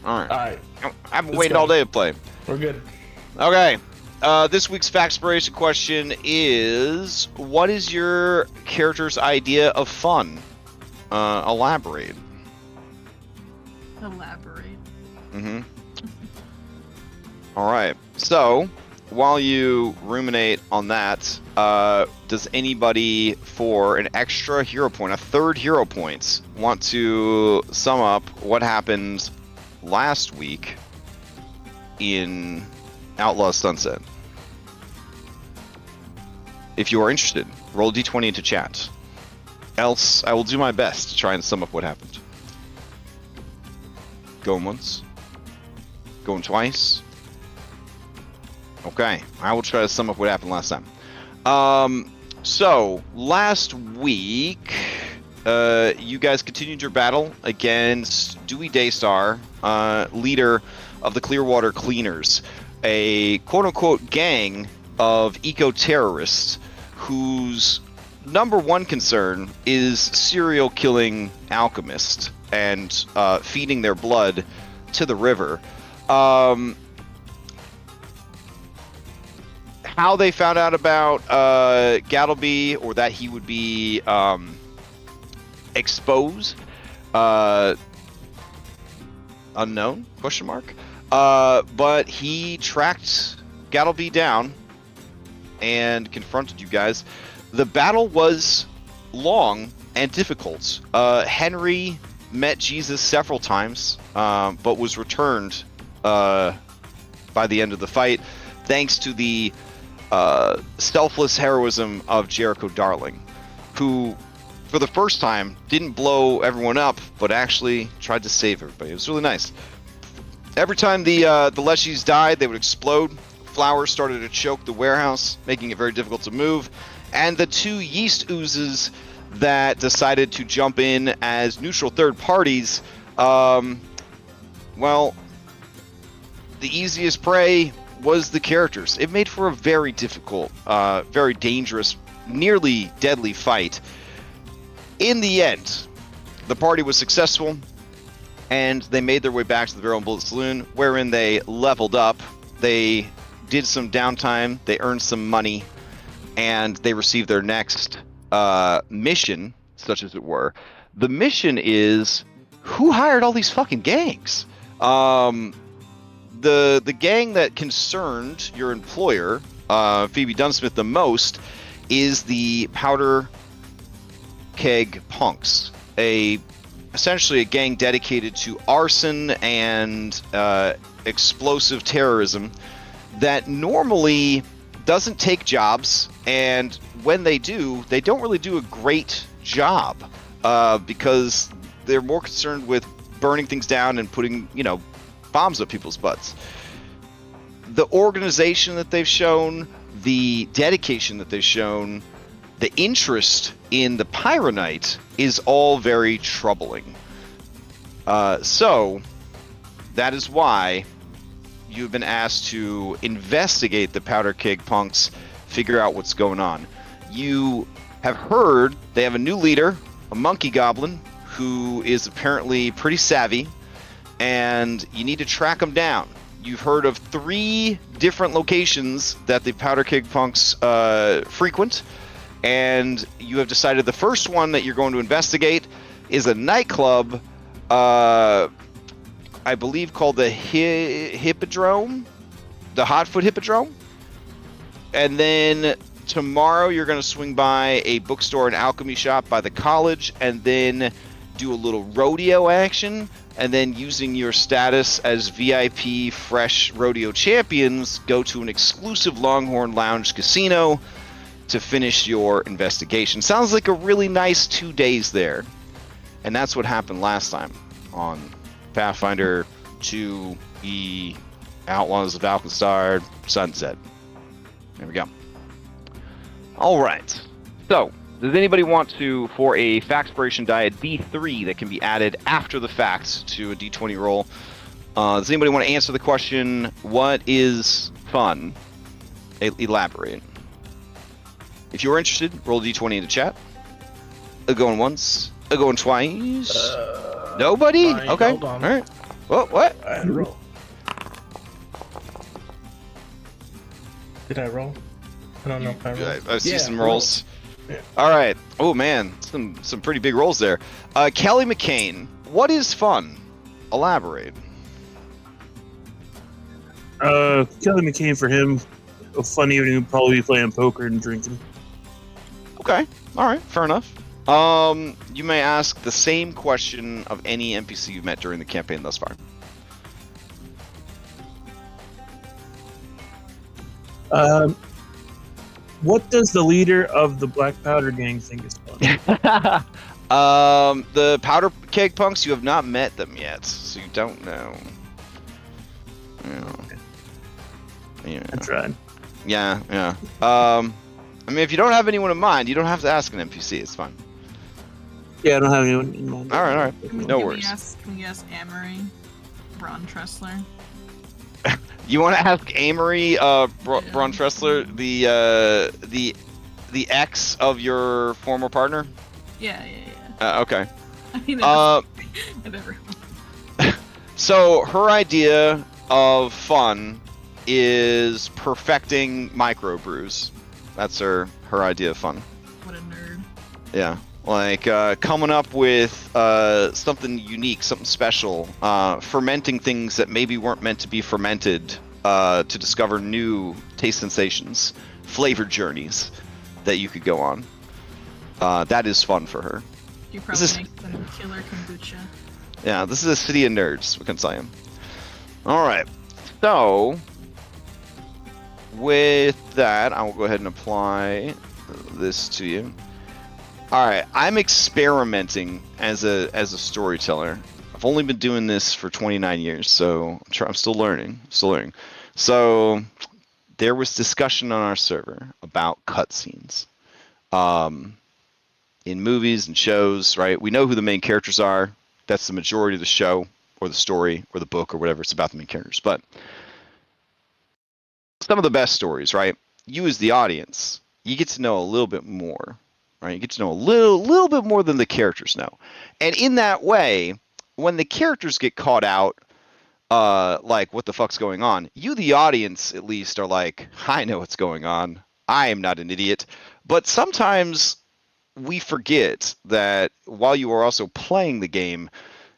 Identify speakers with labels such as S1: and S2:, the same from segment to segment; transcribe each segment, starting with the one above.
S1: All right.
S2: All right.
S1: I've been
S2: Let's
S1: waiting
S2: go.
S1: all day to play.
S2: We're good.
S1: Okay. This week's Factspiration question is: what is your character's idea of fun? Elaborate.
S3: Elaborate.
S1: Mm-hmm. All right. So, while you ruminate on that, does anybody, for an extra hero point, a third hero point, want to sum up what happened last week in Outlaw Sunset? If you are interested, roll a d20 into chat. Else, I will do my best to try and sum up what happened. Going once. Going twice. Okay, I will try to sum up what happened last time. So, last week, you guys continued your battle against Dewey Daystar, leader of the Clearwater Cleaners, a quote-unquote gang of eco-terrorists whose number one concern is serial killing alchemists and feeding their blood to the river. How they found out about Gattleby, or that he would be exposed, unknown, question mark. But he tracked Gattleby down and confronted you guys. The battle was long and difficult. Henry met Jesus several times, but was returned by the end of the fight, thanks to the selfless heroism of Jericho Darling, who, for the first time, didn't blow everyone up, but actually tried to save everybody. It was really nice. Every time the Leshies died, they would explode. Flowers started to choke the warehouse, making it very difficult to move. And the two yeast oozes that decided to jump in as neutral third parties, well, the easiest prey was the characters. It made for a very difficult, very dangerous, nearly deadly fight. In the end, the party was successful, and they made their way back to the Barrel and Bullet Saloon, wherein they leveled up. They did some downtime, they earned some money, and they received their next mission, such as it were. The mission is, who hired all these fucking gangs? The gang that concerned your employer, Phoebe Dunsmith, the most is the Powderkeg Punks, essentially a gang dedicated to arson and explosive terrorism that normally doesn't take jobs, and when they do, they don't really do a great job because they're more concerned with burning things down and putting, bombs up people's butts. The organization that they've shown, the dedication that they've shown, the interest in the pyronite is all very troubling. So that is why you've been asked to investigate the Powderkeg Punks, figure out what's going on. You have heard they have a new leader, a monkey goblin, who is apparently pretty savvy, and you need to track him down. You've heard of 3 different locations that the Powderkeg Punks frequent, and you have decided the first one that you're going to investigate is a nightclub, I believe called the Hippodrome, the Hotfoot Hippodrome. And then tomorrow you're going to swing by a bookstore and alchemy shop by the college, and then do a little rodeo action, and then using your status as VIP Fresh Rodeo Champions, go to an exclusive Longhorn Lounge casino to finish your investigation. Sounds like a really nice 2 days there. And that's what happened last time on Pathfinder 2E Outlaws of Alkenstar Sunset. There we go. All right. So, does anybody want to, for a Factspiration die, a D3 that can be added after the fact to a D20 roll? Does anybody want to answer the question, what is fun? Elaborate. If you're interested, roll a D20 in the chat. Going once. Going twice. Nobody?
S2: Fine,
S1: Okay.
S2: hold on.
S1: All right. What?
S2: I had to roll. Did I roll? I don't know if I rolled.
S1: I see some rolls.
S2: Yeah.
S1: All right. Oh man, some pretty big rolls there. Kelly McCain, what is fun? Elaborate.
S3: Kelly McCain for him, a fun evening would probably be playing poker and drinking.
S1: Okay. All right. Fair enough. You may ask the same question of any NPC you've met during the campaign thus far.
S3: What does the leader of the Black Powder Gang think is fun?
S1: The Powderkeg Punks, you have not met them yet, so you don't know. Yeah.
S3: I tried.
S1: Yeah. I mean, if you don't have anyone in mind, you don't have to ask an NPC. It's fine.
S3: Yeah, I don't have anyone in mind.
S1: All right. No worries.
S4: Can we ask Amory, Braun Tressler?
S1: You want to ask Amory, Braun Tressler, the ex of your former partner?
S4: Yeah.
S1: Okay.
S4: I mean, whatever.
S1: So her idea of fun is perfecting microbrews. That's her idea of fun.
S4: What a nerd.
S1: Yeah. Like coming up with something unique, something special, fermenting things that maybe weren't meant to be fermented to discover new taste sensations, flavor journeys that you could go on. That is fun for her.
S4: You probably make some killer kombucha.
S1: Yeah, this is a city of nerds, we can tell you. All right. So, with that, I will go ahead and apply this to you. All right, I'm experimenting as a storyteller. I've only been doing this for 29 years, so I'm still learning. So there was discussion on our server about cutscenes. In movies and shows, right? We know who the main characters are. That's the majority of the show or the story or the book or whatever. It's about the main characters. But some of the best stories, right? You as the audience, you get to know a little bit more. Right, you get to know a little bit more than the characters know, and in that way, when the characters get caught out, like what the fuck's going on, you, the audience, at least are like, I know what's going on. I am not an idiot. But sometimes we forget that while you are also playing the game,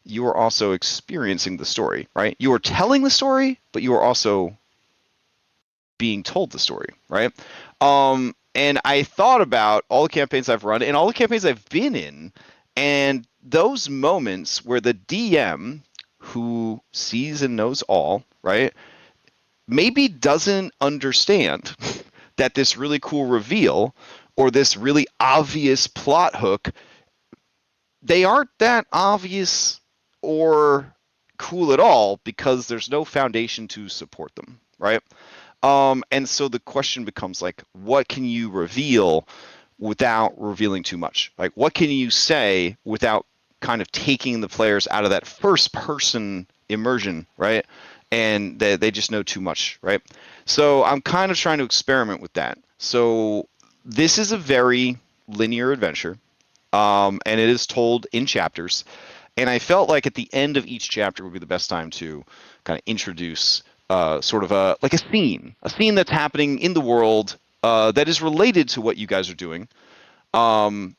S1: you are also experiencing the story. Right, you are telling the story, but you are also being told the story. Right. And I thought about all the campaigns I've run and all the campaigns I've been in, and those moments where the DM, who sees and knows all, right, maybe doesn't understand that this really cool reveal or this really obvious plot hook, they aren't that obvious or cool at all because there's no foundation to support them, right? And so the question becomes like, what can you reveal without revealing too much? Like, what can you say without kind of taking the players out of that first person immersion, right? And they just know too much, right? So I'm kind of trying to experiment with that. So this is a very linear adventure, and it is told in chapters. And I felt like at the end of each chapter would be the best time to kind of introduce sort of a scene that's happening in the world that is related to what you guys are doing, and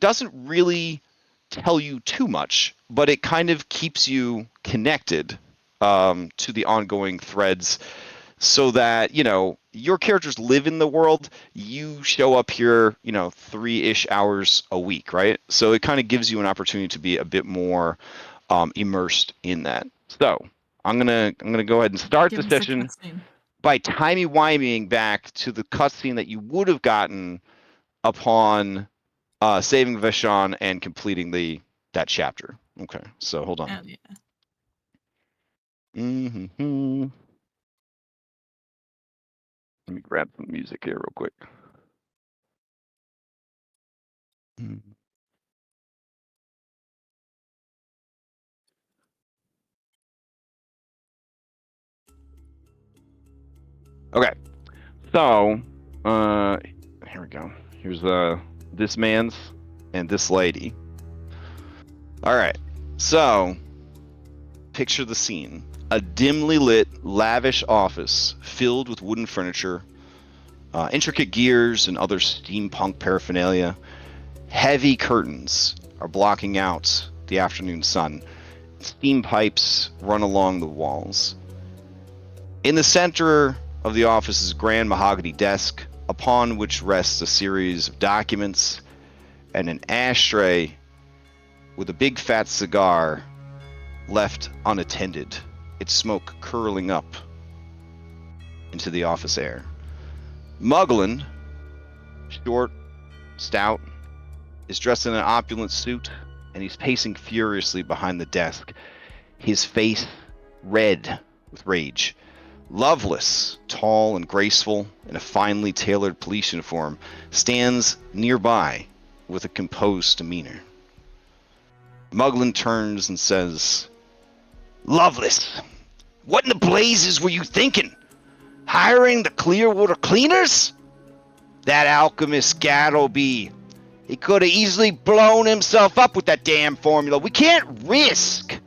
S1: doesn't really tell you too much, but it kind of keeps you connected to the ongoing threads, so that your characters live in the world. You show up here 3-ish hours a week, right? So it kind of gives you an opportunity to be a bit more immersed in that. So I'm gonna go ahead and start the session by timey-wimeying back to the cutscene that you would have gotten upon saving Vashon and completing that chapter. Okay, so hold on.
S4: Hell yeah.
S1: Mm-hmm. Let me grab some music here real quick. Okay, so here we go. Here's this man's and this lady. All right, so picture the scene. A dimly lit, lavish office filled with wooden furniture, intricate gears and other steampunk paraphernalia. Heavy curtains are blocking out the afternoon sun. Steam pipes run along the walls. In the center of the office is a grand mahogany desk, upon which rests a series of documents and an ashtray with a big fat cigar left unattended, its smoke curling up into the office air. Muglin, short, stout, is dressed in an opulent suit, and he's pacing furiously behind the desk, his face red with rage. Loveless, tall and graceful, in a finely tailored police uniform, stands nearby with a composed demeanor. Muglin turns and says, "Loveless, what in the blazes were you thinking? Hiring the Clearwater Cleaners? That alchemist Gattleby, he could have easily blown himself up with that damn formula. We can't risk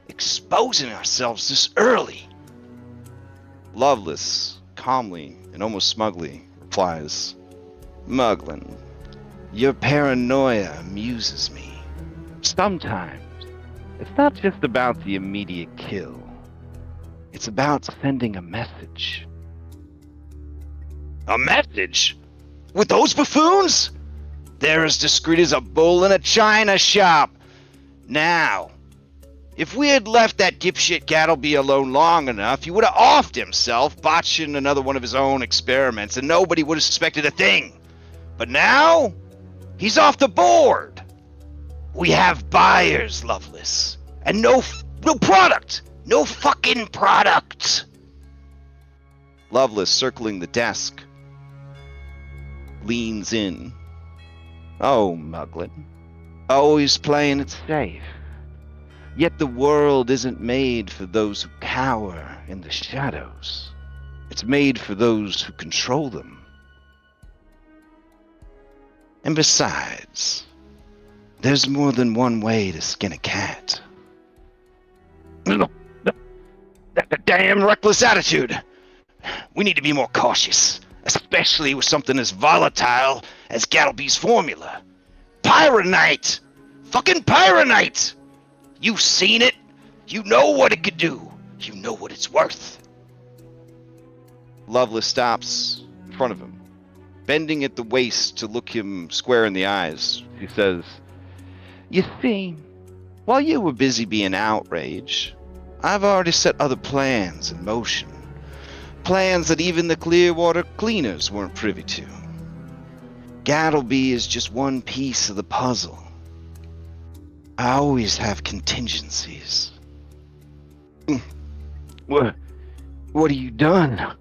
S1: exposing ourselves this early." Loveless, calmly and almost smugly, replies, "Muglin, your paranoia amuses me. Sometimes, it's not just about the immediate kill. It's about sending a message." "A message? With those buffoons? They're as discreet as a bull in a china shop. Now, if we had left that dipshit Gattleby alone long enough, he would have offed himself, botching another one of his own experiments, and nobody would have suspected a thing. But now, he's off the board. We have buyers, Loveless, and no product. No fucking product." Loveless, circling the desk, leans in. "Oh, Muglin, always playing it safe. Yet the world isn't made for those who cower in the shadows. It's made for those who control them. And besides, there's more than one way to skin a cat." That damn reckless attitude. We need to be more cautious, especially with something as volatile as Gattleby's formula. Pyronite! Fucking pyronite! You've seen it. You know what it could do. You know what it's worth. Loveless stops in front of him, bending at the waist to look him square in the eyes. He says, "You see, while you were busy being outraged, I've already set other plans in motion. Plans that even the Clearwater Cleaners weren't privy to. Gattleby is just one piece of the puzzle. I always have contingencies." What have you done?"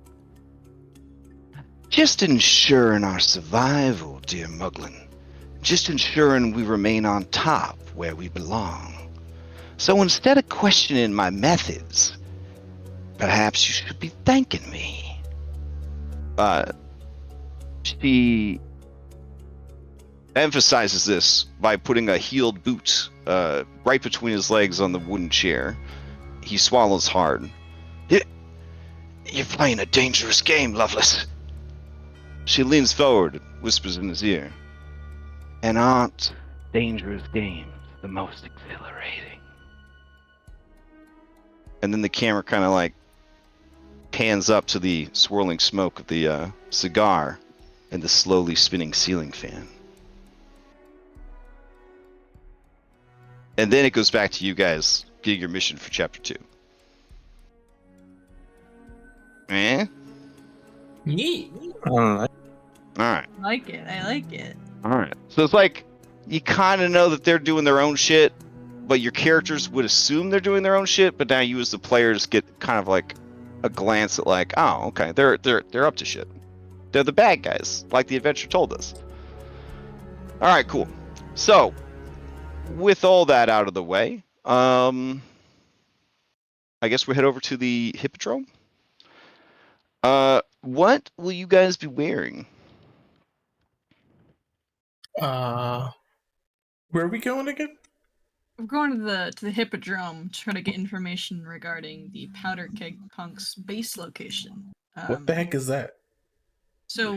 S1: "Just ensuring our survival, dear Muglin. Just ensuring we remain on top where we belong. So instead of questioning my methods, perhaps you should be thanking me." She emphasizes this by putting a heeled boot right between his legs on the wooden chair. He swallows hard. You're playing a dangerous game, Loveless." She leans forward and whispers in his ear, "And aren't dangerous games the most exhilarating?" And then the camera kind of like pans up to the swirling smoke of the cigar and the slowly spinning ceiling fan. And then it goes back to you guys getting your mission for chapter 2. Eh?
S2: Neat.
S1: Alright.
S4: I like it. I like it.
S1: Alright. So it's like, you kind of know that they're doing their own shit, but your characters would assume they're doing their own shit, but now you as the player just get kind of like a glance at like, oh, okay, they're up to shit. They're the bad guys, like the adventure told us. Alright, cool. So, with all that out of the way, I guess we head over to the Hippodrome. What will you guys be wearing?
S2: Where are we going again?
S4: we're going to the Hippodrome to try to get information regarding the Powderkeg Punks base location.
S2: What the heck is that?
S4: So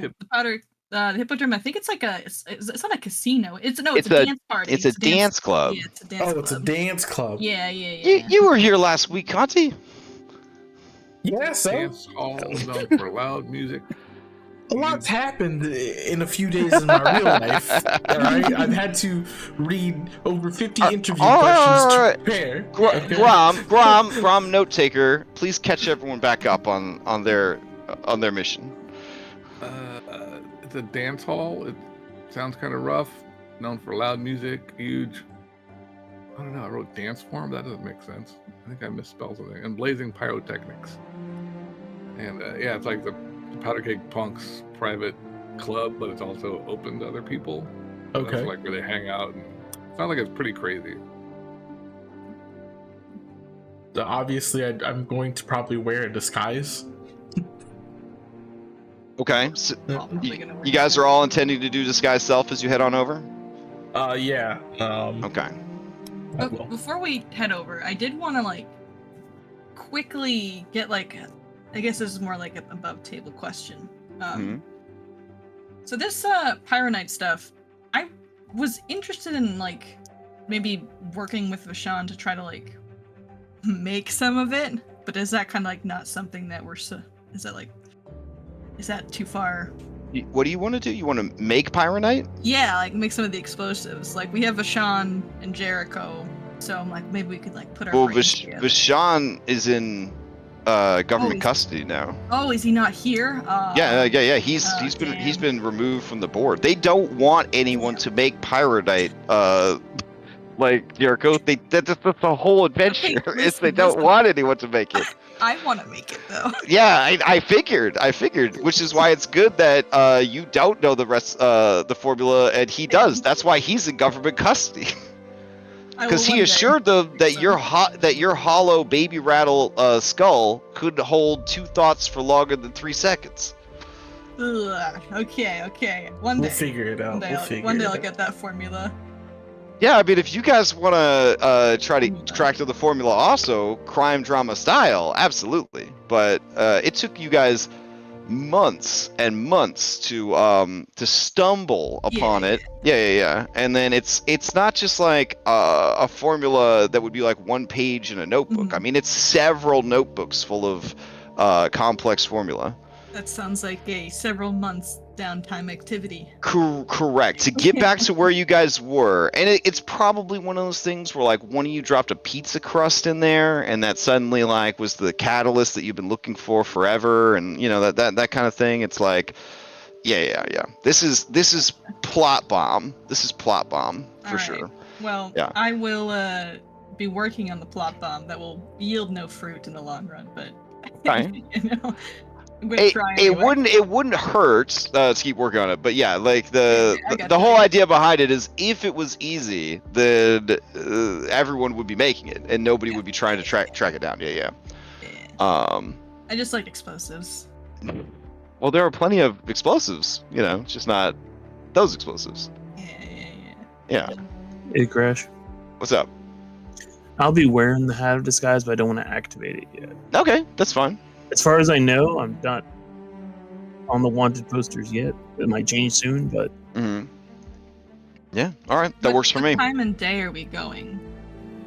S4: the Hippodrome, I think it's like it's not a casino. It's a
S1: It's
S4: dance party.
S1: It's a dance club.
S4: Yeah, it's a dance club.
S2: It's a dance club.
S4: Yeah, yeah.
S1: You were here last week, Conti.
S2: Yeah, so
S5: Dance hall known for loud music.
S2: a lot's happened in a few days in my real life. All right, I've had to read over 50 interview questions to prepare.
S1: Grom, note taker. Please catch everyone back up on their mission.
S5: It's a dance hall. It sounds kind of rough. Known for loud music, huge. I don't know. I wrote dance form. That doesn't make sense. I think I misspelled something. And blazing pyrotechnics. And yeah, it's like the Powderkeg Punks private club, but it's also open to other people.
S2: Okay.
S5: That's like where they hang out. And it sounds like it's pretty crazy.
S2: Obviously, I'm going to probably wear a disguise.
S1: Okay, so
S4: Probably gonna work
S1: you guys
S4: out.
S1: are all intending to do disguise self as you head on over.
S2: Yeah.
S1: Okay.
S2: I
S4: But
S2: will.
S4: before we head over, I did want to like quickly get like, I guess this is more like an above table question. So this pyronite stuff, I was interested in like maybe working with Vashon to try to like make some of it, but is that kind of like not something that is that too far?
S1: What do you want to do? You want to make pyronite?
S4: Yeah, like make some of the explosives. Like we have Vashon and Jericho, so I'm like maybe we could like put our
S1: Well,
S4: brains together.
S1: Vashon is in government
S4: he's-
S1: custody now.
S4: Oh, is he not here?
S1: Yeah. He's
S4: damn.
S1: been removed from the board. They don't want anyone to make pyronite. Like Jericho, that's the whole adventure.
S4: Okay,
S1: is they
S4: listen,
S1: don't
S4: listen.
S1: want anyone to make it.
S4: I want to make it though.
S1: Yeah, I figured, which is why it's good that you don't know the rest, the formula, and he does. That's why he's in government custody.
S4: I will
S1: Because
S4: one
S1: he
S4: day.
S1: assured them that
S4: So-
S1: your hollow baby rattle skull could hold 2 thoughts for longer than 3 seconds.
S4: Ugh, okay. One
S2: We'll
S4: day.
S2: figure it out.
S4: One day I'll get that formula.
S1: Yeah, I mean, if you guys want to try to track to the formula also, crime drama style, absolutely. But it took you guys months and months to stumble upon it. Yeah. And then it's not just like a formula that would be like 1 page in a notebook.
S4: Mhm.
S1: I mean, it's several notebooks full of complex formula.
S4: That sounds like a several months downtime activity.
S1: Correct. To get back to where you guys were, and it's probably one of those things where like one of you dropped a pizza crust in there, and that suddenly like was the catalyst that you've been looking for forever, and you know that kind of thing. It's like, yeah. This is plot bomb. This is plot bomb for
S4: All right.
S1: sure.
S4: Well,
S1: Yeah.
S4: I will be working on the plot bomb that will yield no fruit in the long run, but
S1: Fine.
S4: you know, I'm gonna try anyway.
S1: It wouldn't hurt to keep working on it, but yeah, like
S4: I got
S1: the
S4: you.
S1: whole idea behind it is if it was easy, then everyone would be making it, and nobody would be trying to track it down. Yeah.
S4: Yeah. I just like explosives.
S1: Well, there are plenty of explosives, you know, it's just not those explosives. Yeah.
S3: Hey, Crash.
S1: What's up?
S3: I'll be wearing the hat of disguise, but I don't want to activate it yet.
S1: Okay, that's fine.
S3: As far as I know, I'm not on the wanted posters yet. It might change soon, but
S1: Yeah. All right, that works for me.
S4: What time and day are we going?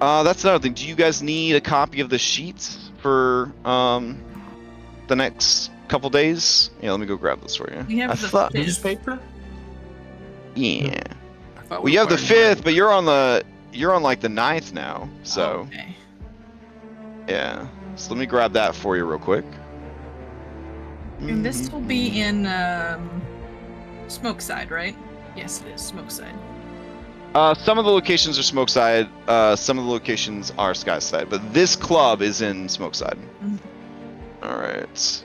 S1: That's another thing. Do you guys need a copy of the sheets for the next couple days? Yeah, let me go grab this for you.
S4: We have
S1: I
S4: the
S1: thought-
S4: fifth.
S2: Newspaper?
S1: Yeah.
S5: I thought
S1: Well, you have the
S5: fired
S1: 5th, but you're on like the 9th now. So
S4: Okay.
S1: yeah. So let me grab that for you real quick.
S4: And this will be in Smokeside, right? Yes, it is Smokeside.
S1: Some of the locations are Smokeside. Some of the locations are Skyside, but this club is in Smokeside.
S4: Mhm.
S1: All right.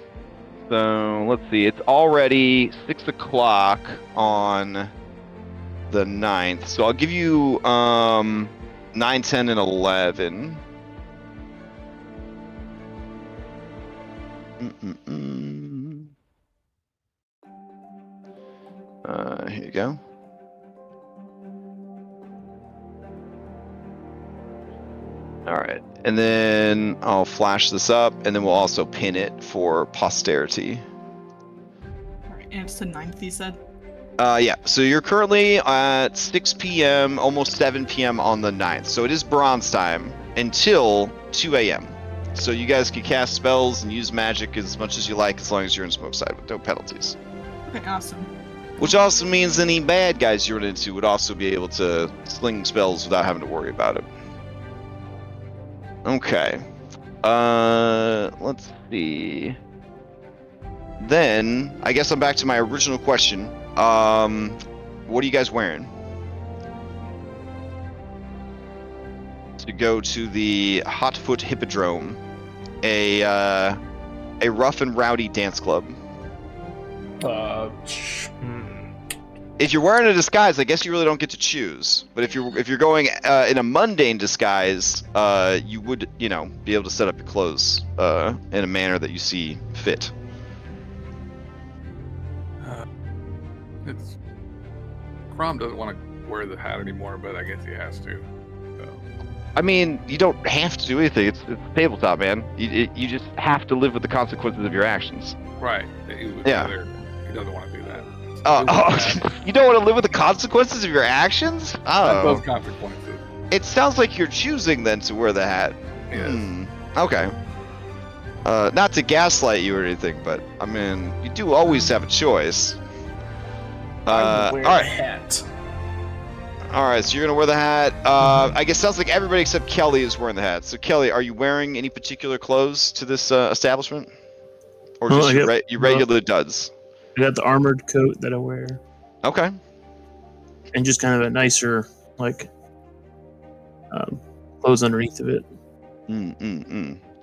S1: So let's see. It's already 6 o'clock on the 9th. So I'll give you 9, 10, and 11. Here you go. And then I'll flash this up, and then we'll also pin it for posterity.
S4: Alright, and it's the 9th, you said?
S1: Yeah, so you're currently at 6 p.m., almost 7 p.m. on the 9th. So it is bronze time until 2 a.m. So you guys can cast spells and use magic as much as you like, as long as you're in smoke side with no penalties.
S4: Okay, awesome.
S1: Which also means any bad guys you run into would also be able to sling spells without having to worry about it. Okay. Let's see. Then, I guess I'm back to my original question. What are you guys wearing? To go to the Hotfoot Hippodrome, a rough and rowdy dance club. If you're wearing a disguise, I guess you really don't get to choose. But if you're going in a mundane disguise, you would, be able to set up your clothes in a manner that you see fit.
S5: Crom doesn't want to wear the hat anymore, but I guess he has to. So.
S1: I mean, you don't have to do anything. It's tabletop, man. You just have to live with the consequences of your actions.
S5: Right.
S1: Yeah.
S5: He doesn't want to do that.
S1: You don't want to live with the consequences of your actions?
S5: Not
S1: Oh.
S5: those consequences.
S1: It sounds like you're choosing then to wear the hat.
S5: Yes.
S1: Okay. Not to gaslight you or anything, but I mean, you do always have a choice.
S2: I will wear
S1: all right.
S2: a hat.
S1: All right, so you're gonna wear the hat. I guess sounds like everybody except Kelly is wearing the hat. So Kelly, are you wearing any particular clothes to this establishment, or just you regular duds?
S3: I got the armored coat that I wear,
S1: Okay.
S3: and just kind of a nicer clothes underneath of it.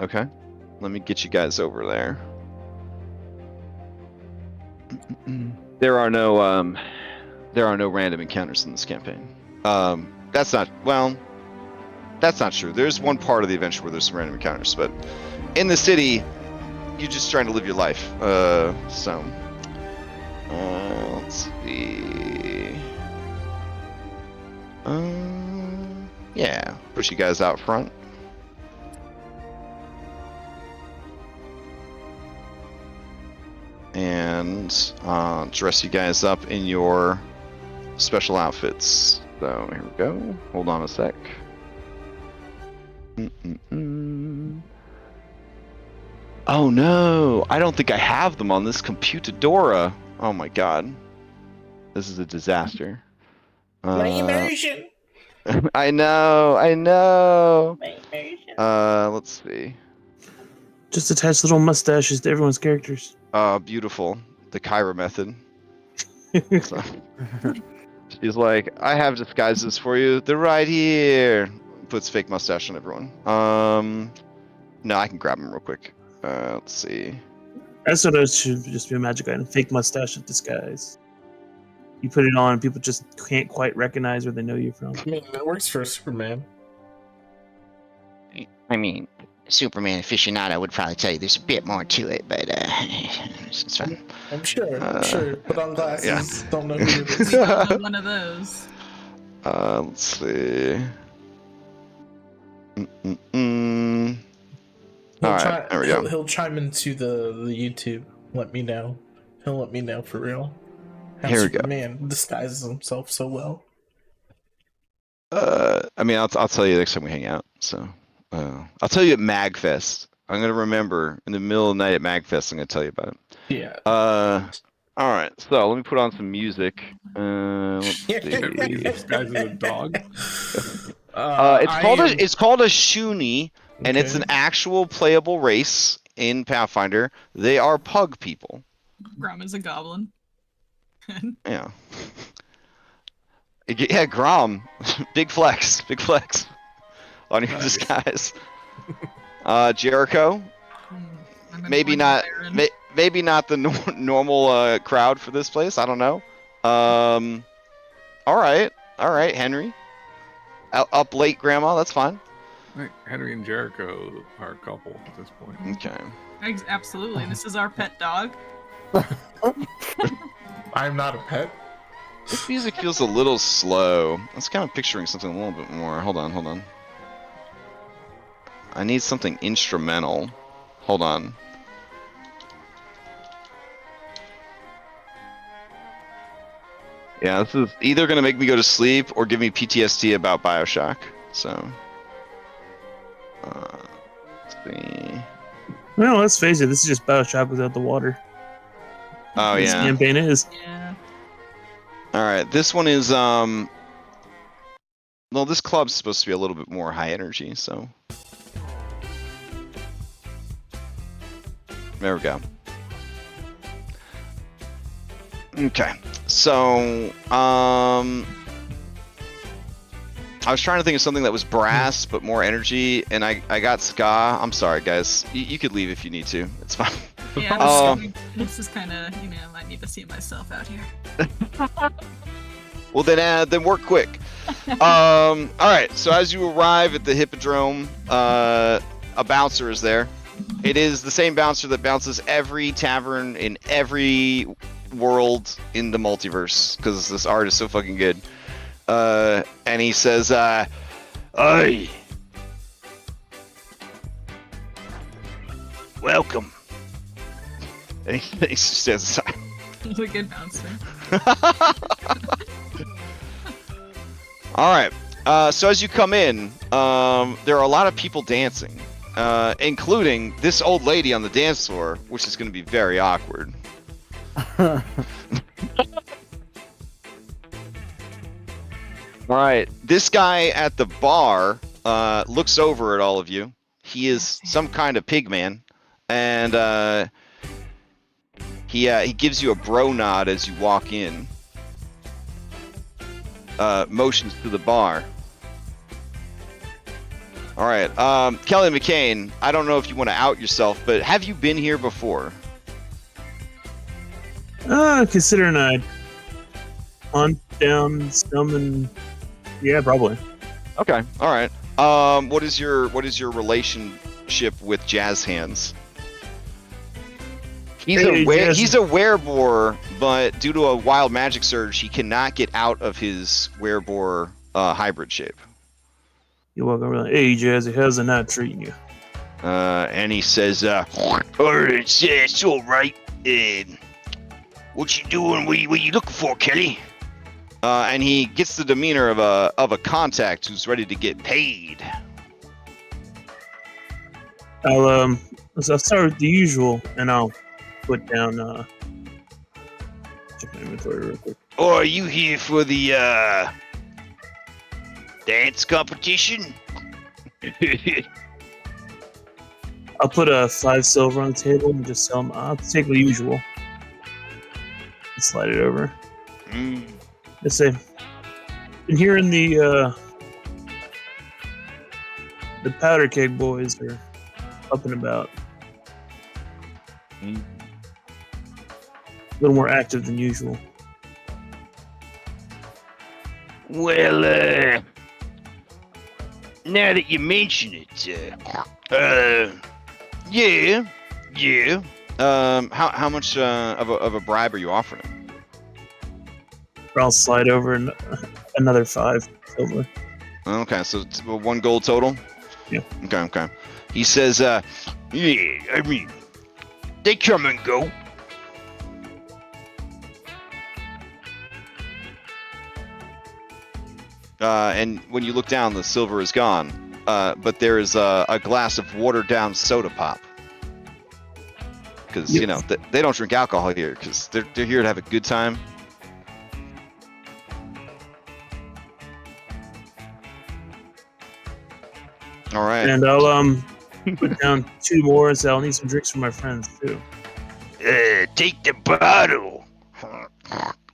S1: Okay. Let me get you guys over there. There are no random encounters in this campaign. That's not true. There's one part of the adventure where there's some random encounters, but in the city, you're just trying to live your life. Let's see. Yeah, push you guys out front. And dress you guys up in your special outfits. So here we go. Hold on a sec. Oh no, I don't think I have them on this computadora. Oh my god. This is a disaster.
S2: My immersion.
S1: I know.
S2: My immersion.
S1: Let's see.
S3: Just attach little mustaches to everyone's characters.
S1: Beautiful. The Kyra method. So, she's like, I have disguises for you. They're right here. Puts fake mustache on everyone. No, I can grab them real quick. Let's see.
S3: That's what it should just be a magic item. Fake mustache of disguise. You put it on and people just can't quite recognize where they know you from.
S2: I mean, that works for Superman.
S6: I mean, Superman aficionado would probably tell you there's a bit more to it, but it's fun.
S2: I'm sure. Put on glasses.
S1: Yeah.
S2: Don't know who it is.
S4: We don't know one of those.
S1: Let's see. Alright, there we go.
S2: He'll chime into the YouTube. Let me know. He'll let me know for real. How
S1: Here we go.
S2: Superman disguises himself so well.
S1: I mean, I'll tell you next time we hang out. So, I'll tell you at MagFest. I'm gonna remember in the middle of the night at MagFest. I'm gonna tell you about it.
S2: Yeah.
S1: All right. So let me put on some music. Let's see.
S5: This guy's a dog.
S1: It's called a shuni, and it's
S2: Okay.
S1: an actual playable race in Pathfinder. They are pug people.
S4: Grom is a goblin.
S1: Yeah. Yeah, Grom. Big flex on your disguise. Jericho. Maybe not. Maybe not the normal crowd for this place. I don't know. All right, Henry. Up late, Grandma. That's fine.
S5: I think Henry and Jericho are a couple at this point.
S1: Okay.
S4: Absolutely. This is our pet dog.
S2: I'm not a pet.
S1: This music feels a little slow. I was kind of picturing something a little bit more. Hold on. I need something instrumental. Hold on. Yeah, this is either gonna make me go to sleep or give me PTSD about Bioshock. So, let's see.
S3: Well, let's face it. This is just Bioshock without the water.
S1: Oh
S3: This
S1: yeah.
S3: campaign is.
S4: Yeah.
S1: All right, this one is well, this club's supposed to be a little bit more high energy, so there we go. Okay, so I was trying to think of something that was brass but more energy, and I got ska. I'm sorry, guys. You could leave if you need to. It's fine.
S4: Yeah, this is kind of, you know, I might need to see myself out here.
S1: Well, then work quick. All right. So as you arrive at the Hippodrome, a bouncer is there. It is the same bouncer that bounces every tavern in every world in the multiverse, because this art is so fucking good. And he says, "Hey, welcome." And he stands aside.
S4: He's a good bouncer.
S1: All right. So as you come in, there are a lot of people dancing, including this old lady on the dance floor, which is going to be very awkward. All right. This guy at the bar looks over at all of you. He is some kind of pig man, and he gives you a bro nod as you walk in. Motions to the bar. All right, Kelly McCain, I don't know if you want to out yourself, but have you been here before?
S3: Considering I hunt down some, and yeah, probably.
S1: Okay, all right. What is your relationship with Jazz Hands? He's a werebore, but due to a wild magic surge, he cannot get out of his werebore hybrid shape.
S3: You walk over like, "Hey, Jazzy, how's the night treating you?"
S1: And he says, it's all right. What you doing? What you looking for, Kelly? And he gets the demeanor of a contact who's ready to get paid.
S3: I'll start with the usual, and I'll put down check my inventory real quick.
S1: Oh, are you here for the dance competition?
S3: I'll put 5 silver on the table and just tell them I'll take the usual. And slide it over. Let's say, been hearing the Powderkeg boys are up and about. A little more active than usual.
S1: Well, now that you mention it, yeah. How much of a bribe are you offering him?
S3: I'll slide over another 5 silver.
S1: Okay, so it's 1 gold total?
S3: Yeah.
S1: Okay. He says, yeah, I mean, they come and go. And when you look down, the silver is gone. But there is a glass of watered-down soda pop. Because, you know, they don't drink alcohol here, because they're here to have a good time. All right.
S3: And I'll put down 2 more, so I'll need some drinks for my friends too.
S1: Take the bottle.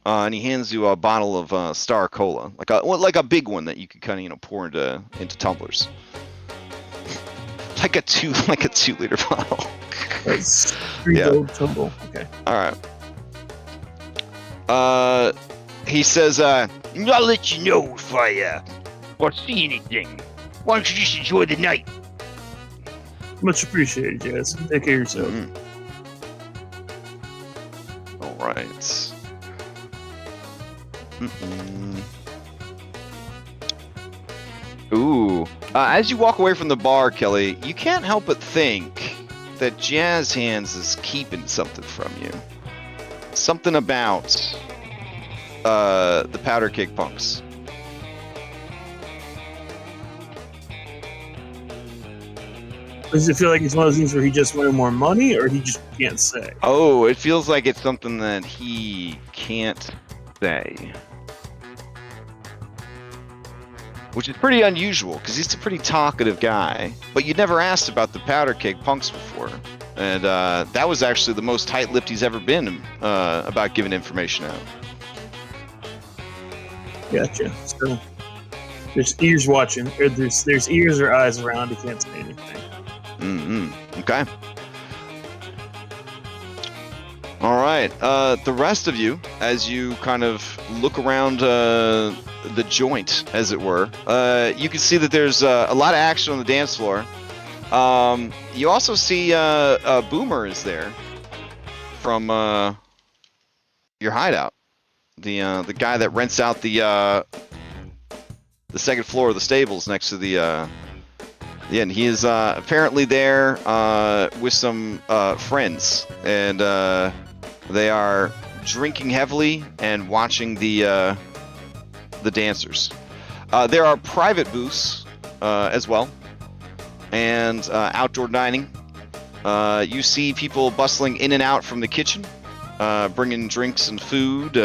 S1: And he hands you a bottle of Star Cola, like a big one that you could kind of pour into tumblers, like a 2-liter bottle.
S3: That's 3 gold total. Okay.
S1: All right. He says, "I'll let you know if I see anything. Why don't you just enjoy the night?"
S3: Much appreciated, Jazz. Take care of yourself.
S1: Mm-hmm. All right. Ooh, As you walk away from the bar, Kelly, you can't help but think that Jazz Hands is keeping something from you. Something about the Powderkeg Punks.
S3: Does it feel like it's one of those things where he just wanted more money, or he just can't say?
S1: Oh, it feels like it's something that he can't say. Which is pretty unusual, because he's a pretty talkative guy. But you never asked about the Powderkeg Punks before. And that was actually the most tight-lipped he's ever been about giving information out.
S3: Gotcha. So there's ears watching, or there's ears or eyes around. He can't say anything.
S1: Okay. All right. The rest of you, as you kind of look around the joint, as it were, you can see that there's a lot of action on the dance floor. You also see Boomer is there from your hideout. The guy that rents out the second floor of the stables next to the and he is apparently there with some friends, and they are drinking heavily and watching the dancers. There are private booths as well, and outdoor dining. You see people bustling in and out from the kitchen, bringing drinks and food.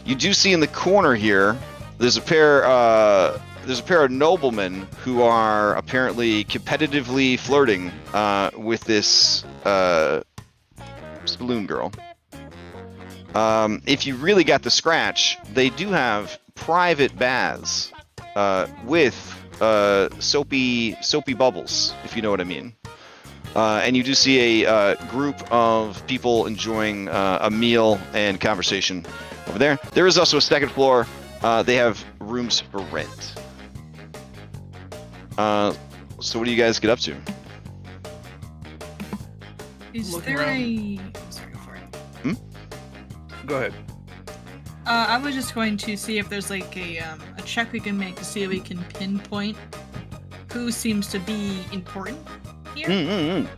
S1: You do see in the corner here, there's a pair of noblemen who are apparently competitively flirting with this saloon girl. If you really got the scratch, they do have private baths with soapy bubbles, if you know what I mean. And you do see a group of people enjoying a meal and conversation over there. There is also a second floor. They have rooms for rent. So what do you guys get up to?
S4: Is
S5: Looking
S4: there
S5: around.
S4: a... Sorry, go for it.
S5: Go ahead.
S4: I was just going to see if there's like a check we can make to see if we can pinpoint who seems to be important here.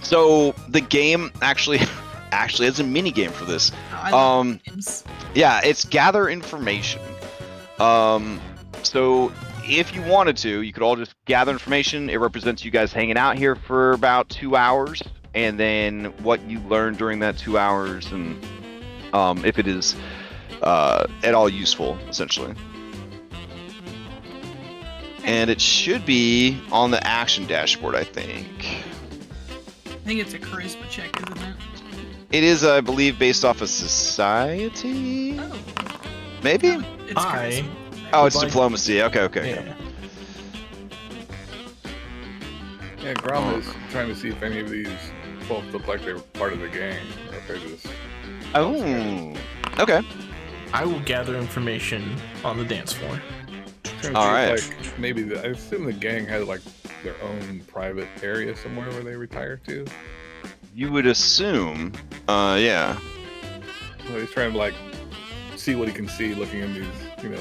S1: So the game actually has a mini game for this.
S4: I love games.
S1: Yeah, it's gather information. So if you wanted to, you could all just gather information. It represents you guys hanging out here for about 2 hours, and then what you learned during that 2 hours, and if it is at all useful, essentially. And it should be on the action dashboard, I think.
S4: I think it's a charisma check, isn't it?
S1: It is, I believe, based off of society?
S4: Oh.
S1: Maybe?
S4: No, it's charisma.
S1: Oh, it's
S2: Like-
S1: diplomacy. Okay.
S2: Yeah.
S5: Yeah, Grom is trying to see if any of these folks look like they were part of the gang, or if they're just...
S1: Oh, okay.
S2: I will gather information on the dance floor.
S5: trying to
S1: All
S5: see
S1: right.
S5: if, like, maybe I assume the gang had like their own private area somewhere where they retire to.
S1: You would assume, yeah.
S5: So he's trying to like see what he can see, looking in these, through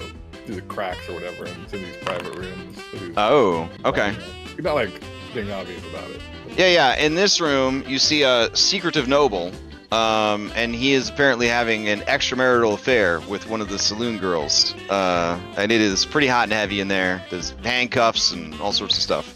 S5: the cracks or whatever, and it's in these private rooms. So he's,
S1: Oh, okay.
S5: He's not like being obvious about it.
S1: Yeah. In this room, you see a secretive noble, and he is apparently having an extramarital affair with one of the saloon girls, and it is pretty hot and heavy in there. There's handcuffs and all sorts of stuff.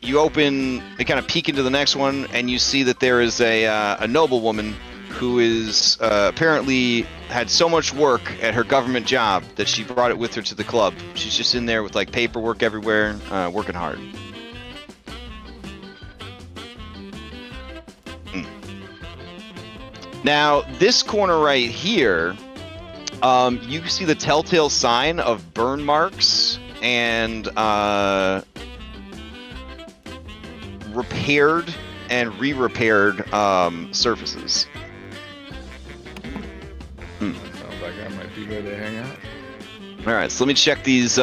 S1: You kind of peek into the next one, and you see that there is a noblewoman who is apparently had so much work at her government job that she brought it with her to the club. She's just in there with like paperwork everywhere, working hard. Now, this corner right here, you see the telltale sign of burn marks and repaired and re-repaired surfaces.
S5: Sounds like I might be where they hang out.
S1: All right, so let me check these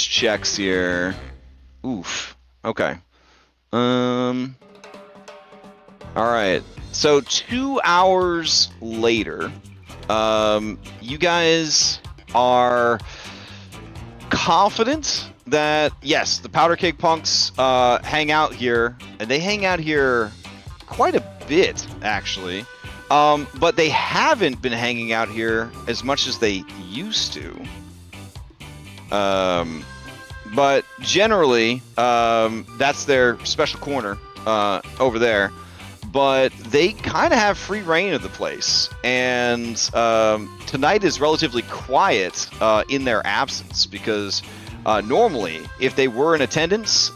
S1: checks here. Oof. Okay. All right. So 2 hours later, you guys are confident that yes, the Powderkeg Punks hang out here, and they hang out here quite a bit actually. But they haven't been hanging out here as much as they used to. But generally, that's their special corner over there. But they kind of have free reign of the place, and tonight is relatively quiet in their absence because normally, if they were in attendance,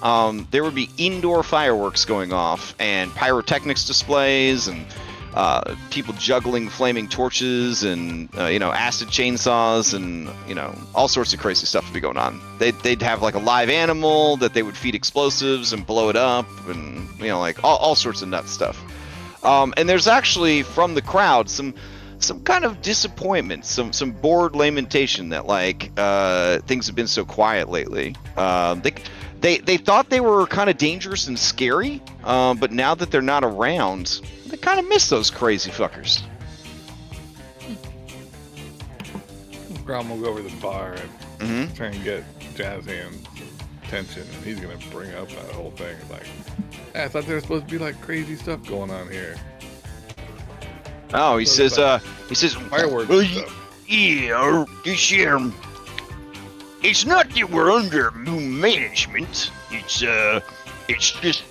S1: there would be indoor fireworks going off and pyrotechnics displays and people juggling flaming torches and acid chainsaws and all sorts of crazy stuff would be going on. They'd have like a live animal that they would feed explosives and blow it up and like all sorts of nuts stuff. And there's actually from the crowd some kind of disappointment, some bored lamentation that like things have been so quiet lately. They thought they were kind of dangerous and scary, but now that they're not around, they kind of miss those crazy fuckers.
S5: Grom will go over to the bar and
S1: Mm-hmm.
S5: try and get Jazz Hand's attention, and he's gonna bring up that whole thing. Like, hey, I thought there was supposed to be like crazy stuff going on here.
S1: Oh, he says,
S5: Fireworks
S7: Well,
S5: and stuff.
S7: yeah, this it's not that we're under new management. It's just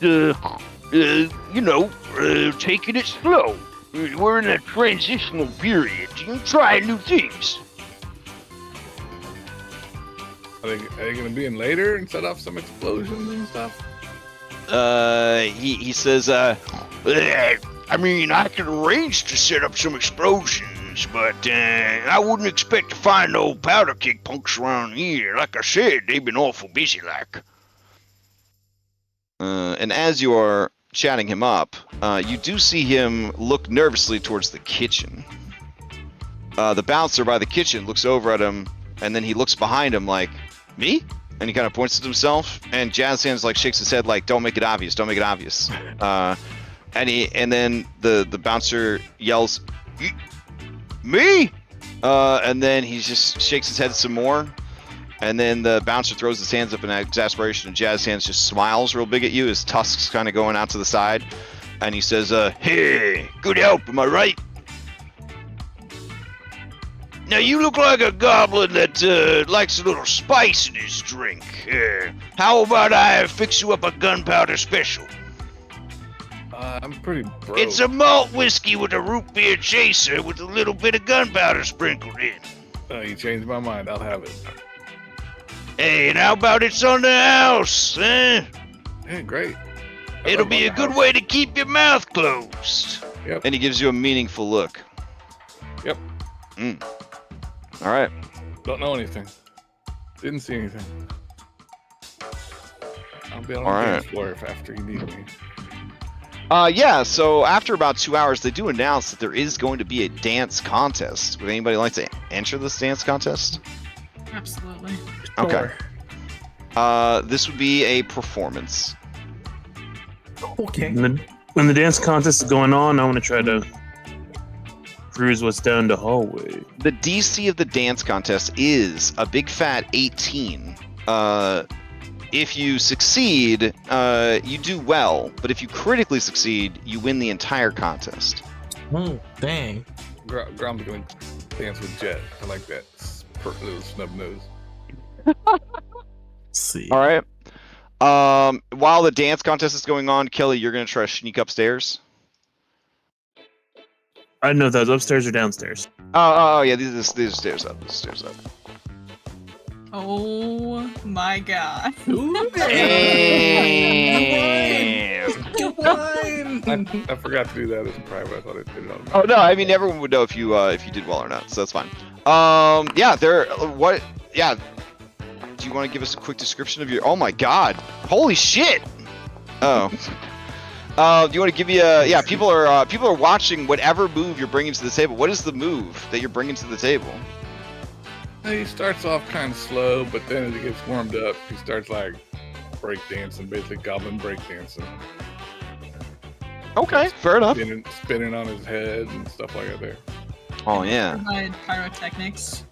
S7: taking it slow. We're in a transitional period. You try new things.
S5: Are they gonna be in later and set off some explosions and stuff?
S1: he says,
S7: I mean, I could arrange to set up some explosions, but I wouldn't expect to find no Powderkeg Punks around here. Like I said, they've been awful busy like.
S1: and as you are chatting him up, you do see him look nervously towards the kitchen. The bouncer by the kitchen looks over at him, and then he looks behind him like, me? And he kind of points at himself, and Jazz Hands like shakes his head like, don't make it obvious, don't make it obvious. And then the bouncer yells,
S7: Me?
S1: and then he just shakes his head some more, and then the bouncer throws his hands up in exasperation, and Jazz Hands just smiles real big at you, his tusks kind of going out to the side, and he says,
S7: Hey, good help, am I right? Now you look like a goblin that likes a little spice in his drink. How about I fix you up a gunpowder special?
S5: I'm pretty broke.
S7: It's a malt whiskey with a root beer chaser with a little bit of gunpowder sprinkled in.
S5: You changed my mind. I'll have it.
S7: Hey, and how about it's on the house, eh?
S5: Hey, great.
S7: It'll be a good way to keep your mouth closed.
S5: Yep.
S1: and he gives you a meaningful look.
S5: Yep.
S1: All right.
S5: Don't know anything. Didn't see anything. I'll be on
S1: All
S5: the
S1: right.
S5: dance floor if after you need me.
S1: Yeah, so after about 2 hours, they do announce that there is going to be a dance contest. Would anybody like to enter this dance contest?
S4: Absolutely.
S1: Okay. This would be a performance.
S2: Okay.
S3: When the dance contest is going on, I want to try to cruise what's down the hallway.
S1: The DC of the dance contest is a big fat 18. If you succeed, you do well, but if you critically succeed, you win the entire contest.
S2: Oh, dang.
S5: Grom's gonna dance with Jet. I like that little snub nose.
S2: Let's see.
S1: All right. While the dance contest is going on, Kelly, you're gonna try to sneak upstairs.
S3: I don't know if that's upstairs or downstairs.
S1: Oh yeah, these are stairs up. These are stairs up.
S4: Oh my god.
S2: Ooh,
S1: Damn.
S5: I forgot to do that as private. I thought I did it on.
S1: Oh no, I mean everyone would know if you did well or not, so that's fine. Yeah, yeah. Do you want to give us a quick description of your? Oh my god! Holy shit! Oh. Do you want to give me a? Yeah, people are watching whatever move you're bringing to the table. What is the move that you're bringing to the table?
S5: He starts off kind of slow, but then as he gets warmed up, he starts like break dancing, basically goblin break dancing.
S1: Okay, fair enough.
S5: Spinning on his head and stuff like that there.
S1: Oh yeah.
S4: Provide pyrotechnics.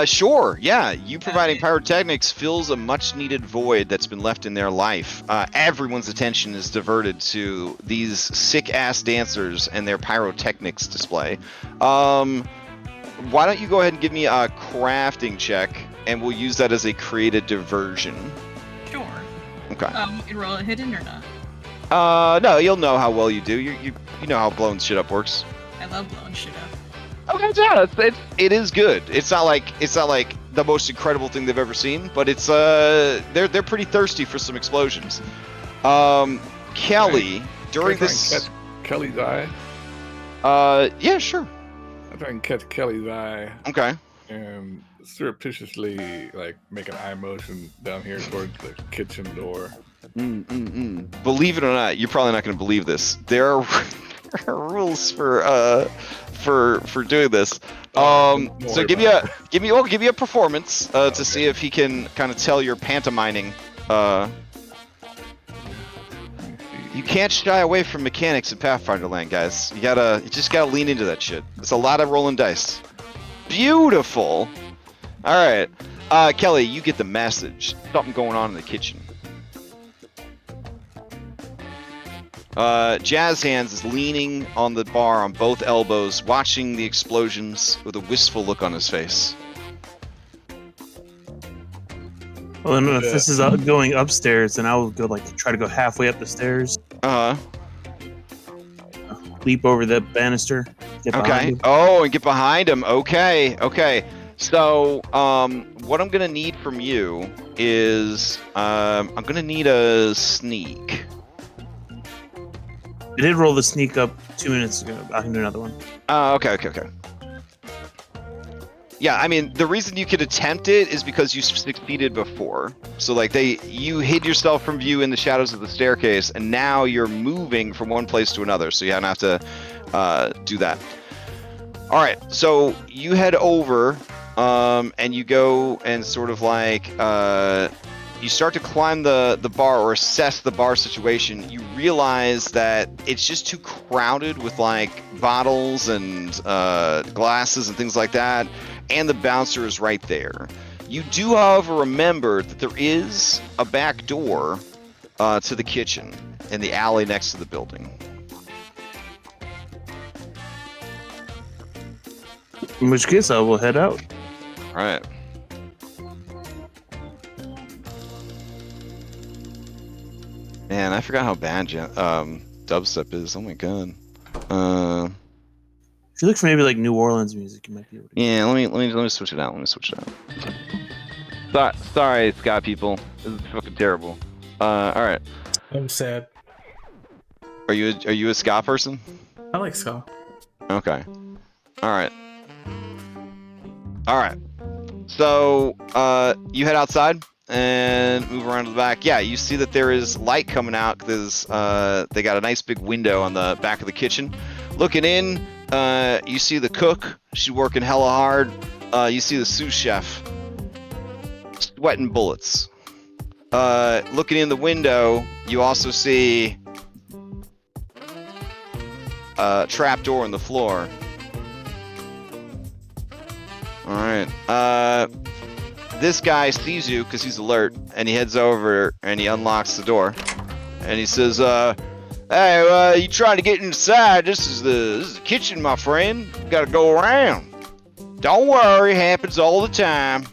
S1: Sure. Yeah, you providing pyrotechnics fills a much-needed void that's been left in their life. Everyone's attention is diverted to these sick-ass dancers and their pyrotechnics display. Why don't you go ahead and give me a crafting check, and we'll use that as a creative diversion.
S4: Sure.
S1: Okay.
S4: You roll a hidden or not?
S1: No, you'll know how well you do. You know how blowing shit up works.
S4: I love blowing shit up.
S1: Okay, yeah, it is good. It's not like the most incredible thing they've ever seen, but it's they're pretty thirsty for some explosions. Kelly, during this,
S5: catch Kelly's eye.
S1: Yeah, sure.
S5: I try and catch Kelly's eye
S1: Okay.
S5: and surreptitiously like make an eye motion down here towards the kitchen door.
S1: Believe it or not, you're probably not going to believe this. There are rules for doing this. So give me a performance to see if he can kind of tell you're pantomiming. You can't shy away from mechanics in Pathfinder land, guys. You just gotta lean into that shit. It's a lot of rolling dice. Beautiful. All right, Kelly, you get the message. Something going on in the kitchen. Jazz Hands is leaning on the bar on both elbows, watching the explosions with a wistful look on his face.
S3: Well, then if this is going upstairs, then I will go try to go halfway up the stairs. Leap over the banister.
S1: Okay. Oh, and get behind him. Okay. So, what I'm gonna need from you is, I'm gonna need a sneak.
S3: I did roll the sneak up 2 minutes ago. I can do another one.
S1: Okay. Yeah, I mean, the reason you could attempt it is because you succeeded before. So, you hid yourself from view in the shadows of the staircase, and now you're moving from one place to another, so you don't have to do that. All right, so you head over, and you go and sort of you start to climb the bar or assess the bar situation. You realize that it's just too crowded with bottles and glasses and things like that, and the bouncer is right there. You do, however, remember that there is a back door to the kitchen in the alley next to the building.
S3: In which case, I will head out.
S1: All right. Man, I forgot how bad dubstep is. Oh my god.
S3: If you look for maybe New Orleans music, you might be able to.
S1: Yeah, let me switch it out. Sorry, Scott people. This is fucking terrible. All right.
S2: I'm sad.
S1: Are you a ska person?
S2: I like ska.
S1: Okay. All right. So, you head outside and move around to the back. Yeah, you see that there is light coming out because they got a nice big window on the back of the kitchen. Looking in, you see the cook. She's working hella hard. You see the sous chef sweating bullets. Looking in the window, you also see a trap door in the floor. All right. This guy sees you because he's alert, and he heads over and he unlocks the door, and he says, "Hey, you trying to get inside? This is the kitchen, my friend. You gotta go around. Don't worry, it happens all the time.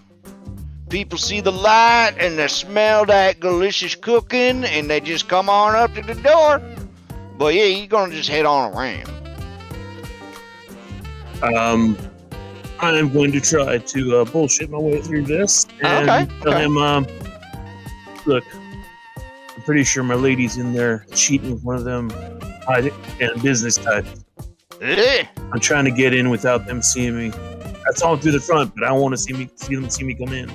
S1: People see the light and they smell that delicious cooking, and they just come on up to the door. But yeah, you're gonna just head on around."
S3: I'm going to try to bullshit my way through this and tell him, look, I'm pretty sure my lady's in there cheating with one of them and business types. I'm trying to get in without them seeing me. That's all through the front, but I don't want to see them see me come in.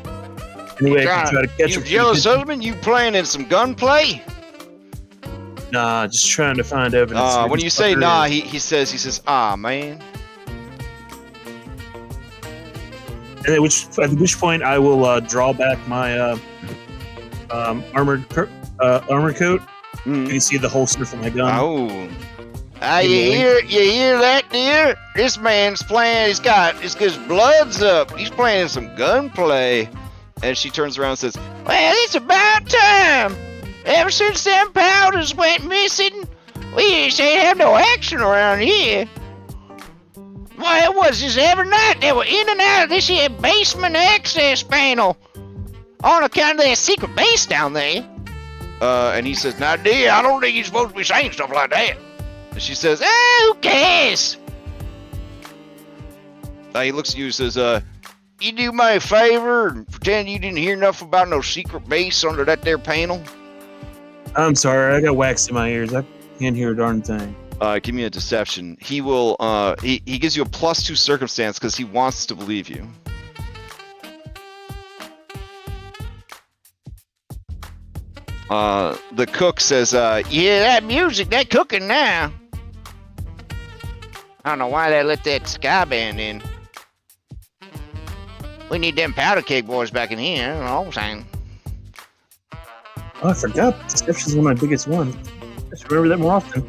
S3: Anyway, I can try to catch them.
S7: You jealous husband? You playing in some gunplay?
S3: Nah, just trying to find evidence.
S1: When you say nah, he says, ah, man.
S3: And at which point I will draw back my armor coat. You can see the holster for my gun.
S1: Oh.
S7: You hear that, dear? This man's playing. His blood's up. He's playing some gunplay.
S1: And she turns around and says,
S6: Well, it's about time. Ever since them powders went missing, we just ain't have no action around here. Why, it was just every night they were in and out of this here basement access panel. On account of their secret base down there.
S1: and he says,
S7: Now, dear, I don't think you're supposed to be saying stuff like that.
S1: and she says,
S6: Who cares?
S1: he looks at you and says,
S7: You do me a favor and pretend you didn't hear enough about no secret base under that there panel?
S3: I'm sorry, I got wax in my ears. I can't hear a darn thing.
S1: give me a deception. He will, he gives you a +2 circumstance because he wants to believe you. The cook says,
S6: Yeah, that music, they're cooking now. I don't know why they let that sky band in. We need them Powderkeg boys back in here, you know what I'm saying?
S3: Oh, I forgot. Deception's one of my biggest ones. I should remember that more often.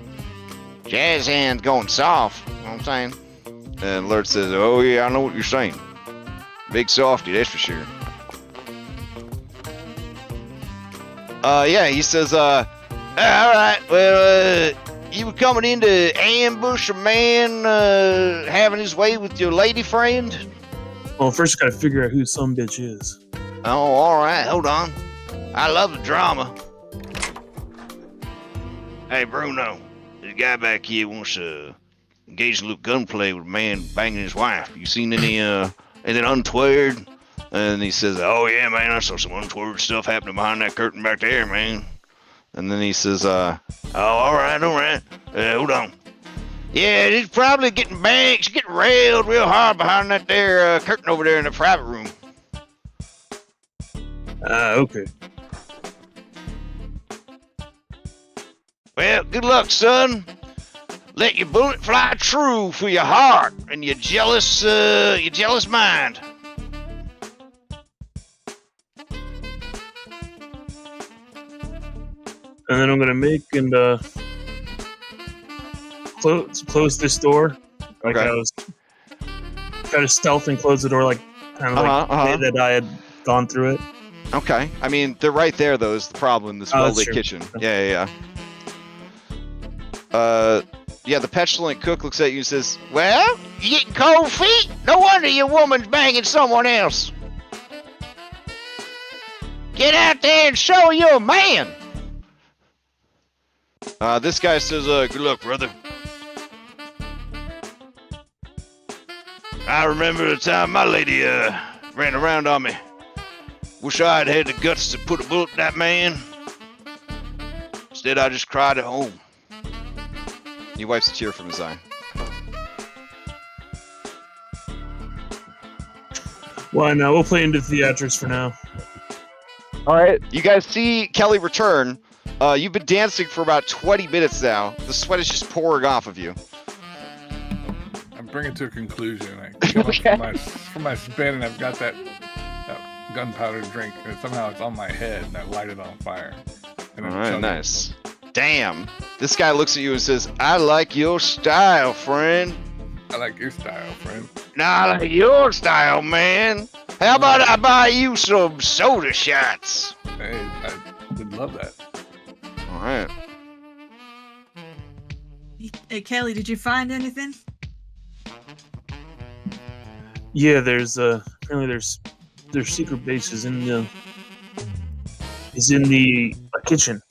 S6: Jazz hands going soft, you know what I'm saying?
S1: and Lurch says, oh yeah, I know what you're saying. Big softy, that's for sure. Yeah, he says, all right, well, you were coming in to ambush a man having his way with your lady friend?
S3: Well, first gotta figure out who some bitch is.
S7: Oh, all right, hold on. I love the drama. Hey, Bruno, this guy back here wants to engage in a little gunplay with a man banging his wife. You seen anything untoward?
S1: And he says,
S7: Oh, yeah, man, I saw some untoward stuff happening behind that curtain back there, man.
S1: and then he says,
S7: Oh, all right. Hold on. Yeah, he's probably getting banged. She's getting railed real hard behind that there curtain over there in the private room.
S3: Okay.
S7: Well, good luck, son. Let your bullet fly true for your heart and your jealous mind.
S3: And then I'm gonna make and close this door. Like
S1: Okay.
S3: I was try to stealth and close the door, like kind of like that I had gone through it.
S1: okay. I mean, they're right there, though, is the problem, this
S3: Oh, that's
S1: well-lit
S3: true.
S1: kitchen. Yeah. Yeah, the petulant cook looks at you and says,
S6: Well, you getting cold feet? No wonder your woman's banging someone else. Get out there and show you're a man.
S1: this guy says,
S7: Good luck, brother. I remember the time my lady ran around on me. Wish I had had the guts to put a bullet in that man. Instead, I just cried at home.
S1: he wipes a tear from his eye.
S3: Well, no, we'll play into theatrics for now.
S1: All right, you guys see Kelly return. You've been dancing for about 20 minutes now. The sweat is just pouring off of you.
S5: I'm bringing it to a conclusion. I come up from my spin, and I've got that gunpowder drink, and somehow it's on my head, and I light it on fire. And
S1: All
S5: I'm
S1: right,
S5: chugging.
S1: nice. Damn. This guy looks at you and says, I like your style, friend.
S5: I like your style, friend.
S7: Now, I like your style, man. How about I buy you some soda shots?
S5: Hey, I would love that.
S1: All right.
S4: Hey, Kelly, did you find anything?
S3: Yeah, there's apparently there's secret bases in the kitchen,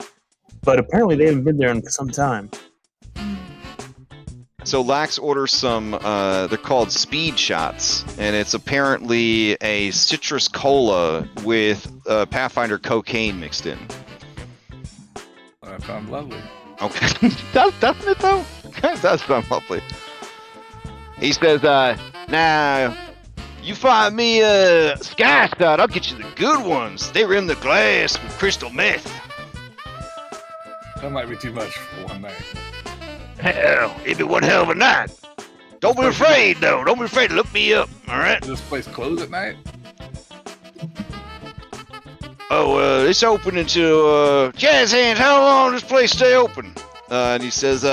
S3: but apparently they haven't been there in some time.
S1: So Lax orders some, they're called speed shots, and it's apparently a citrus cola with Pathfinder cocaine mixed in.
S5: That sounds lovely.
S1: Okay. Doesn't it, though? It does sound lovely. He says,
S7: Now, you find me a Sky Star, I'll get you the good ones. They're in the glass with crystal meth.
S5: That might be too much for one night.
S7: Hell, it'd be one hell of a night. Don't be afraid, though. Don't be afraid to look me up, all right?
S5: Does this place close at night?
S7: Oh, it's open until, Jazz Hands, how long does this place stay open?
S1: and he says,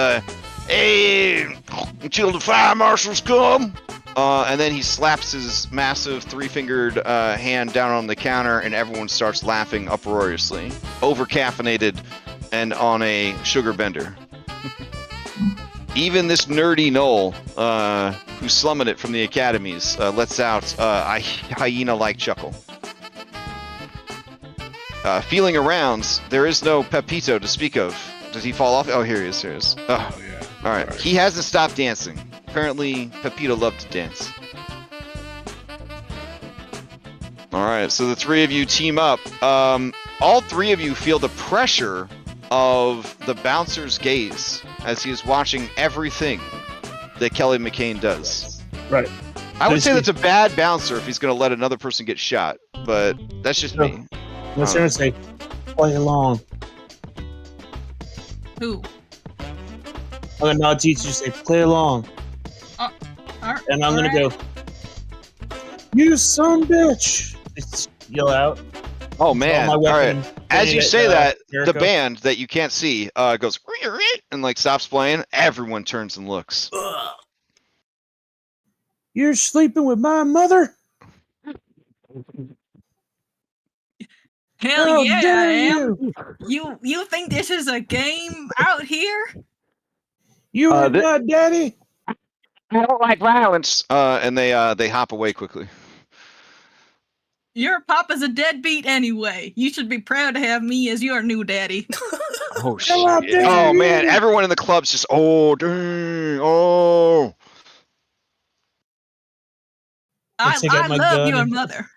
S7: until the fire marshals come.
S1: And then he slaps his massive three-fingered hand down on the counter, and everyone starts laughing uproariously, over-caffeinated and on a sugar bender. Even this nerdy Knoll, who's slumming it from the academies, lets out a hyena-like chuckle. Feeling around, there is no Pepito to speak of. Does he fall off? Oh, here he is. Here he is. Oh,
S5: Oh, yeah.
S1: all right. He hasn't stopped dancing. Apparently, Pepito loved to dance. All right, so the three of you team up. All three of you feel the pressure of the bouncer's gaze as he is watching everything that Kelly McCain does.
S3: Right.
S1: I would say that's a bad bouncer if he's going to let another person get shot, but that's just me.
S3: Let's hear him say, play along.
S4: Who?
S3: I'm gonna nod to you to say, play along. And I'm gonna go, you son bitch! Just yell out.
S1: Oh man! All right. As you say that, the band that you can't see goes and like stops playing. Everyone turns and looks.
S3: You're sleeping with my mother?
S4: Hell
S3: How
S4: yeah, I
S3: dare
S4: am. You think this is a game out here?
S3: You are my daddy?
S6: I don't like violence.
S1: And they hop away quickly.
S4: Your papa's a deadbeat anyway. You should be proud to have me as your new daddy.
S1: Oh shit! Oh man! Everyone in the club's just dang,
S4: I love your mother.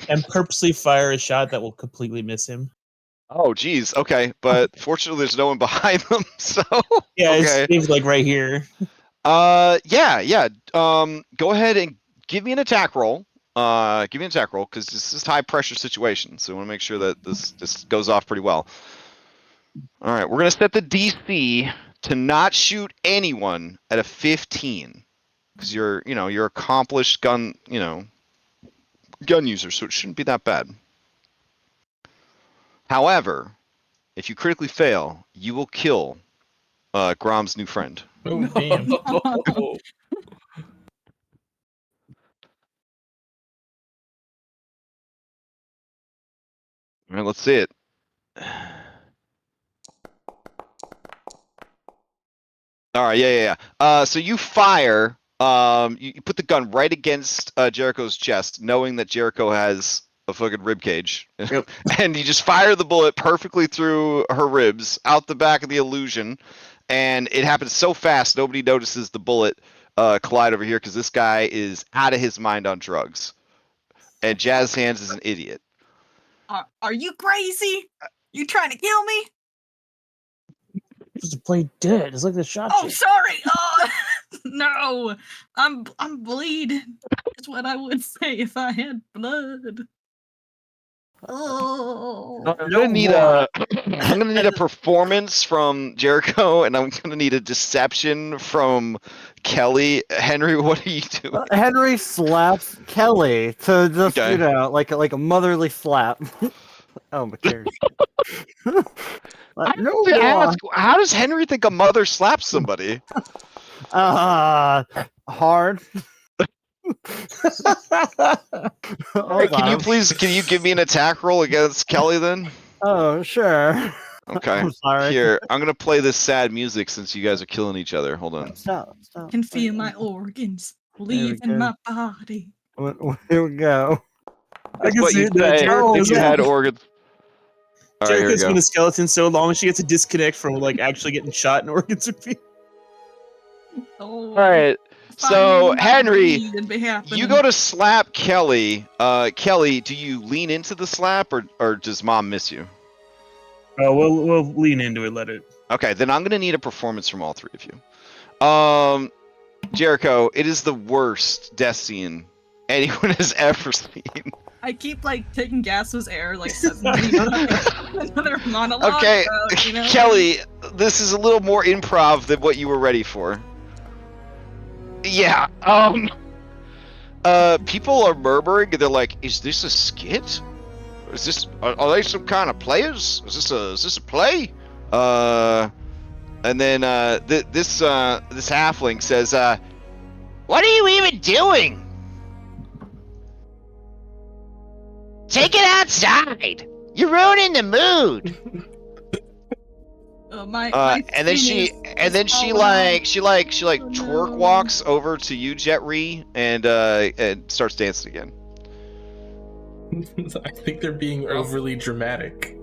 S3: And purposely fire a shot that will completely miss him.
S1: Oh geez. Okay, but fortunately there's no one behind them. So
S3: yeah,
S1: okay.
S3: It's like right here.
S1: Yeah. Go ahead and give me an attack roll. Give me an attack roll because this is high pressure situation, so I want to make sure that this goes off pretty well. All right, we're gonna set the DC to not shoot anyone at a 15 because you're accomplished gun user, so it shouldn't be that bad. However, if you critically fail, you will kill Grom's new friend.
S2: Oh, damn.
S1: All right, let's see it. All right, yeah. So you fire. You put the gun right against Jericho's chest, knowing that Jericho has a fucking rib cage,
S3: Yep.
S1: and you just fire the bullet perfectly through her ribs, out the back of the illusion, and it happens so fast nobody notices the bullet collide over here because this guy is out of his mind on drugs, and Jazz Hands is an idiot.
S4: Are you crazy? You trying to kill me?
S3: Just to play dead. It's like the shot.
S4: Oh, sorry. No, I'm bleeding. That's what I would say if I had blood. Oh,
S1: I'm gonna need a performance from Jericho, and I'm gonna need a deception from Kelly. Henry, what are you doing?
S8: Henry slaps Kelly to just
S1: Okay.
S8: like a motherly slap. Oh, McCary.
S1: I have to ask, how does Henry think a mother slaps somebody?
S8: Hard.
S1: Hey, can you give me an attack roll against Kelly then?
S8: Oh, sure.
S1: Okay.
S8: I'm sorry.
S1: Here, I'm gonna play this sad music since you guys are killing each other. Hold on.
S8: Stop.
S4: Can feel my organs leaving my body.
S8: Here we go.
S3: I can
S1: What
S3: see
S1: you
S3: it.
S1: say
S3: Jericho's
S1: if you had organs. All right, here we
S3: Jericho's
S1: go.
S3: been a skeleton so long she gets a disconnect from like actually getting shot and organs are being.
S4: Oh,
S1: All right. So Henry, you
S4: you
S1: go to slap Kelly. Kelly, do you lean into the slap or does Mom miss you?
S3: We'll lean into it. Let it.
S1: Okay, then I'm gonna need a performance from all three of you. Jericho, it is the worst death scene anyone has ever seen.
S4: I keep like taking gases air like another monologue.
S1: Okay,
S4: about, you know?
S1: Kelly, this is a little more improv than what you were ready for. Yeah. People are murmuring. They're like, "Is this a skit? Is this? Are they some kind of players? Is this a play? And then this halfling says,
S6: What are you even doing? Take it outside. You're ruining the mood.
S1: and then she twerk walks over to you, Jetri, and starts dancing again.
S2: I think they're being overly dramatic.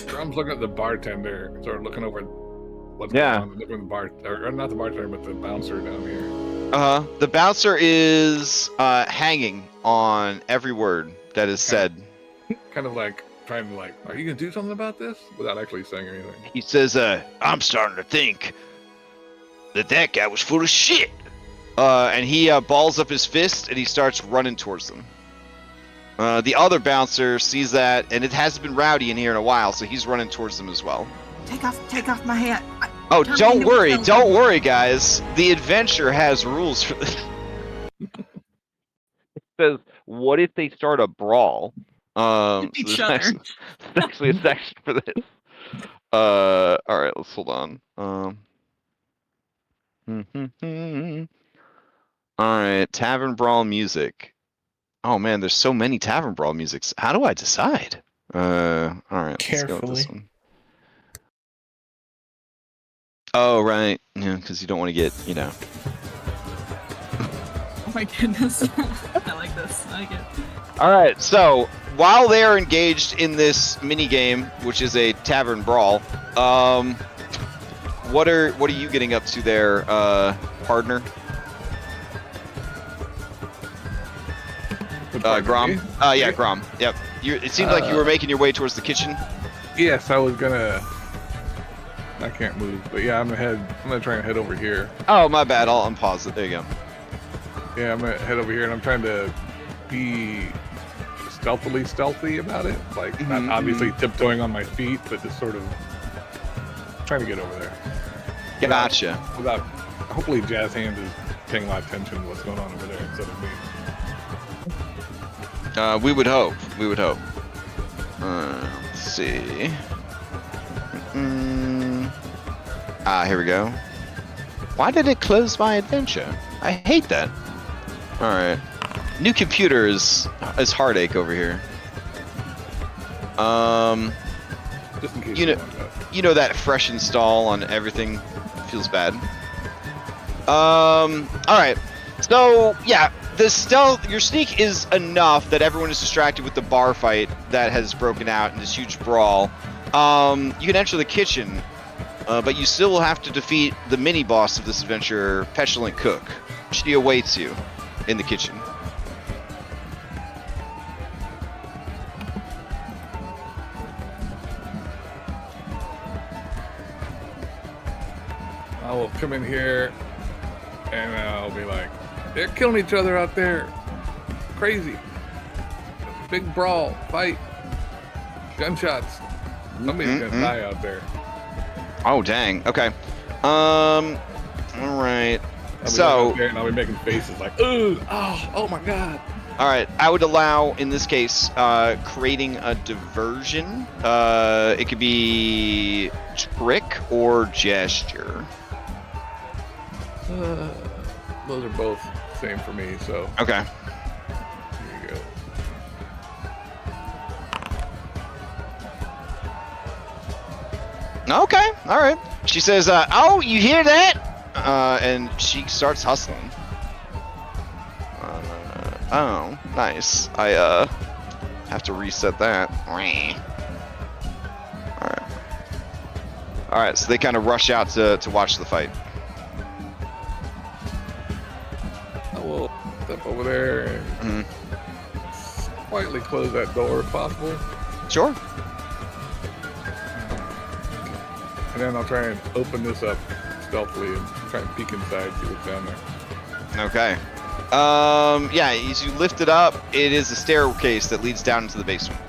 S5: Drum's looking at the bartender, sort of looking over what's
S1: Yeah.
S5: going on. Looking at the bar, or not the bartender, but the bouncer down here.
S1: The bouncer is hanging on every word that is said.
S5: Kind of like trying to like, are you gonna do something about this? Without actually saying anything.
S7: He says, I'm starting to think that guy was full of shit.
S1: And he balls up his fist and he starts running towards them. The other bouncer sees that, and it hasn't been rowdy in here in a while, so he's running towards them as well.
S9: Take off my hat.
S1: Oh, don't worry, guys. The adventure has rules for this. It says, what if they start a brawl?
S4: Each
S1: There's
S4: other.
S1: actually a section for this. All right, let's hold on. All right, tavern brawl music. Oh man, there's so many tavern brawl musics. How do I decide? All right, let's go with this one. Oh right, yeah, because you don't want to get,
S4: Oh my goodness. I like this. I like it.
S1: All right, so while they're engaged in this mini game, which is a tavern brawl, what are you getting up to there, partner? Grom. Yeah, Grom. Yep. It seemed like you were making your way towards the kitchen.
S5: Yes, I was gonna. I can't move, but yeah, I'm gonna try and head over here.
S1: Oh, my bad. I'll unpause it. There you go.
S5: Yeah, I'm gonna head over here, and I'm trying to be stealthy about it. Like, not obviously tiptoeing on my feet, but just sort of trying to get over there.
S1: Gotcha.
S5: Without hopefully Jazz Hands is paying a lot of attention to what's going on over there instead of me.
S1: We would hope. We would hope. Let's see. Here we go. Why did it close my adventure? I hate that. All right. New computer is heartache over here.
S5: Just in case
S1: you know that fresh install on everything feels bad. All right. So yeah, your sneak is enough that everyone is distracted with the bar fight that has broken out in this huge brawl. You can enter the kitchen, but you still will have to defeat the mini boss of this adventure, Petulant Cook. She awaits you in the kitchen.
S5: I will come in here and I'll be like, they're killing each other out there. Crazy. Big brawl, fight, gunshots. Somebody's gonna die out there.
S1: Oh dang. Okay. All right. So
S5: and I'll be making faces like, ooh, oh my god.
S1: All right. I would allow in this case creating a diversion. It could be trick or gesture.
S5: Those are both same for me, so.
S1: Okay.
S5: Here you go.
S1: Okay. All right. She says, "Oh, you hear that?" And she starts hustling. Oh, nice. I have to reset that. All right. All right. So they kind of rush out to watch the fight.
S5: I will step over there and quietly close that door if possible.
S1: Sure.
S5: And then I'll try and open this up stealthily and try and peek inside, see what's down there.
S1: Okay. Yeah, as you lift it up, it is a staircase that leads down into the basement.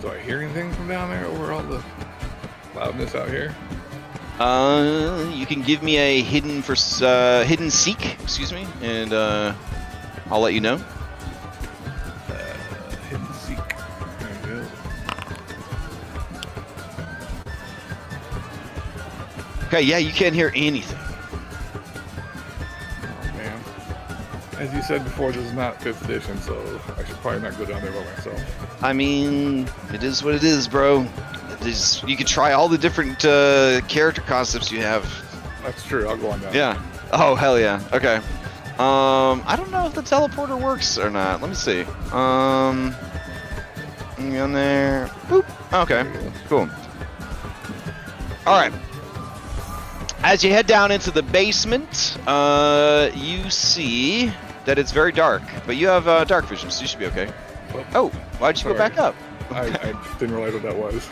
S5: Do I hear anything from down there over all the loudness out here?
S1: You can give me a hidden seek, excuse me, and I'll let you know.
S5: Hidden seek. There you go.
S1: Okay, yeah, you can't hear anything.
S5: Oh man. As you said before, this is not 5th edition, so I should probably not go down there by myself.
S1: I mean, it is what it is, bro. You could try all the different character concepts you have.
S5: That's true. I'll go on down.
S1: Yeah. Oh, hell yeah. Okay. I don't know if the teleporter works or not. Let me see. You on there. Boop. Okay. Cool. All right. As you head down into the basement, you see that it's very dark, but you have dark vision, so you should be okay. Oh, why'd you go back up?
S5: I didn't realize what that was.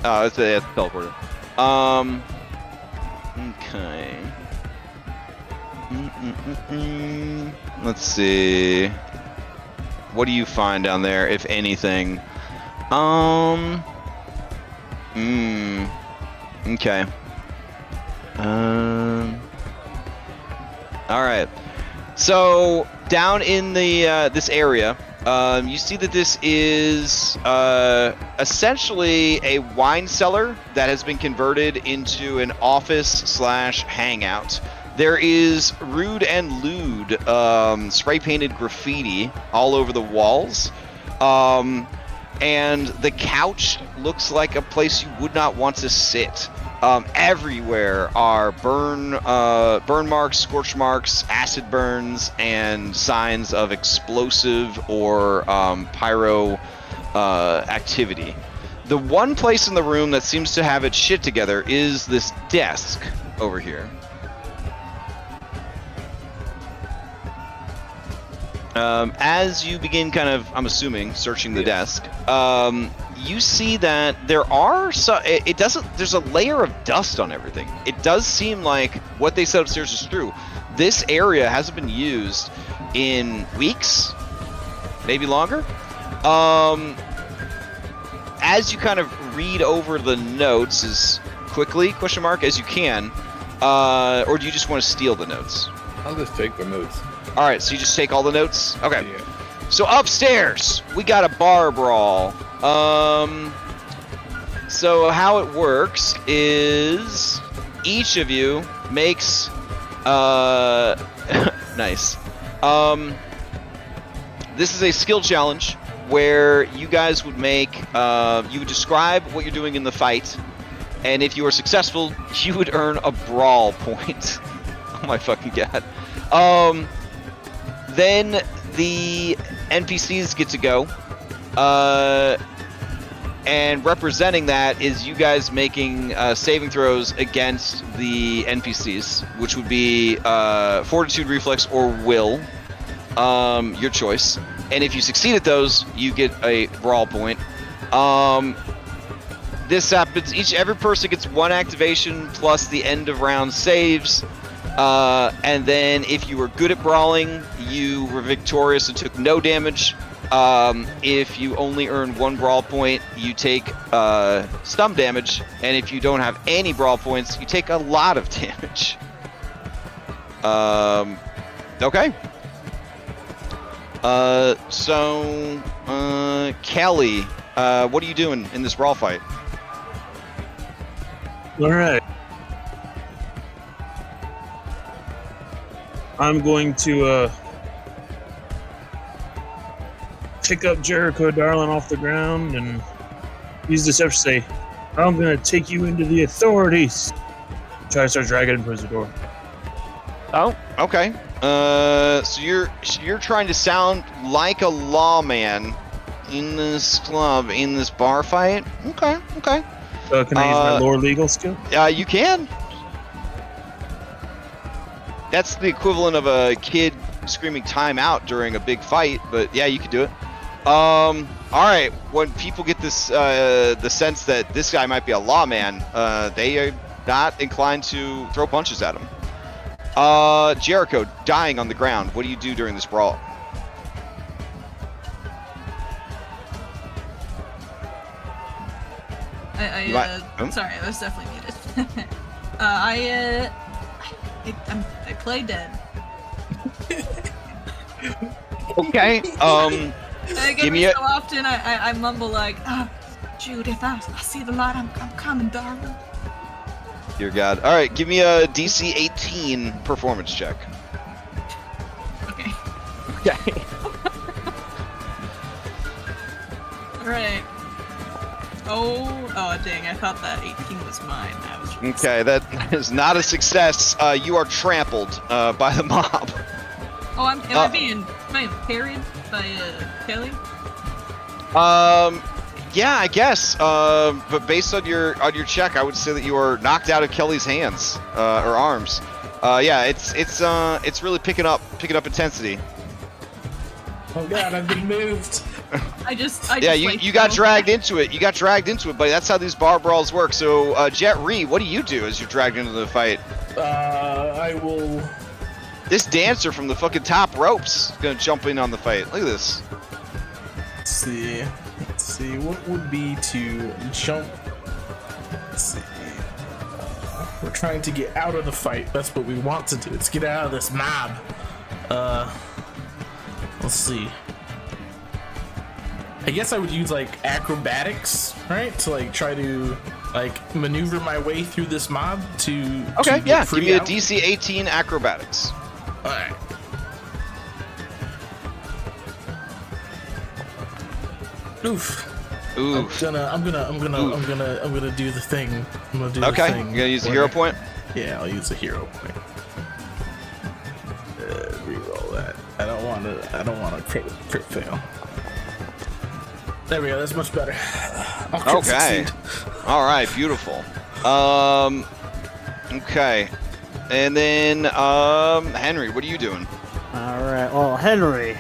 S1: Oh, it's a teleporter. Okay. Let's see. What do you find down there, if anything? Okay. All right. So down in the this area, you see that this is essentially a wine cellar that has been converted into an office/hangout. There is rude and lewd spray-painted graffiti all over the walls. And the couch looks like a place you would not want to sit. Everywhere are burn marks, scorch marks, acid burns, and signs of explosive or pyro activity. The one place in the room that seems to have its shit together is this desk over here. As you begin kind of, I'm assuming, searching the desk, you see that there are there's a layer of dust on everything. It does seem like what they said upstairs is true. This area hasn't been used in weeks, maybe longer. As you kind of read over the notes as quickly, as you can, or do you just want to steal the notes?
S5: I'll just take the notes.
S1: All right, so you just take all the notes? Okay.
S5: Yeah.
S1: So upstairs, we got a bar brawl. So how it works is each of you makes nice. This is a skill challenge where you guys would make you would describe what you're doing in the fight, and if you are successful, you would earn a brawl point. Oh my fucking god. Then the NPCs get to go, and representing that is you guys making saving throws against the NPCs, which would be Fortitude, Reflex, or Will, your choice. And if you succeed at those, you get a brawl point. This happens. Every person gets one activation plus the end of round saves. And then if you were good at brawling, you were victorious and took no damage. If you only earn one brawl point, you take stun damage. And if you don't have any brawl points, you take a lot of damage. Okay. So Kelly, what are you doing in this brawl fight?
S3: All right. I'm going to pick up Jericho Darling off the ground and use this to say, I'm going to take you into the authorities. Try to start dragging him towards the door.
S1: Oh, okay. So you're trying to sound like a lawman in this club, in this bar fight? Okay.
S3: Can I use my lore legal skill?
S1: You can. That's the equivalent of a kid screaming time out during a big fight, but yeah, you could do it. All right, when people get this the sense that this guy might be a lawman, they are not inclined to throw punches at him. Jericho, dying on the ground. What do you do during this brawl?
S4: Sorry, I was definitely muted. I play dead.
S1: Okay.
S4: Give me so often I mumble like, Judith, I see the light. I'm coming, darling.
S1: Dear God. All right, give me a DC 18 performance check.
S4: Okay.
S8: Okay.
S4: Alright. Oh, dang, I thought that 18 was mine. That was
S1: Okay, that is not a success. You are trampled by the mob.
S4: Oh, am I being carried by Kelly?
S1: Yeah, I guess. But based on your check, I would say that you are knocked out of Kelly's hands or arms. Yeah, it's really picking up intensity.
S2: Oh god, I've been moved.
S1: Yeah, you got dragged into it. You got dragged into it, buddy. That's how these bar brawls work. So, Jet Ree, what do you do as you're dragged into the fight?
S2: I will.
S1: This dancer from the fucking top ropes is gonna jump in on the fight. Look at this.
S2: Let's see. What would be to jump? Let's see. We're trying to get out of the fight. That's what we want to do. Let's get out of this mob. Let's see. I guess I would use like acrobatics, right? To like try to like maneuver my way through this mob to.
S1: Okay,
S2: to
S1: yeah.
S2: free
S1: Give me a
S2: out.
S1: DC 18 acrobatics.
S2: All right. Oof.
S1: Oof.
S2: I'm gonna do the thing. I'm gonna do the
S1: Okay,
S2: thing.
S1: you gonna use the hero point?
S2: Yeah, I'll use the hero point. Reroll that. I don't want to crit fail. There we go. That's much better. I'll crit
S1: Okay.
S2: succeed.
S1: All right. Beautiful. Okay. And then, Henry, what are you doing?
S8: Alright, well, Henry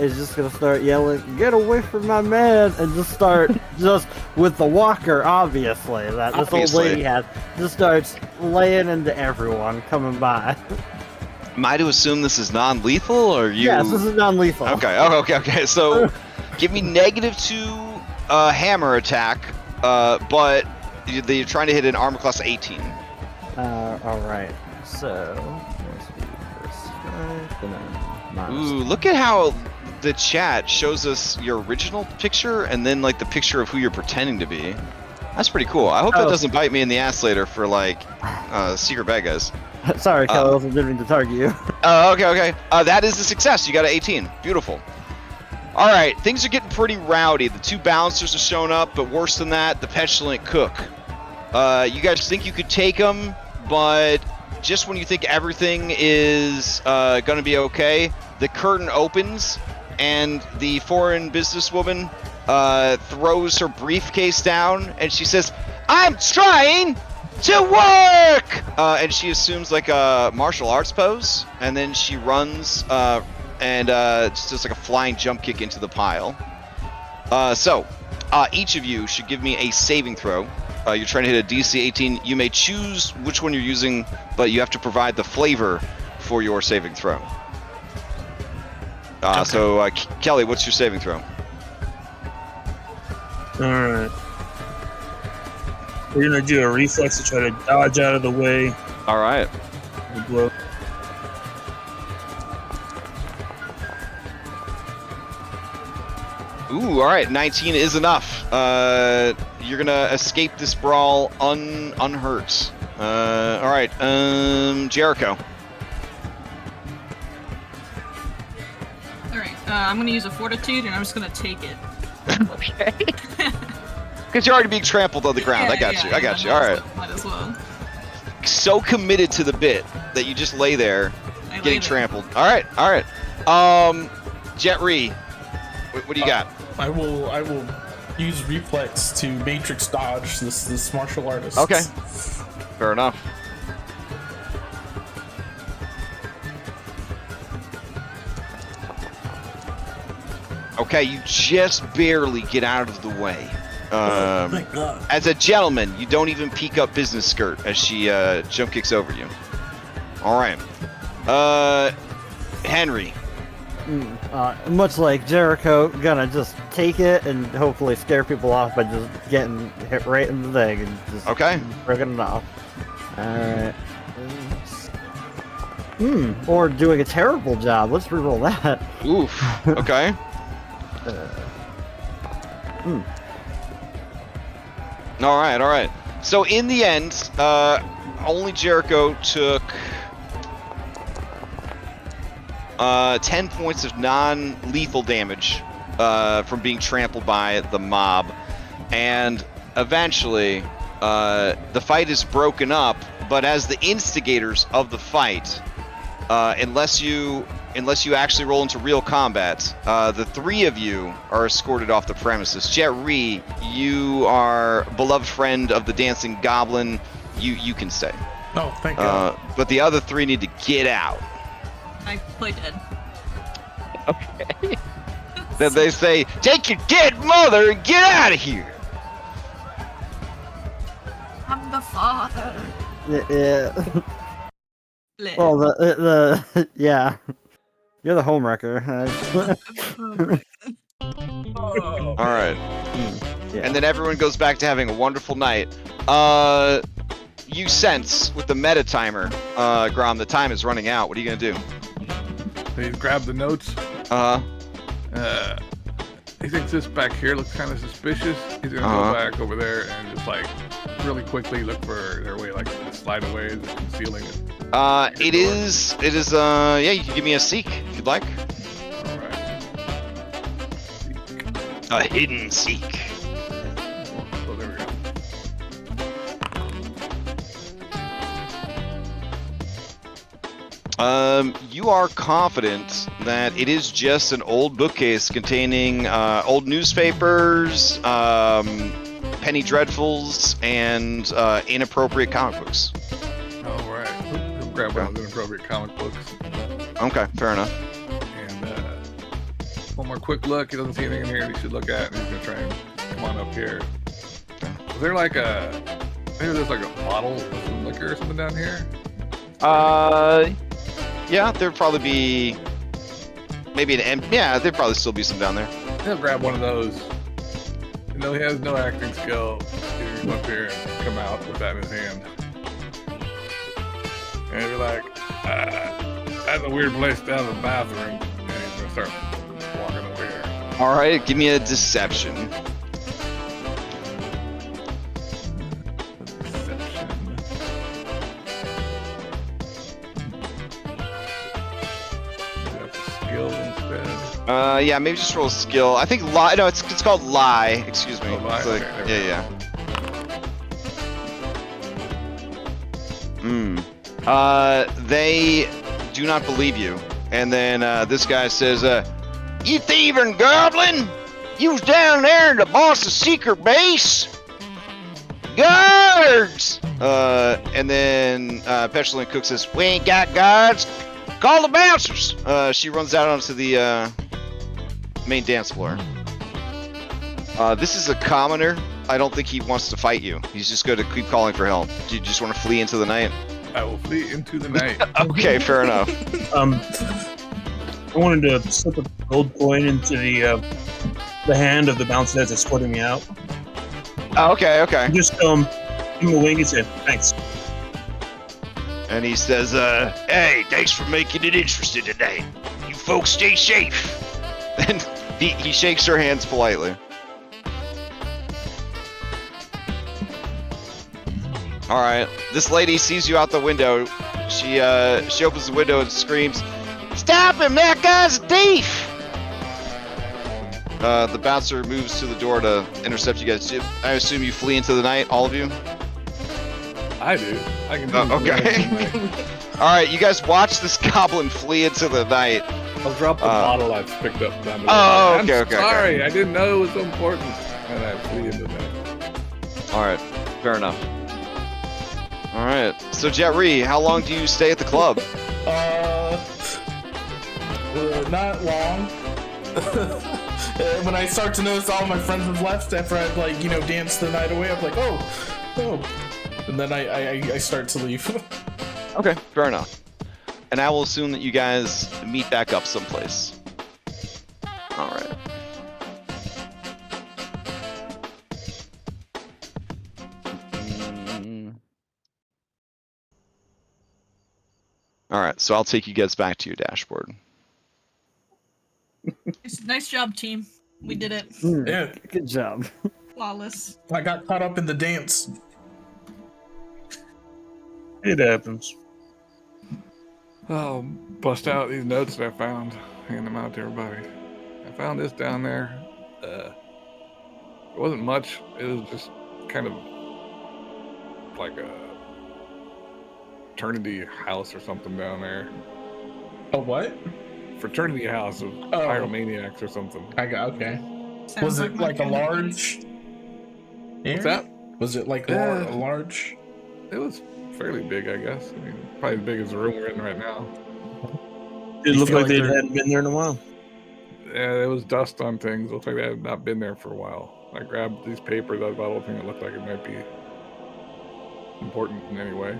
S8: is just gonna start yelling, "Get away from my man!" and just start, just with the walker, obviously, that this old lady has, just starts laying into everyone coming by.
S1: Am I to assume this is non-lethal, or you?
S8: Yes, this is non-lethal.
S1: Okay. Oh, okay. So, give me -2 hammer attack, but you're trying to hit an armor class 18.
S8: Alright, so...
S1: Ooh, look at how the chat shows us your original picture and then like the picture of who you're pretending to be. That's pretty cool. I hope that doesn't bite me in the ass later for like secret bad guys.
S8: Sorry, Kelly, I wasn't meaning to target you.
S1: Okay. That is a success. You got an 18. Beautiful. All right, things are getting pretty rowdy. The 2 bouncers are showing up, but worse than that, the petulant cook. You guys think you could take him, but just when you think everything is gonna be okay, the curtain opens and the foreign businesswoman throws her briefcase down and she says, "I'm trying to work!" And she assumes like a martial arts pose, and then she runs and just does like a flying jump kick into the pile. So each of you should give me a saving throw. You're trying to hit a DC 18. You may choose which one you're using, but you have to provide the flavor for your saving throw.
S3: Okay.
S1: So, Kelly, what's your saving throw?
S3: Alright. We're gonna do a reflex to try to dodge out of the way.
S1: All right.
S3: The blow.
S1: Ooh, all right. 19 is enough. You're gonna escape this brawl unhurt. All right. Jericho.
S4: Alright, I'm gonna use a fortitude and I'm just gonna take it.
S1: Okay. Because you're already being trampled on the ground.
S4: Yeah,
S1: I got you. I got you. All right.
S4: Might as well.
S1: So committed to the bit that you just lay there,
S4: I lay
S1: getting
S4: there.
S1: trampled. All right. Jet Ree, what do you got?
S2: I will use reflex to matrix dodge this martial artist.
S1: Okay. Fair enough. Okay, you just barely get out of the way.
S2: My God.
S1: As a gentleman, you don't even peek up business skirt as she jump kicks over you. All right. Henry.
S8: Much like Jericho, gonna just take it and hopefully scare people off by just getting hit right in the thing and just breaking it off. Alright. Or doing a terrible job. Let's reroll that.
S1: Oof. Okay. All right. So in the end, only Jericho took 10 points of non-lethal damage from being trampled by the mob, and eventually the fight is broken up. But as the instigators of the fight, unless you actually roll into real combat, the three of you are escorted off the premises. Jet Ree, you are beloved friend of the dancing goblin. You can stay.
S2: Oh, thank God.
S1: But the other three need to get out.
S4: I play dead.
S1: Okay. Then they say, "Take your dead mother and get out of here."
S4: I'm the father.
S8: Yeah.
S4: Bleh.
S8: Well, the yeah. You're the homewrecker.
S4: Oh.
S1: All right.
S8: Yeah.
S1: And then everyone goes back to having a wonderful night. You sense with the meta timer, Grom, the time is running out. What are you gonna do?
S5: He's grabbed the notes. He thinks this back here looks kind of suspicious. He's gonna go back over there and just like really quickly look for their way, like to slide away, concealing it.
S1: It is. Yeah, you can give me a seek if you'd like.
S5: All right.
S7: A hidden seek.
S5: Oh, there we go.
S1: You are confident that it is just an old bookcase containing old newspapers, penny dreadfuls, and inappropriate comic books.
S5: All right. He'll grab one of the inappropriate comic books.
S1: Okay, fair enough.
S5: And one more quick look. He doesn't see anything in here that he should look at, and he's gonna try and come on up here. Is there like maybe there's like a bottle of some liquor or something down here?
S1: Yeah, there'd probably be maybe yeah, there'd probably still be some down there.
S5: He'll grab one of those. You know, he has no acting skill. He'll come up here and come out with that in his hand. And he'll be like, that's a weird place to have a bathroom. And he's gonna start walking over here.
S1: All right, give me a deception.
S5: Deception. That's a skill instead.
S1: Yeah, maybe just roll a skill. I think lie. No, it's called lie. Excuse me.
S5: Oh, lie?
S1: It's like,
S5: Okay, there we
S1: yeah. They do not believe you. And then this guy says,
S7: You thieving goblin! You was down there in the boss's secret base? Guards!
S1: and then Petulant Cook says,
S7: We ain't got guards. Call the bouncers.
S1: she runs out onto the main dance floor. This is a commoner. I don't think he wants to fight you. He's just going to keep calling for help. Do you just want to flee into the night?
S5: I will flee into the night.
S1: Okay, fair enough.
S3: I wanted to slip a gold coin into the hand of the bouncer that's escorting me out.
S1: Oh, okay.
S3: And just give him a wink and say, thanks.
S1: And he says,
S7: Hey, thanks for making it interesting today. You folks stay safe.
S1: and he shakes her hands politely. All right, this lady sees you out the window. She opens the window and screams,
S7: Stop him! That guy's a thief!
S1: the bouncer moves to the door to intercept you guys. I assume you flee into the night, all of you?
S5: I do. I can do
S1: Okay. All right, you guys watch this goblin flee into the night.
S5: I'll drop the bottle I've picked up down below.
S1: Oh, okay,
S5: I'm
S1: okay,
S5: sorry,
S1: okay.
S5: I didn't know it was so important. And I flee into that.
S1: All right, fair enough. All right, so Jet Ree, how long do you stay at the club?
S2: Not long. When I start to notice all my friends have left after I've danced the night away, I'm like, oh, and then I start to leave.
S1: Okay, fair enough. And I will assume that you guys meet back up someplace. All right. All right, so I'll take you guys back to your dashboard.
S4: Nice job, team. We did it.
S2: Yeah,
S8: Good job.
S4: Flawless.
S2: I got caught up in the dance.
S3: It happens.
S5: I'll bust out these notes that I found, hand them out to everybody. I found this down there. It wasn't much. It was just kind of like a fraternity house or something down there.
S2: A what?
S5: Fraternity house of pyromaniacs or something.
S2: I got okay.
S4: Sounds
S2: Was it
S4: my
S2: like a
S4: kind of
S2: large?
S5: What's that?
S2: Was it like
S5: Yeah.
S2: a large?
S5: It was fairly big, I guess. I mean, probably as big as the room we're in right now.
S3: It
S2: You
S3: looked
S2: feel
S3: like they
S2: they're-
S3: hadn't been there in a while.
S5: Yeah, there was dust on things. Looked like they had not been there for a while. I grabbed these papers out of the bottle thing that looked like it might be important in any way.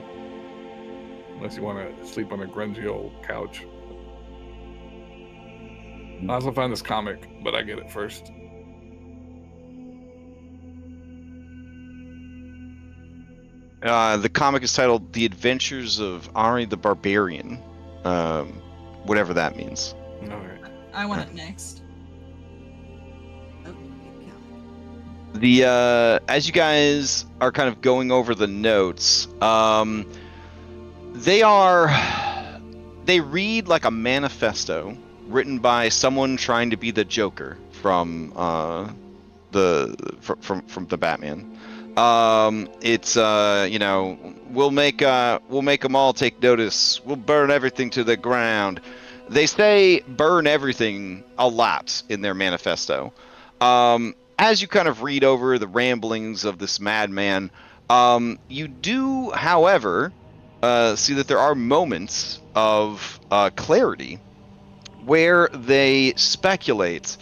S5: Unless you want to sleep on a grungy old couch. I also found this comic, but I get it first.
S1: The comic is titled "The Adventures of Ari the Barbarian," whatever that means.
S5: All right.
S4: I want it next.
S1: As you guys are kind of going over the notes, they read like a manifesto written by someone trying to be the Joker from the Batman. It's we'll make them all take notice. We'll burn everything to the ground. They say burn everything a lot in their manifesto. As you kind of read over the ramblings of this madman, you do, however, see that there are moments of clarity where they speculate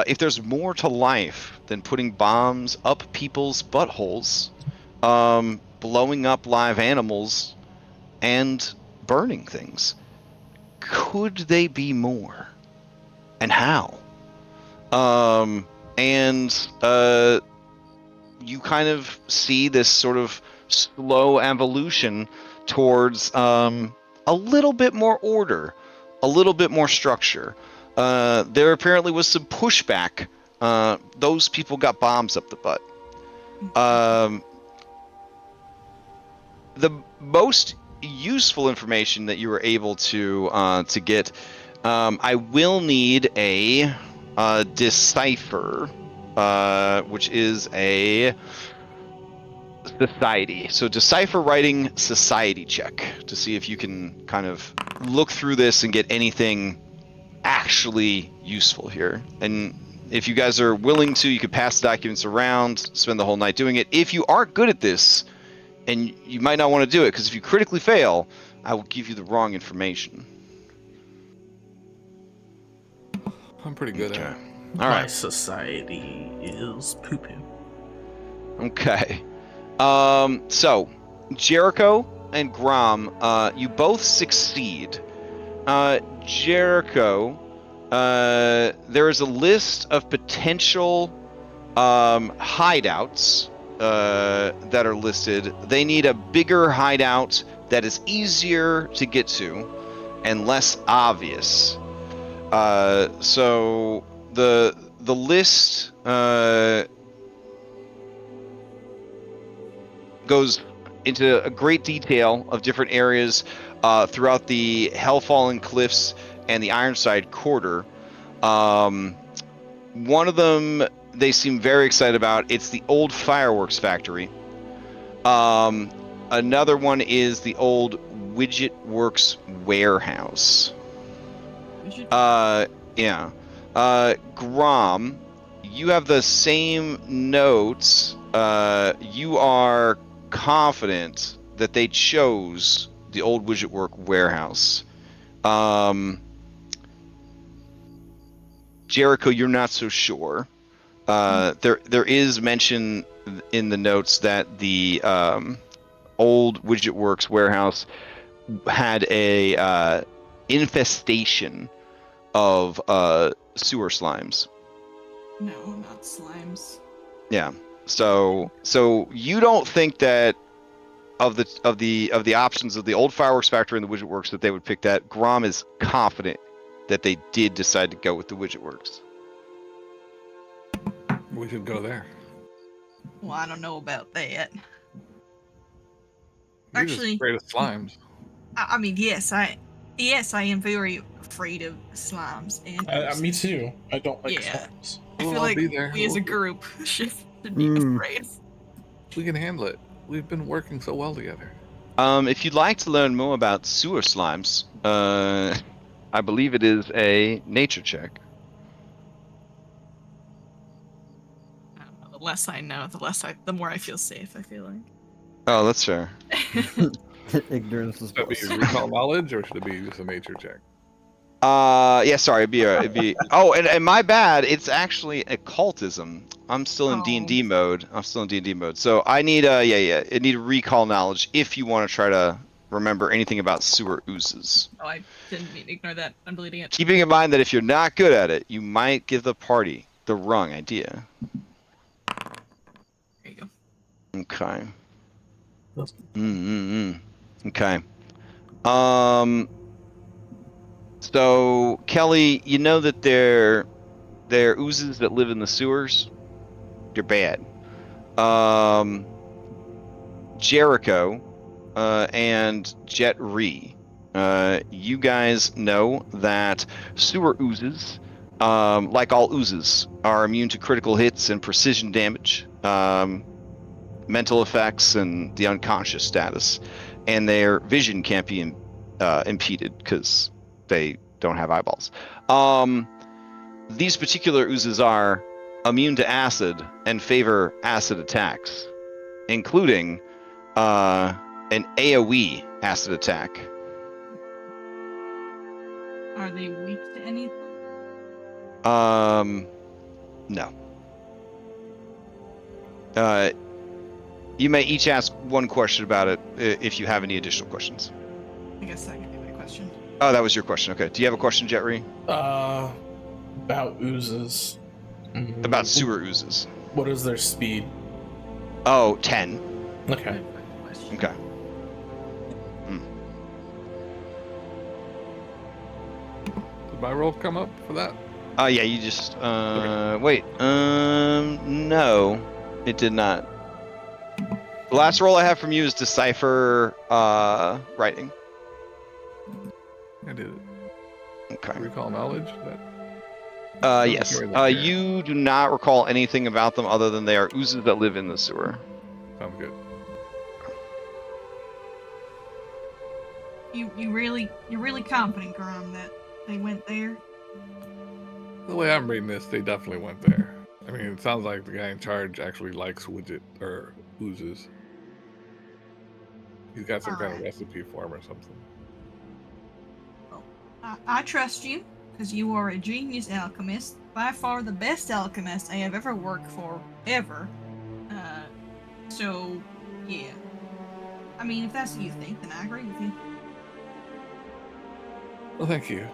S1: if there's more to life than putting bombs up people's buttholes, blowing up live animals, and burning things. Could they be more? And how? You kind of see this sort of slow evolution towards a little bit more order, a little bit more structure. There apparently was some pushback. Those people got bombs up the butt. The most useful information that you were able to get, I will need a decipher, which is a society. So decipher writing society check to see if you can kind of look through this and get anything actually useful here. And if you guys are willing to, you could pass the documents around, spend the whole night doing it. If you aren't good at this, and you might not want to do it, because if you critically fail, I will give you the wrong information.
S5: I'm pretty good at it.
S1: All
S2: My
S1: right.
S2: society is poo-poo.
S1: Okay. So, Jericho and Grom, you both succeed. Jericho, there is a list of potential hideouts that are listed. They need a bigger hideout that is easier to get to and less obvious. So the list goes into a great detail of different areas throughout the Hellfallen Cliffs and the Ironside Quarter. One of them they seem very excited about. It's the old fireworks factory. Another one is the old Widget Works warehouse. Yeah. Grom, you have the same notes. You are confident that they chose the old Widget Work warehouse. Jericho, you're not so sure. There is mention in the notes that the old Widget Works warehouse had a infestation of sewer slimes.
S4: No, not slimes.
S1: Yeah. So you don't think that of the options of the old fireworks factory and the Widget Works that they would pick that. Grom is confident that they did decide to go with the Widget Works.
S5: We should go there.
S4: Well, I don't know about that.
S5: You're
S4: Actually,
S5: just afraid of slimes.
S4: I mean, yes, I am very afraid of slimes and
S2: Me
S4: oozes.
S2: too. I don't like
S4: Yeah.
S2: slimes.
S4: I
S5: We'll
S4: feel
S5: all
S4: like
S5: be there.
S4: we as a group should be afraid.
S5: We can handle it. We've been working so well together.
S1: If you'd like to learn more about sewer slimes, I believe it is a nature check.
S4: I don't know, the less I know, the more I feel safe, I feel like.
S1: Oh, that's fair.
S8: Ignorance is
S5: Should that be
S8: bliss.
S5: a recall knowledge, or should it be just a nature check?
S1: Yeah, sorry, it'd be. Oh, and my bad. It's actually occultism. I'm still in D&D mode. So I need it need recall knowledge if you want to try to remember anything about sewer oozes.
S4: Oh, I didn't mean to ignore that. I'm deleting it.
S1: Keeping in mind that if you're not good at it, you might give the party the wrong idea.
S4: There you go.
S1: Okay.
S2: That's-
S1: Okay. So Kelly, you know that they're oozes that live in the sewers. They're bad. Jericho, and Jet Ree, you guys know that sewer oozes, like all oozes, are immune to critical hits and precision damage, mental effects, and the unconscious status, and their vision can't be impeded because they don't have eyeballs. These particular oozes are immune to acid and favor acid attacks, including an AoE acid attack.
S4: Are they weak to anything?
S1: No. You may each ask one question about it if you have any additional questions.
S4: I guess that could be my question.
S1: Oh, that was your question. Okay. Do you have a question, Jetri?
S2: About oozes.
S1: About sewer oozes.
S2: What is their speed?
S1: Oh, 10.
S2: Okay.
S1: Okay.
S5: Did my roll come up for that?
S1: Yeah, you just wait. No, it did not. The last roll I have from you is decipher writing.
S5: I did it.
S1: Okay.
S5: Recall knowledge?
S1: Yes.
S5: Carry that here.
S1: You do not recall anything about them other than they are oozes that live in the sewer.
S5: Sounds good.
S4: You're really confident, Grom, that they went there?
S5: The way I'm reading this, they definitely went there. I mean, it sounds like the guy in charge actually likes widget or oozes. He's got some kind of recipe for him or something.
S4: I trust you, because you are a genius alchemist. By far the best alchemist I have ever worked for, ever. So, yeah. I mean, if that's what you think, then I agree with you.
S5: Well, thank you.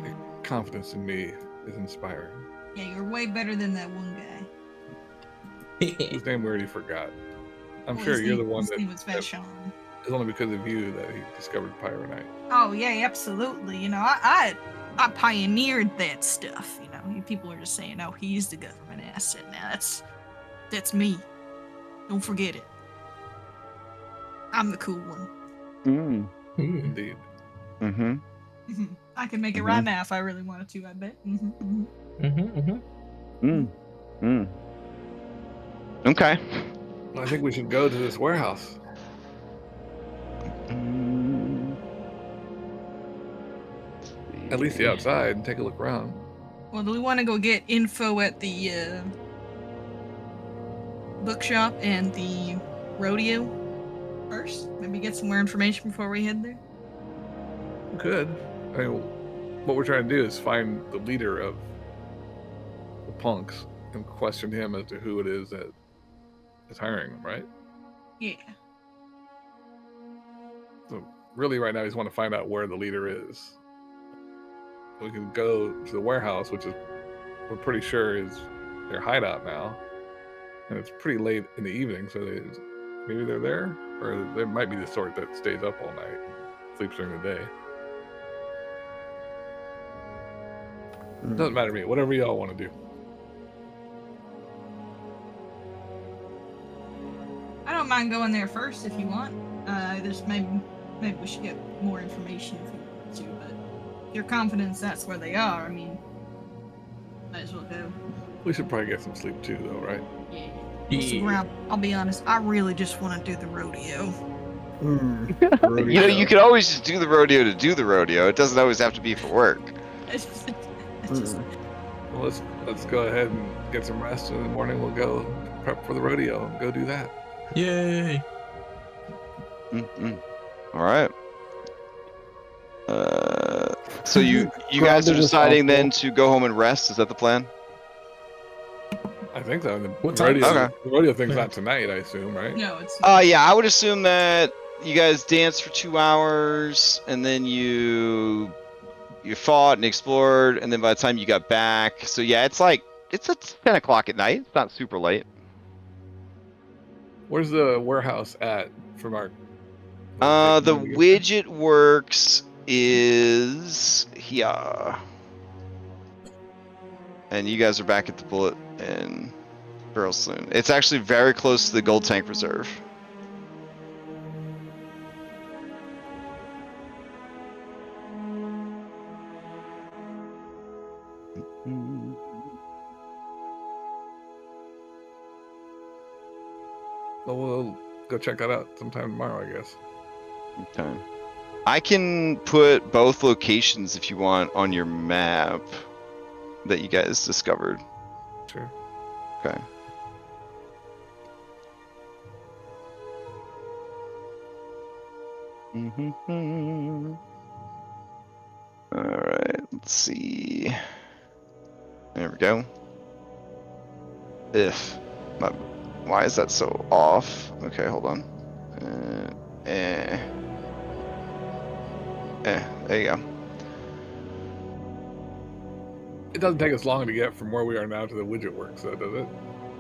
S5: Your confidence in me is inspiring.
S4: Yeah, you're way better than that one guy.
S5: His name we already forgot. I'm
S4: Well,
S5: sure
S4: his
S5: you're
S4: name-
S5: the one
S4: his
S5: that
S4: name was Vashon.
S5: it's only because of you that he discovered pyronite.
S4: Oh yeah, absolutely. You know, I pioneered that stuff. You know, people are just saying, "Oh, he's the government asset." Now that's me. Don't forget it. I'm the cool one.
S5: Indeed.
S1: Mm-hmm.
S4: I can make it right now if I really wanted to. I bet.
S1: Okay.
S5: Well, I think we should go to this warehouse. At least the outside and take a look around.
S4: Well, do we want to go get info at the bookshop and the rodeo first? Maybe get some more information before we head there?
S5: We could. I mean, what we're trying to do is find the leader of the punks and question him as to who it is that is hiring them, right?
S4: Yeah.
S5: So really right now we just want to find out where the leader is. We can go to the warehouse, which is we're pretty sure is their hideout now. And it's pretty late in the evening, so maybe they're there? Or they might be the sort that stays up all night and sleeps during the day. Doesn't matter to me. Whatever y'all want to do.
S4: I don't don't mind going there first if you want. There's maybe we should get more information if you want to, but if you're confident that's where they are, I mean, might as well go.
S5: We should probably get some sleep too, though, right?
S4: Yeah. We'll stick around. I'll be honest, I really just want to do the rodeo.
S1: You know, you could always just do the rodeo to do the rodeo. It doesn't always have to be for work.
S4: It's just
S5: Well, let's go ahead and get some rest, and in the morning we'll go prep for the rodeo and go do that.
S2: Yay!
S1: All right. So you guys are deciding then to go home and rest? Is that the plan?
S5: I think so. The
S2: What time?
S5: the rodeo thing's not tonight, I assume, right?
S4: no, it's
S1: Yeah, I would assume that you guys danced for 2 hours, and then you fought and explored, and then by the time you got back, so yeah, it's at 10 o'clock at night. It's not super late.
S5: Where's the warehouse at from our?
S1: The widget works is here, and you guys are back at the Bullet and Barrel Saloon. It's actually very close to the Gold Tank Reserve.
S5: So we'll go check that out sometime tomorrow, I guess.
S1: Okay. I can put both locations if you want on your map that you guys discovered.
S5: Sure.
S1: Okay. All right, let's see. There we go. Why is that so off? Okay, hold on. There you go.
S5: It doesn't take us long to get from where we are now to the widget works, though, does it?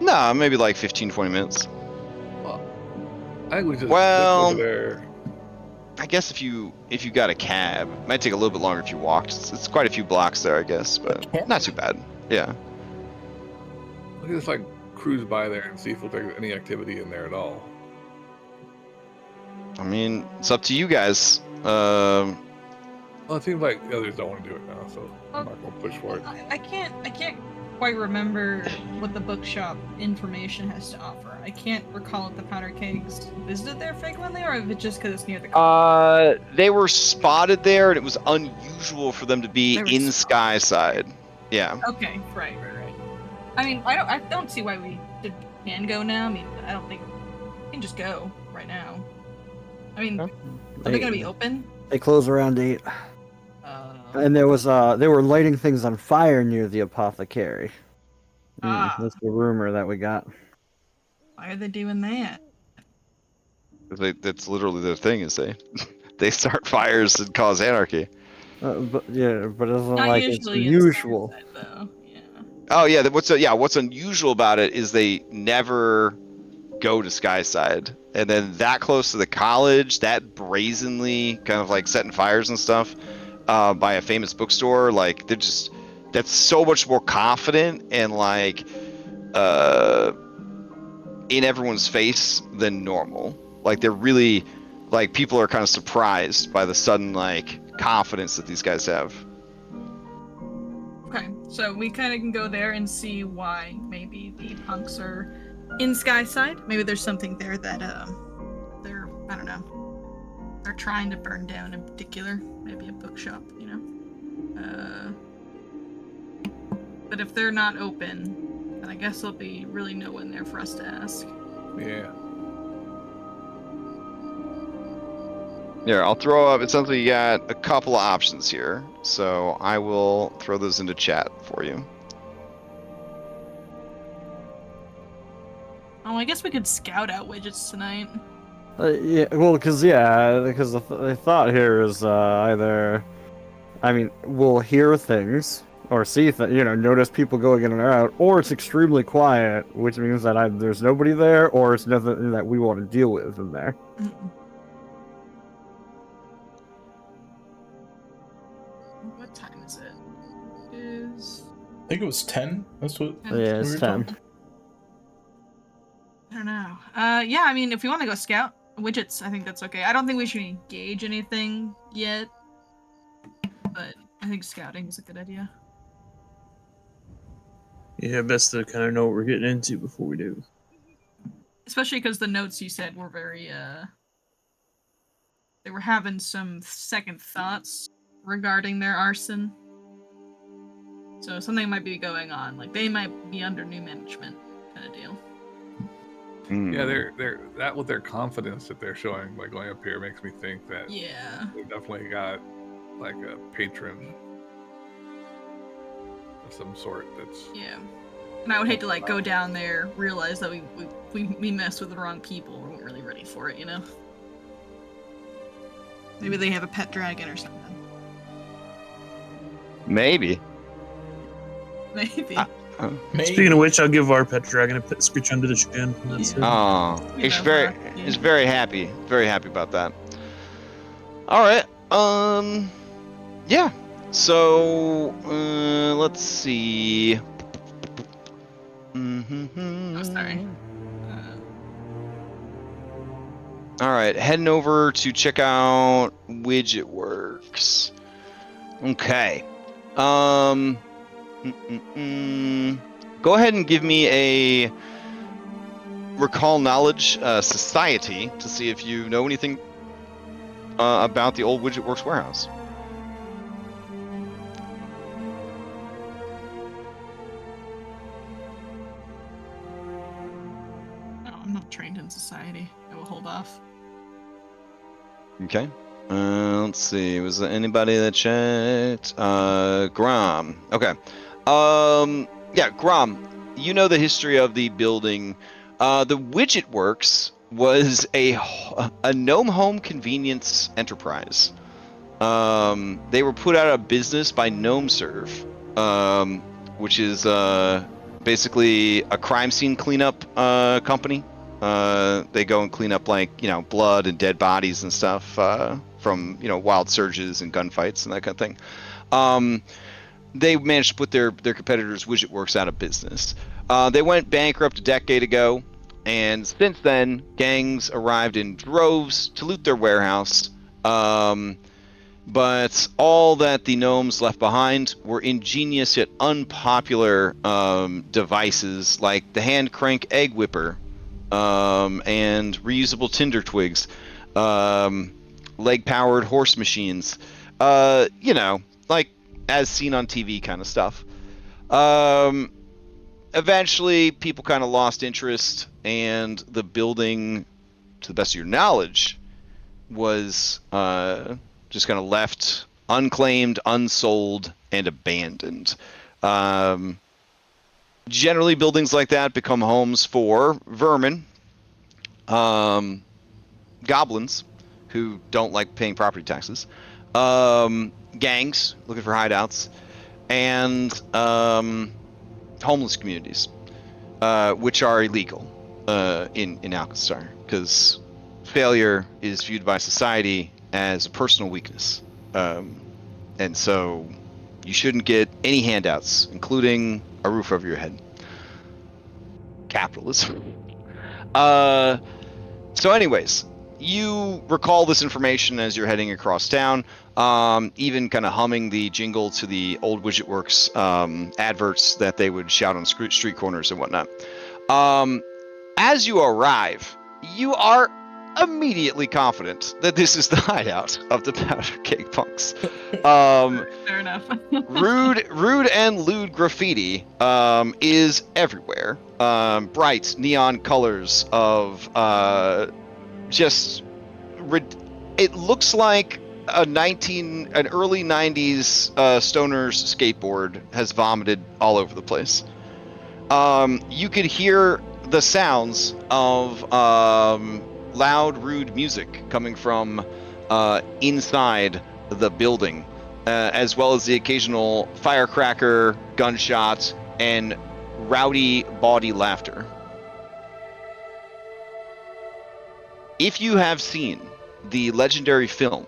S1: No, maybe like 15-20 minutes.
S5: Well, I think we just
S1: Well,
S5: over there.
S1: I guess if you got a cab, it might take a little bit longer if you walked. It's quite a few blocks there, I guess, but not too bad. Yeah.
S5: We can just like cruise by there and see if there's any activity in there at all.
S1: I mean, it's up to you guys.
S5: Well, it seems like the others don't want to do it now, so I'm not gonna push for it.
S4: I can't quite remember what the bookshop information has to offer. I can't recall if the Powderkegs visited there frequently, or if it's just because it's near the.
S1: They were spotted there, and it was unusual for them to be in Skyside. Yeah.
S4: Okay, right. I mean, I don't see why we can go now. I mean, I don't think we can just go right now. I mean, are they gonna be open?
S8: They close around 8. And there was they were lighting things on fire near the apothecary. That's the rumor that we got.
S4: Why are they doing that?
S1: That's literally their thing. Is they start fires and cause anarchy.
S8: But it's not
S4: Not
S8: like it's
S4: usually
S8: usual.
S4: inside, though. Yeah.
S1: Oh yeah, what's unusual about it is they never go to Skyside, and then that close to the college, that brazenly kind of like setting fires and stuff by a famous bookstore, like that's so much more confident and like in everyone's face than normal. Like they're really like people are kind of surprised by the sudden like confidence that these guys have.
S4: Okay, so we kind of can go there and see why maybe the punks are in Skyside. Maybe there's something there that they're, I don't know, they're trying to burn down in particular. Maybe a bookshop, you know. But if they're not open, then I guess there'll be really no one there for us to ask.
S5: Yeah.
S1: Here, I'll throw up. It sounds like you got a couple of options here, so I will throw those into chat for you.
S4: Oh, I guess we could scout out widgets tonight.
S8: Because the thought here is either, I mean, we'll hear things or see notice people going in and out, or it's extremely quiet, which means that either there's nobody there or it's nothing that we want to deal with in there.
S4: What time is it? It is.
S2: I think it was 10. That's what.
S8: Yeah, it's 10.
S4: I don't know. Yeah, I mean, if we want to go scout widgets, I think that's okay. I don't think we should engage anything yet, but I think scouting is a good idea.
S3: Yeah, best to kind of know what we're getting into before we do.
S4: Especially because the notes you said were very, they were having some second thoughts regarding their arson. So something might be going on. Like, they might be under new management kind of deal.
S5: Yeah, they're that with their confidence that they're showing by going up here makes me think that they definitely got like a patron of some sort. That's
S4: and I would hate to like go down there, realize that we messed with the wrong people. We weren't really ready for it, you know. Maybe they have a pet dragon or something.
S1: Maybe.
S4: Maybe.
S3: Speaking of which, I'll give our pet dragon a screech under the chin.
S1: Oh, he's very happy about that. All right. Yeah. So let's see.
S4: Oh, sorry.
S1: All right, heading over to check out Widget Works. Okay. Go ahead and give me a recall knowledge society to see if you know anything about the old Widget Works warehouse.
S4: No, I'm not trained in society. I will hold off.
S1: Okay. Let's see. Was there anybody that checked? Grom. Okay. Yeah, Grom. You know the history of the building. The Widget Works was a gnome home convenience enterprise. They were put out of business by GnomeServe, which is basically a crime scene cleanup company. They go and clean up like blood and dead bodies and stuff from wild surges and gunfights and that kind of thing. They managed to put their competitors Widget Works out of business. They went bankrupt a decade ago, and since then gangs arrived in droves to loot their warehouse. But all that the gnomes left behind were ingenious yet unpopular devices like the hand crank egg whipper, and reusable tinder twigs, leg-powered horse machines, like as seen on TV kind of stuff. Eventually, people kind of lost interest, and the building, to the best of your knowledge, was just kind of left unclaimed, unsold, and abandoned. Generally, buildings like that become homes for vermin, goblins who don't like paying property taxes, gangs looking for hideouts, and homeless communities, which are illegal in Alkenstar, because failure is viewed by society as a personal weakness, and so you shouldn't get any handouts, including a roof over your head. Capitalism. So anyways, you recall this information as you're heading across town, even kind of humming the jingle to the old Widget Works adverts that they would shout on street corners and whatnot. As you arrive, you are immediately confident that this is the hideout of the Powderkeg Punks.
S4: Fair enough.
S1: rude and lewd graffiti is everywhere. Bright neon colors of it looks like an early 90s stoner's skateboard has vomited all over the place. You could hear the sounds of loud, rude music coming from inside the building, as well as the occasional firecracker, gunshot, and rowdy, bawdy laughter. If you have seen the legendary film,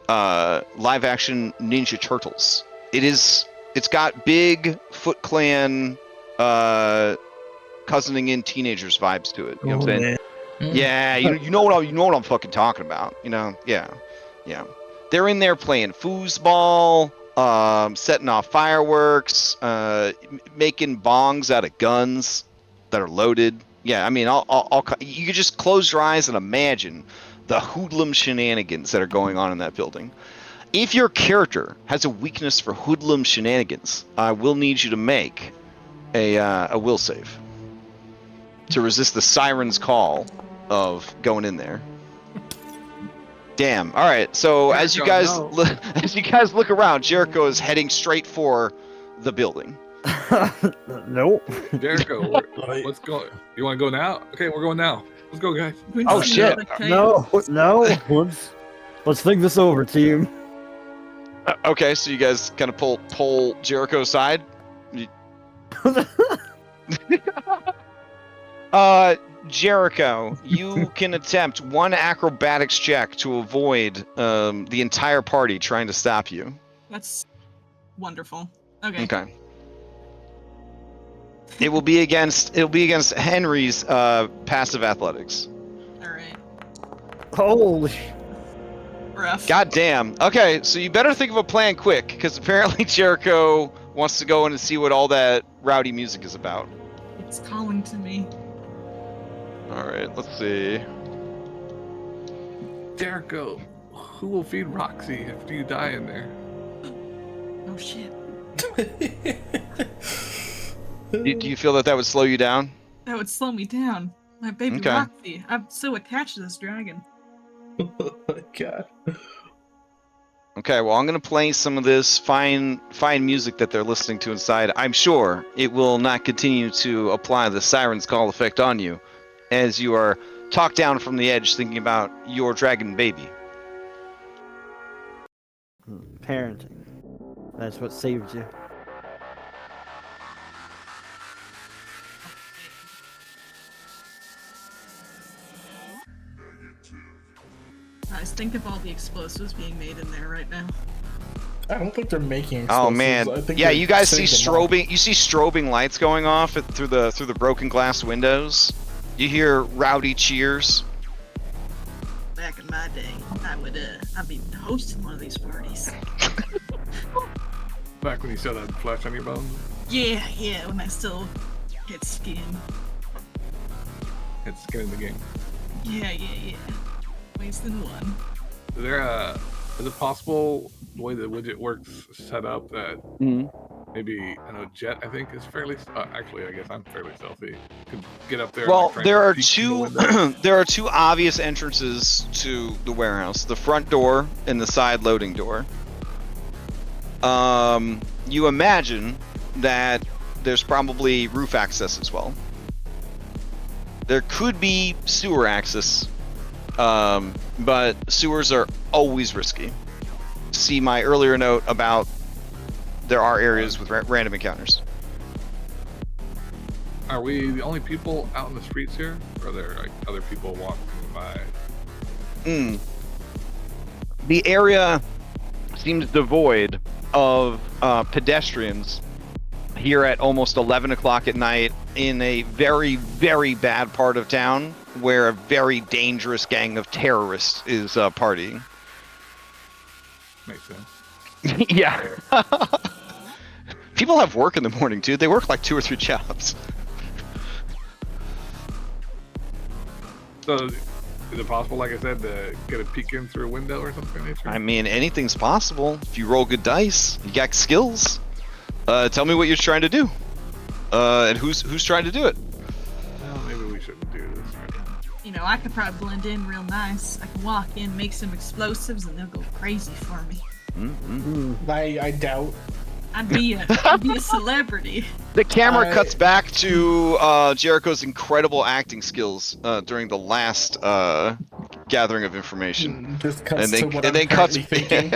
S1: live-action Ninja Turtles, it's got big Foot Clan cousining in teenagers vibes to it. You know what I'm saying?
S3: Man.
S1: Yeah, you know what I'm fucking talking about. Yeah. They're in there playing foosball, setting off fireworks, making bongs out of guns that are loaded. Yeah, I mean, you could just close your eyes and imagine the hoodlum shenanigans that are going on in that building. If your character has a weakness for hoodlum shenanigans, I will need you to make a will save to resist the siren's call of going in there. Damn. All right. So as you guys look around, Jericho is heading straight for the building.
S8: Nope.
S5: Jericho, let's go. You want to go now? Okay, we're going now. Let's go, guys.
S1: Oh shit.
S8: No. Let's think this over, team.
S1: Okay, so you guys kind of pull Jericho aside. Jericho, you can attempt one acrobatics check to avoid the entire party trying to stop you.
S4: That's wonderful. Okay.
S1: Okay. It'll be against Henry's passive athletics.
S4: All right.
S8: Holy.
S4: Rough.
S1: God damn. Okay, so you better think of a plan quick, because apparently Jericho wants to go in and see what all that rowdy music is about.
S4: It's calling to me.
S1: Alright, let's see.
S5: Jericho, who will feed Roxy after you die in there?
S4: Oh shit.
S1: Do you feel that would slow you down?
S4: That would slow me down. My baby
S1: Okay.
S4: Roxy. I'm so attached to this dragon.
S2: Oh my god.
S1: Okay, well, I'm going to play some of this fine music that they're listening to inside. I'm sure it will not continue to apply the siren's call effect on you as you are talked down from the edge thinking about your dragon baby.
S8: Parenting. That's what saved you.
S4: Guys, think of all the explosives being made in there right now.
S2: I don't think they're making explosives.
S1: Oh man,
S2: I think
S1: yeah,
S2: they're
S1: you guys see
S2: setting them off.
S1: strobing. You see strobing lights going off through the broken glass windows. You hear rowdy cheers.
S4: Back in my day, I'd be hosting one of these parties.
S5: Back when you still had flesh on your bones?
S4: Yeah, when I still had skin.
S5: It's skin in the game.
S4: Yeah. Ways than one.
S5: Is it possible the way the widget works set up that maybe, I know Jet, I think, is fairly, actually, I guess I'm fairly stealthy. Could get up there.
S1: Well,
S5: and
S1: there are
S5: peek through
S1: two
S5: the window?
S1: there are two obvious entrances to the warehouse: the front door and the side loading door. You imagine that there's probably roof access as well. There could be sewer access, but sewers are always risky. See my earlier note about there are areas with random encounters.
S5: Are we the only people out in the streets here? Or are there like other people walking by?
S1: The area seems devoid of pedestrians here at almost 11 o'clock at night in a very, very bad part of town where a very dangerous gang of terrorists is partying.
S5: Makes sense.
S1: Yeah. People have work in the morning, dude. They work like 2 or 3 jobs.
S5: So, is it possible, like I said, to get a peek in through a window or something? Nature?
S1: I mean, anything's possible. If you roll good dice, you got skills. Tell me what you're trying to do. And who's trying to do it?
S5: Well, maybe we shouldn't do this right now.
S4: You know, I could probably blend in real nice. I can walk in, make some explosives, and they'll go crazy for me.
S2: I doubt.
S4: I'd be a celebrity.
S1: The camera cuts back to Jericho's incredible acting skills during the last gathering of information.
S2: This cuts
S1: And then-
S2: to what
S1: and
S2: I'm
S1: then cuts-
S2: currently thinking.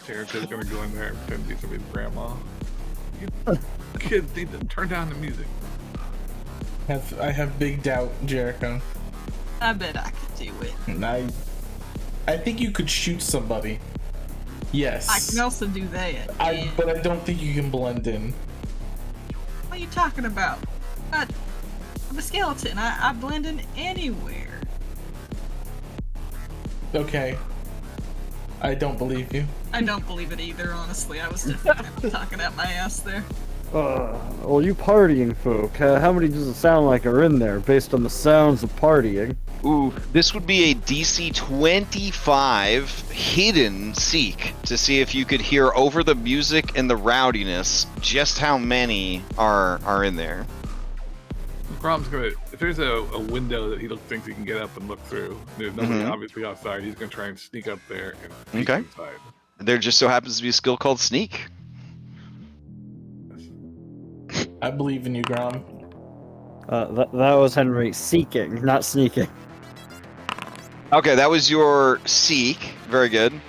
S5: Jericho's gonna go in there and pretend to be somebody's grandma. You kids need to turn down the music.
S2: I have big doubt, Jericho.
S4: I bet I could do it.
S2: And I think you could shoot somebody. Yes.
S4: I can also do that. Yeah.
S2: But I don't think you can blend in.
S4: What are you talking about? I'm I'm a skeleton. I blend in anywhere.
S2: Okay. I don't believe you.
S4: I don't believe it either, honestly. I was just kind of talking out my ass there.
S8: Well, you partying folk, how many does it sound like are in there based on the sounds of partying?
S1: Ooh, this would be a DC 25 hidden seek to see if you could hear over the music and the rowdiness just how many are in there.
S5: Grom's gonna, if there's a window that he thinks he can get up and look through, there's nobody obviously outside, he's gonna try and sneak up there and peek inside.
S1: There just so happens to be a skill called sneak.
S2: I believe in you, Grom.
S8: That was Henry seeking, not sneaking.
S1: Okay, that was your seek. Very good.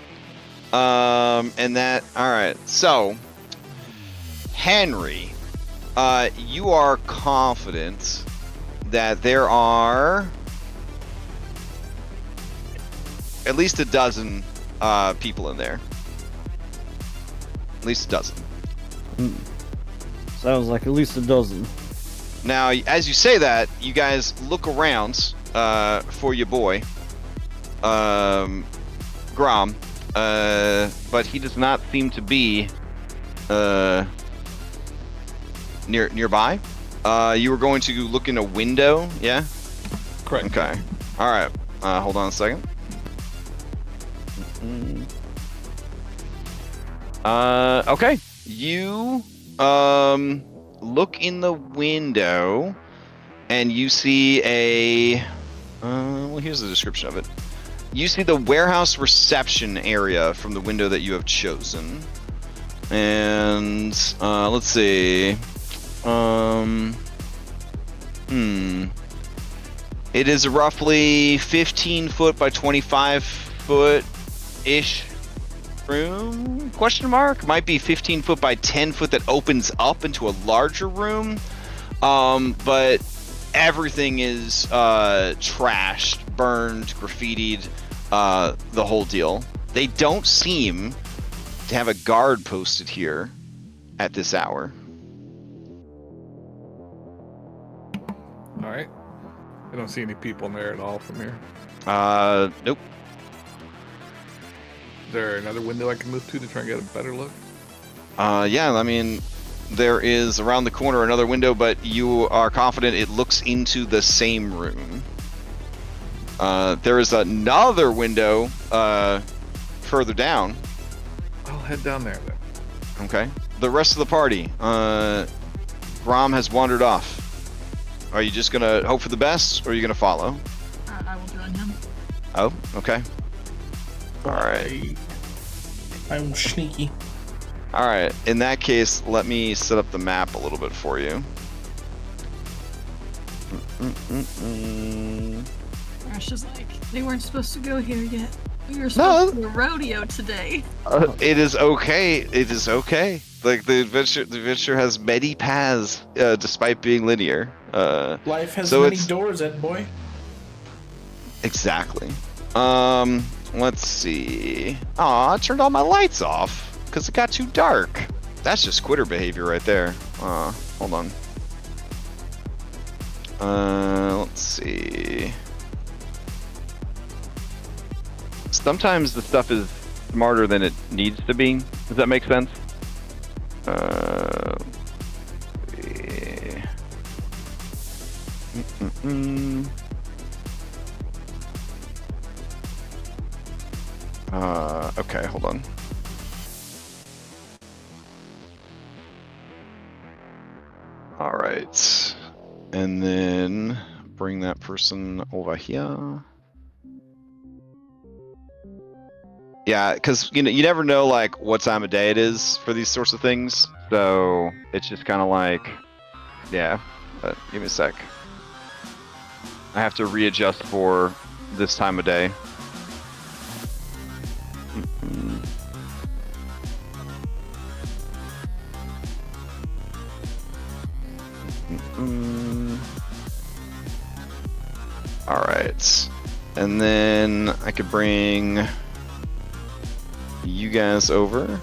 S1: And that, alright, so, Henry, you are confident that there are at least a dozen people in there. At least a dozen.
S8: Sounds like at least a dozen.
S1: Now, as you say that, you guys look around for your boy, Grom, but he does not seem to be nearby. You were going to look in a window, yeah?
S5: Correct.
S1: Okay. All right. Hold on a second. Okay. You look in the window, and you see a. Well, here's the description of it. You see the warehouse reception area from the window that you have chosen, and let's see. It is roughly 15 foot by 25 foot ish room? Question mark? Might be 15 foot by 10 foot that opens up into a larger room. But everything is trashed, burned, graffitied, the whole deal. They don't seem to have a guard posted here at this hour.
S5: All right. I don't see any people in there at all from here.
S1: Nope.
S5: Is there another window I can move to try and get a better look?
S1: Yeah, I mean, there is around the corner another window, but you are confident it looks into the same room. There is another window further down.
S5: I'll head down there then.
S1: Okay. The rest of the party, Grom has wandered off. Are you just gonna hope for the best, or are you gonna follow?
S4: I will join him.
S1: Oh, okay. All right.
S2: I'm sneaky.
S1: All right. In that case, let me set up the map a little bit for you.
S4: Ash is like, they weren't supposed to go here yet. We were supposed to do a rodeo today.
S1: It is okay. It is okay. Like the adventure has many paths, despite being linear.
S2: Life has
S1: so
S2: many doors, Ed boy.
S1: Exactly. Let's see. Aw, I turned all my lights off because it got too dark. That's just quitter behavior right there. Hold on. Let's see. Sometimes the stuff is smarter than it needs to be. Does that make sense? Okay, hold on. All right. And then bring that person over here. Yeah, because you never know like what time of day it is for these sorts of things, so it's just kind of like, yeah. But give me a sec. I have to readjust for this time of day. All right, and then I could bring you guys over,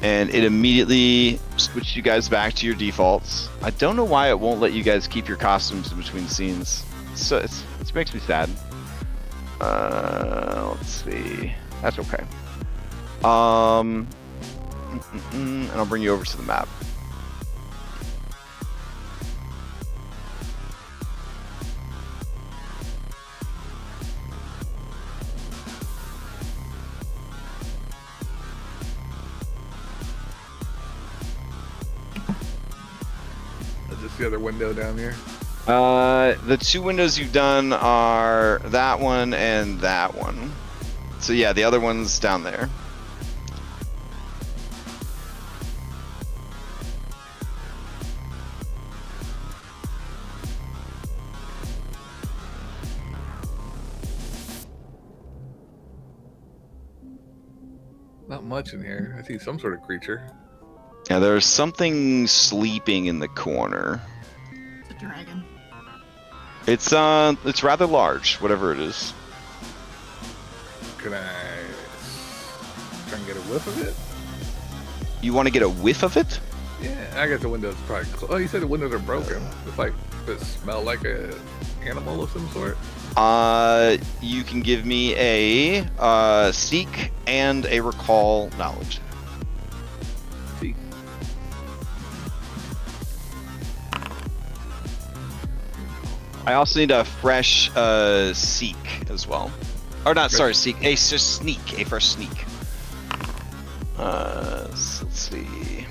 S1: and it immediately switched you guys back to your defaults. I don't know why it won't let you guys keep your costumes in between scenes. So it makes me sad. Let's see. That's okay. And I'll bring you over to the map.
S5: Is this the other window down here?
S1: The two windows you've done are that one and that one. So yeah, the other one's down there.
S5: Not much in here. I see some sort of creature.
S1: Yeah, there's something sleeping in the corner.
S4: It's a dragon.
S1: It's rather large, whatever it is.
S5: Can I try and get a whiff of it?
S1: You want to get a whiff of it?
S5: Yeah, I guess the window's probably closed. Oh, you said the windows are broken. It's like, does it smell like a animal of some sort?
S1: You can give me a seek and a recall knowledge.
S5: Seek.
S1: I also need a fresh seek as well. Or not, sorry, seek. A sneak. A fresh sneak. So let's see.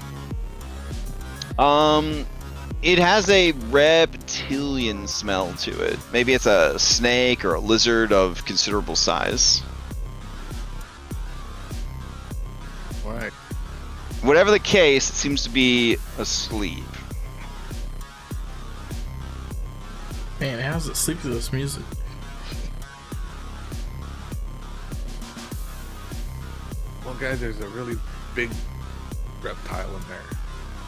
S1: It has a reptilian smell to it. Maybe it's a snake or a lizard of considerable size.
S5: Right.
S1: Whatever the case, it seems to be asleep.
S2: Man, how's it sleep to this music?
S5: Well, guys, there's a really big reptile in there.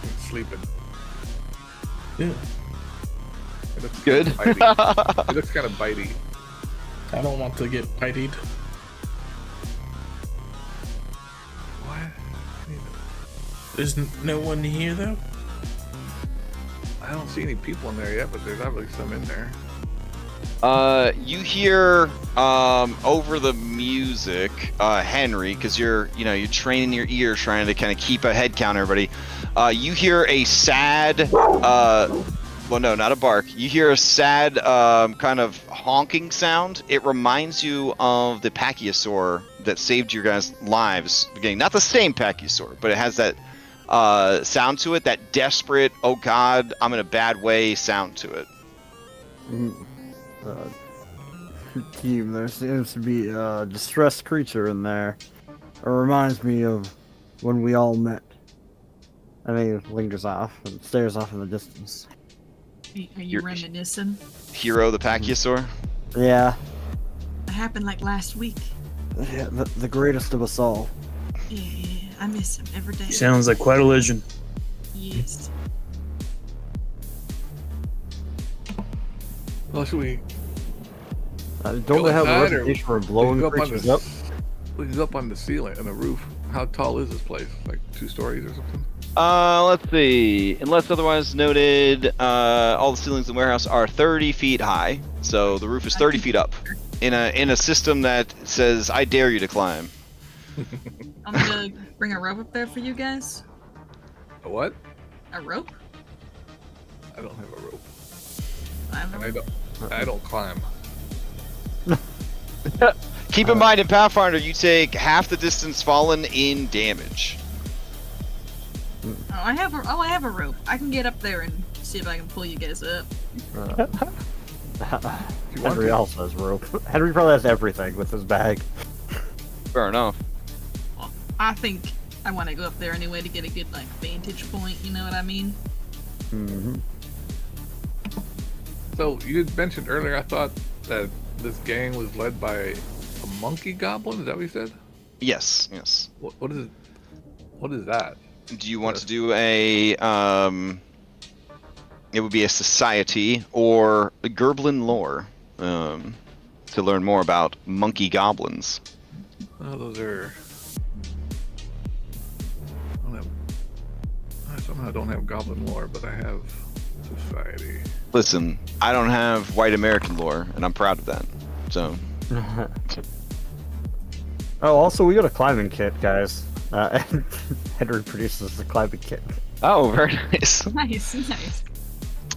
S5: It's sleeping.
S2: Yeah.
S5: It looks
S1: Good.
S5: bitey. It looks kind of bitey.
S2: I don't want to get pitied.
S5: What?
S2: There's no one here though?
S5: I don't see any people in there yet, but there's obviously some in there.
S1: You hear over the music, Henry, because you're training your ears, trying to kind of keep a head count, everybody. You hear a sad, well, no, not a bark. You hear a sad kind of honking sound. It reminds you of the Pachyosaur that saved your guys' lives. Again, not the same Pachyosaur, but it has that sound to it, that desperate, oh god, I'm in a bad way sound to it.
S8: Team, there seems to be a distressed creature in there. It reminds me of when we all met. I mean, it lingers off and stares off in the distance.
S4: Are you
S1: You're-
S4: reminiscing?
S1: Hero the Pachyosaur?
S8: Yeah,
S4: It happened like last week.
S8: yeah, the greatest of us all.
S4: Yeah, I miss him every day.
S3: Sounds like quite a legend.
S4: Yes.
S5: Well, should we?
S8: Don't
S5: Go
S8: they have a
S5: inside, or
S8: reputation for
S5: we
S8: blowing
S5: can go
S8: creatures
S5: on
S8: up?
S5: We can go up on the ceiling, on the roof. How tall is this place? Like 2 stories or something?
S1: Let's see. Unless otherwise noted, all the ceilings in the warehouse are 30 feet high. So the roof is 30 feet up. In a system that says, I dare you to climb.
S4: I'm gonna bring a rope up there for you guys.
S5: A what?
S4: A rope?
S5: I don't have a rope.
S4: I have a
S5: And
S4: rope.
S5: I don't climb.
S1: Keep in mind, in Pathfinder, you take half the distance fallen in damage.
S4: Oh, I have a rope. I can get up there and see if I can pull you guys up.
S5: You want
S8: Henry
S5: to?
S8: also has rope. Henry probably has everything with his bag.
S1: Fair enough.
S4: Well, I think I want to go up there anyway to get a good vantage point. You know what I mean?
S8: Mm-hmm.
S5: So you had mentioned earlier, I thought that this gang was led by a monkey goblin. Is that what you said?
S1: Yes, yes.
S5: What is it? What is that?
S1: Do you want to do a, it would be a society or a Gerblin lore, to learn more about monkey goblins.
S5: Oh, those are. I don't have Somehow I don't have goblin lore, but I have society.
S1: Listen, I don't have white American lore, and I'm proud of that. So.
S8: Oh, also we got a climbing kit, guys. Henry produces a climbing kit.
S1: Oh, very nice.
S4: Nice.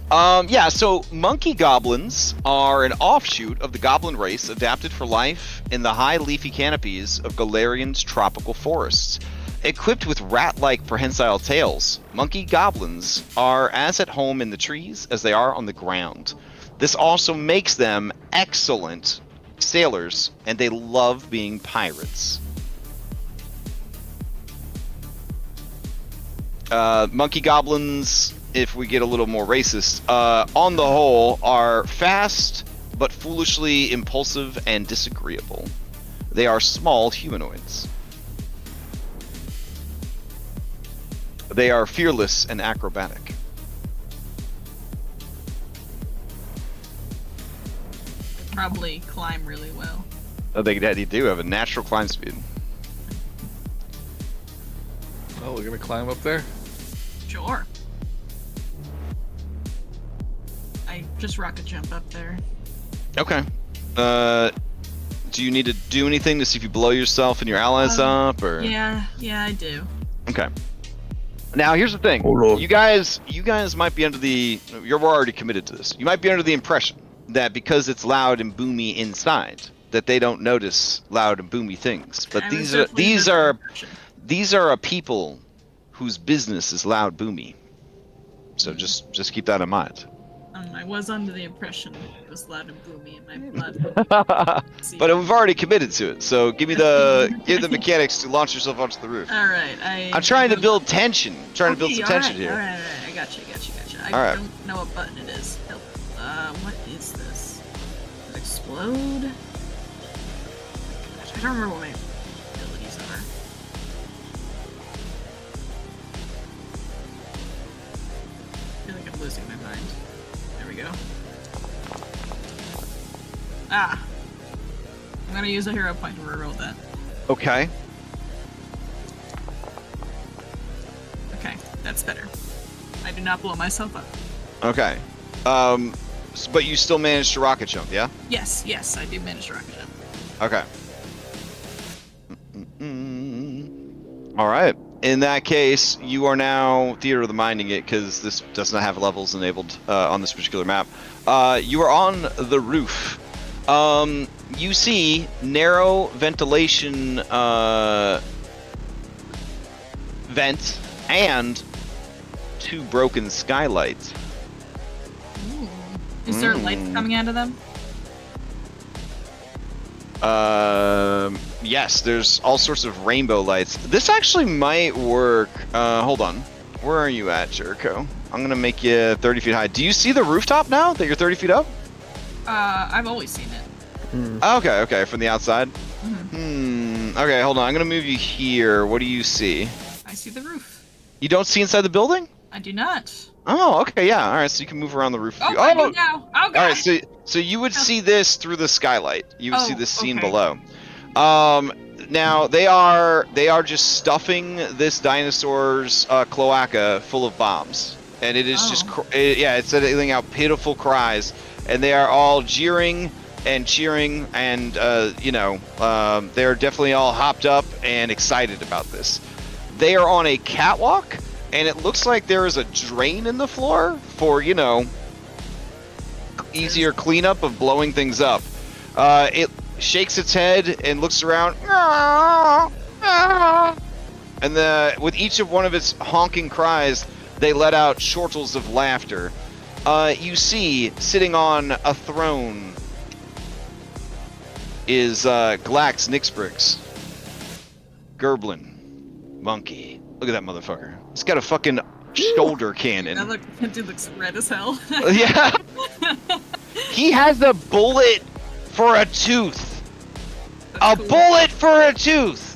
S1: Yeah, so monkey goblins are an offshoot of the goblin race adapted for life in the high leafy canopies of Galarian's tropical forests. Equipped with rat-like prehensile tails, monkey goblins are as at home in the trees as they are on the ground. This also makes them excellent sailors, and they love being pirates. Monkey goblins, if we get a little more racist, on the whole, are fast, but foolishly impulsive and disagreeable. They are small humanoids. They are fearless and acrobatic.
S4: Probably climb really well.
S1: They do have a natural climb speed.
S5: Oh, we're gonna climb up there?
S4: Sure. I just rocket jump up there.
S1: Okay. Do you need to do anything to see if you blow yourself and your allies up, or?
S4: Yeah, I do.
S1: Okay. Now here's the thing.
S3: Oh, Lord.
S1: You guys might be under the. You're already committed to this. You might be under the impression that because it's loud and boomy inside, that they don't notice loud and boomy things. But these are a people whose business is loud boomy. So just keep that in mind.
S4: I was under the impression it was loud and boomy in my blood.
S1: But we've already committed to it, so give the mechanics to launch yourself onto the roof.
S4: All right,
S1: I'm trying to build tension. To build some tension here.
S4: All right. I got you. I
S1: All right.
S4: don't know what button it is. Help. What is this? Does it explode? Gosh, I don't remember what my abilities are. I feel like I'm losing my mind. There we go. I'm gonna use a hero point to reroll that.
S1: Okay.
S4: Okay, that's better. I do not blow myself up.
S1: Okay. But you still managed to rocket jump, yeah?
S4: Yes, I do manage to rocket jump.
S1: Okay. All right. In that case, you are now Theater of the Minding it, because this does not have levels enabled on this particular map. You are on the roof. You see narrow ventilation vent and 2 broken skylights.
S4: Ooh. Is there lights coming out of them?
S1: Yes, there's all sorts of rainbow lights. This actually might work. Hold on. Where are you at, Jericho? I'm gonna make you 30 feet high. Do you see the rooftop now that you're 30 feet up?
S4: I've always seen it.
S1: Okay, from the outside? Okay, hold on. I'm gonna move you here. What do you see?
S4: I see the roof.
S1: You don't see inside the building?
S4: I do not.
S1: Oh, okay, yeah. All right, so you can move around the roof.
S4: Oh, I do now. Oh, God.
S1: All right, so you would see this through the skylight. You would see this scene
S4: okay.
S1: below. Now they are just stuffing this dinosaur's cloaca full of bombs, and it is just it's letting out pitiful cries, and they are all jeering and cheering, and they're definitely all hopped up and excited about this. They are on a catwalk, and it looks like there is a drain in the floor for easier cleanup of blowing things up. It shakes its head and looks around, and with each of one of its honking cries, they let out chortles of laughter. You see, sitting on a throne is Glax Nixbrix, Gerblin, Monkey. Look at that motherfucker. It's got a fucking shoulder cannon.
S4: That dude looks red as hell.
S1: Yeah. He has a bullet for a tooth.
S4: That's cool.
S1: Bullet for a tooth.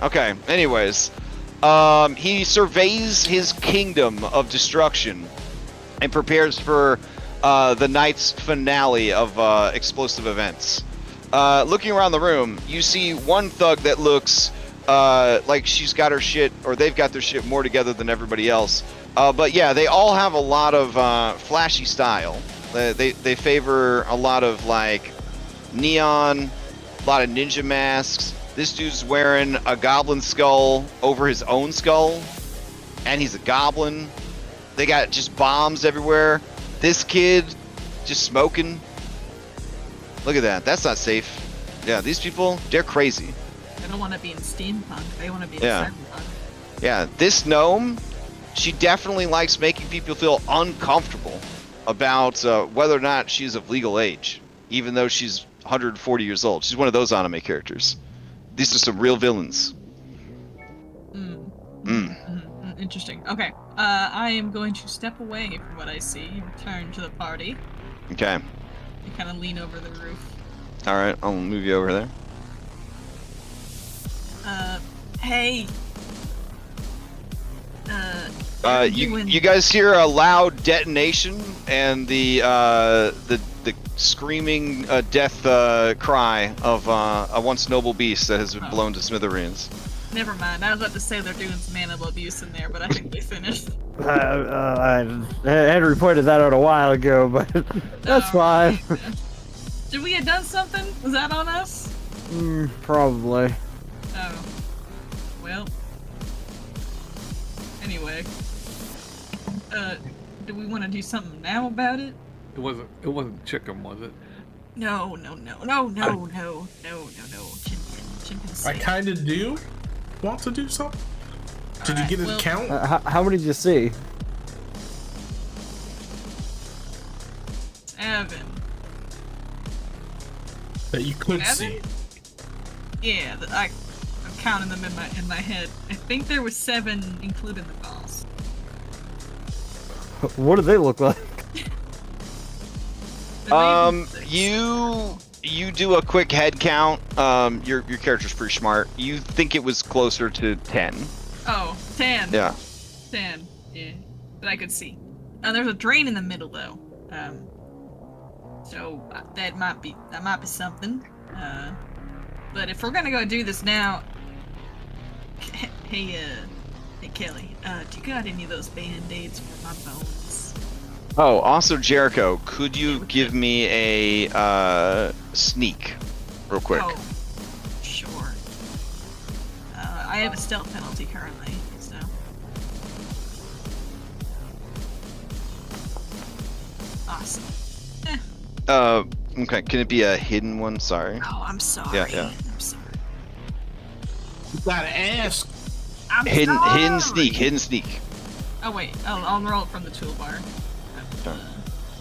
S1: Okay. Anyways, he surveys his kingdom of destruction and prepares for the night's finale of explosive events. Looking around the room, you see one thug that looks like she's got her shit, or they've got their shit more together than everybody else. But yeah, they all have a lot of flashy style. They favor a lot of like neon, a lot of ninja masks. This dude's wearing a goblin skull over his own skull, and he's a goblin. They got just bombs everywhere. This kid just smoking. Look at that. That's not safe. Yeah, these people, they're crazy.
S4: They don't want to be in steampunk. They want to be in cyberpunk.
S1: Yeah, this gnome, she definitely likes making people feel uncomfortable about whether or not she's of legal age, even though she's 140 years old. She's one of those anime characters. These are some real villains.
S4: Interesting. Okay. I am going to step away from what I see and return to the party.
S1: Okay.
S4: And kind of lean over the roof.
S1: All right, I'll move you over there.
S4: Hey.
S1: You guys hear a loud detonation and the screaming death cry of a once noble beast that has been blown to smithereens.
S4: Never mind. I was about to say they're doing some animal abuse in there, but I think they finished.
S8: Henry pointed that out a while ago, but that's fine.
S4: Should we have done something? Was that on us?
S8: Probably.
S4: Oh. Well. Anyway. Do we want to do something now about it?
S5: It wasn't chicken, was it?
S4: No. Chimpanzee.
S2: I kind of do want to do something. Did you get a count?
S8: How many did you see?
S4: 7.
S2: That you could see.
S4: Yeah, I'm counting them in my head. I think there was 7, including the boss.
S8: What do they look like?
S1: You do a quick head count. Your character's pretty smart. You think it was closer to 10.
S4: Oh, 10.
S1: Yeah.
S4: 10. Yeah, but I could see. There's a drain in the middle though. So that might be something. But if we're gonna go do this now, hey Kelly, do you got any of those band-aids for my bones?
S1: Oh, also Jericho, could you give me a sneak, real quick?
S4: Oh, sure. I have a stealth penalty currently, so. Awesome.
S1: Okay, can it be a hidden one? Sorry.
S4: Oh, I'm sorry.
S1: Yeah.
S4: I'm sorry.
S2: You gotta ask.
S4: I'm
S1: Hidden
S4: sorry.
S1: hidden sneak.
S4: Oh wait, I'll roll it from the toolbar.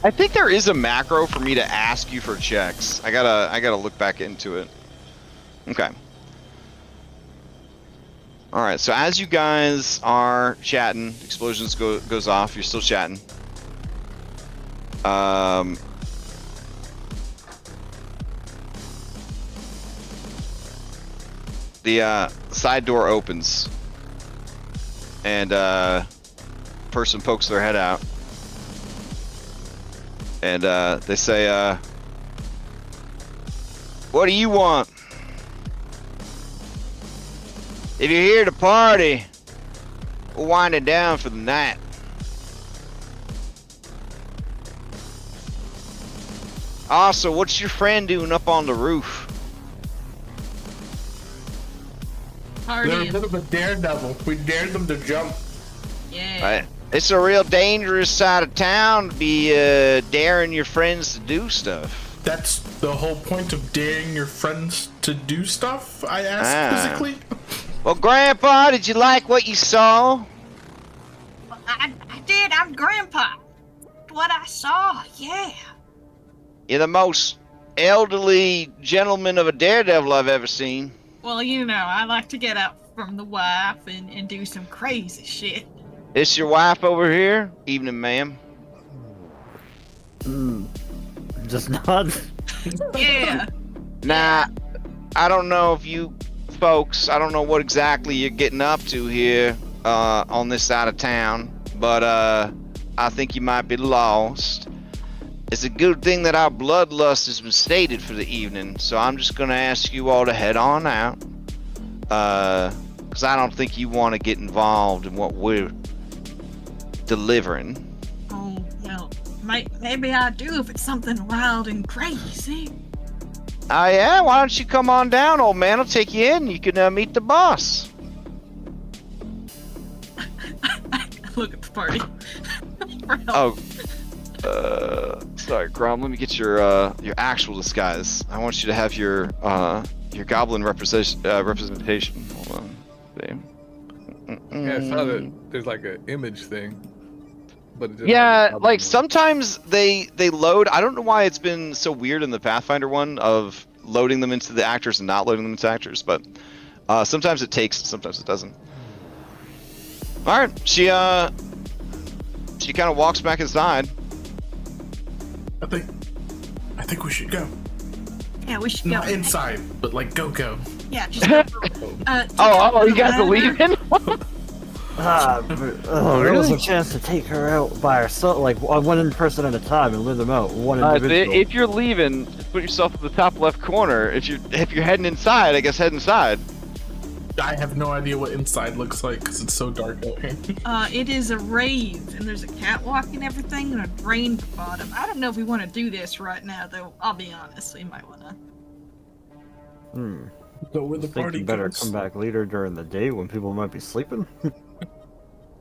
S1: I think there is a macro for me to ask you for checks. I gotta look back into it. Okay. All right. So as you guys are chatting, explosions goes off. You're still chatting. The side door opens, and person pokes their head out, and they say, "What do you want? If you're here to party, we'll wind it down for the night." Also, what's your friend doing up on the roof?
S2: They're a bit of a daredevil. We dared them to jump.
S4: Yeah.
S1: Right. It's a real dangerous side of town to be daring your friends to do stuff.
S2: That's the whole point of daring your friends to do stuff, I asked physically.
S1: Well, Grandpa, did you like what you saw?
S9: Well, I did. I'm Grandpa. What I saw, yeah.
S1: You're the most elderly gentleman of a daredevil I've ever seen.
S4: Well, you know, I like to get out from the wife and do some crazy shit.
S1: This your wife over here? Evening, ma'am.
S8: Just nods.
S4: Yeah.
S1: Nah, I don't know if you folks, I don't know what exactly you're getting up to here on this side of town, but I think you might be lost. It's a good thing that our bloodlust has been stated for the evening, so I'm just gonna ask you all to head on out. Because I don't think you want to get involved in what we're delivering.
S9: Oh, well, maybe I do if it's something wild and crazy.
S1: Ah, yeah? Why don't you come on down, old man? I'll take you in. You can meet the boss.
S4: Look at the party.
S1: Oh. Sorry, Grom. Let me get your actual disguise. I want you to have your goblin representation. Hold on.
S5: Yeah, I saw that there's like an image thing. But it didn't
S1: Yeah,
S5: have
S1: like
S5: the
S1: sometimes they load. I don't know why it's been so weird in the Pathfinder one of loading them into the actors and not loading them into actors, but sometimes it takes, sometimes it doesn't. All right, she kind of walks back inside.
S2: I think we should go.
S9: Yeah, we should go.
S2: Not inside, but like go.
S9: Yeah, just go.
S1: Oh, you guys are leaving?
S8: There was a chance to take her out by herself, like one person at a time, and leave them out one individual.
S1: If you're leaving, just put yourself in the top left corner. If you're heading inside, I guess head inside.
S2: I have no idea what inside looks like because it's so dark out here.
S4: It is a rave, and there's a catwalk and everything, and a drain at the bottom. I don't know if we want to do this right now, though. I'll be honest, we might want to.
S2: Go where the
S8: I think
S2: party
S8: you better
S2: goes.
S8: come back later during the day when people might be sleeping.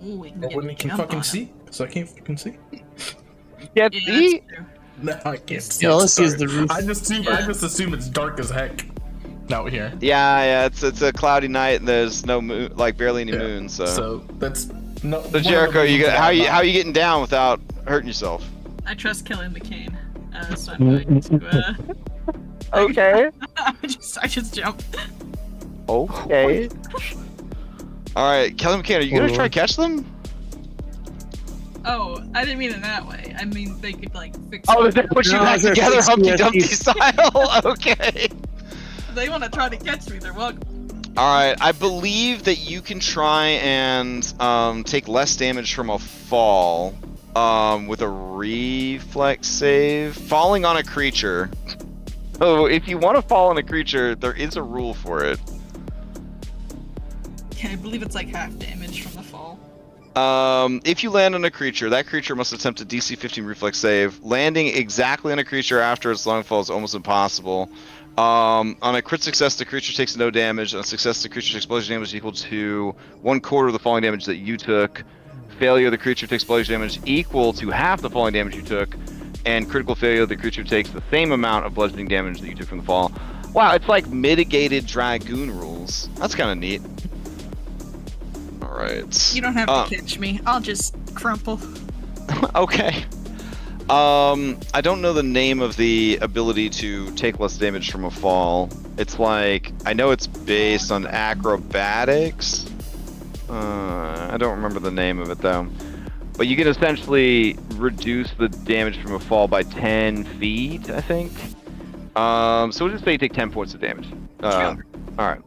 S4: Ooh, we can
S2: Or
S4: get
S2: when
S4: a
S2: you can
S4: jump
S2: fucking
S4: on 'em.
S2: see, because I can't fucking see.
S1: Get
S4: Yeah,
S1: see?
S4: that's true.
S2: No, I can't see.
S3: Yeah, let's use
S2: Sorry.
S3: the roof.
S2: I just assume it's dark as heck out here.
S1: Yeah, it's a cloudy night and there's no moon, like barely any moon.
S2: So that's no.
S1: So Jericho, how you getting down without hurting yourself?
S4: I trust killing McCain, so I'm going to.
S1: Okay.
S4: I just jump.
S1: Okay. All right, Kelly McCann, are you gonna try to catch them?
S4: Oh, I didn't mean it that way. I mean they could like fix.
S1: Oh,
S4: it.
S1: is that put you
S3: No,
S1: back
S3: they're
S1: together,
S3: 60
S1: Humpty Dumpty
S3: SEs.
S1: style? Okay.
S4: If they want to try to catch me, they're welcome.
S1: All right, I believe that you can try and take less damage from a fall with a reflex save. Falling on a creature. So if you want to fall on a creature, there is a rule for it.
S4: Yeah, I believe it's like half damage from the fall.
S1: If you land on a creature, that creature must attempt a DC 15 reflex save. Landing exactly on a creature after its long fall is almost impossible. On a crit success, the creature takes no damage. On a success, the creature takes bludgeoning damage equal to 1/4 of the falling damage that you took. Failure, the creature takes bludgeoning damage equal to half the falling damage you took. And critical failure, the creature takes the same amount of bludgeoning damage that you took from the fall. Wow, it's like mitigated Dragoon rules. That's kind of neat. Alright.
S4: You don't have to catch me. I'll just crumple.
S1: Okay. I don't know the name of the ability to take less damage from a fall. It's like, I know it's based on acrobatics. I don't remember the name of it though. But you can essentially reduce the damage from a fall by 10 feet, I think. So we'll just say you take 10 points of damage.
S4: Sure.
S1: Alright.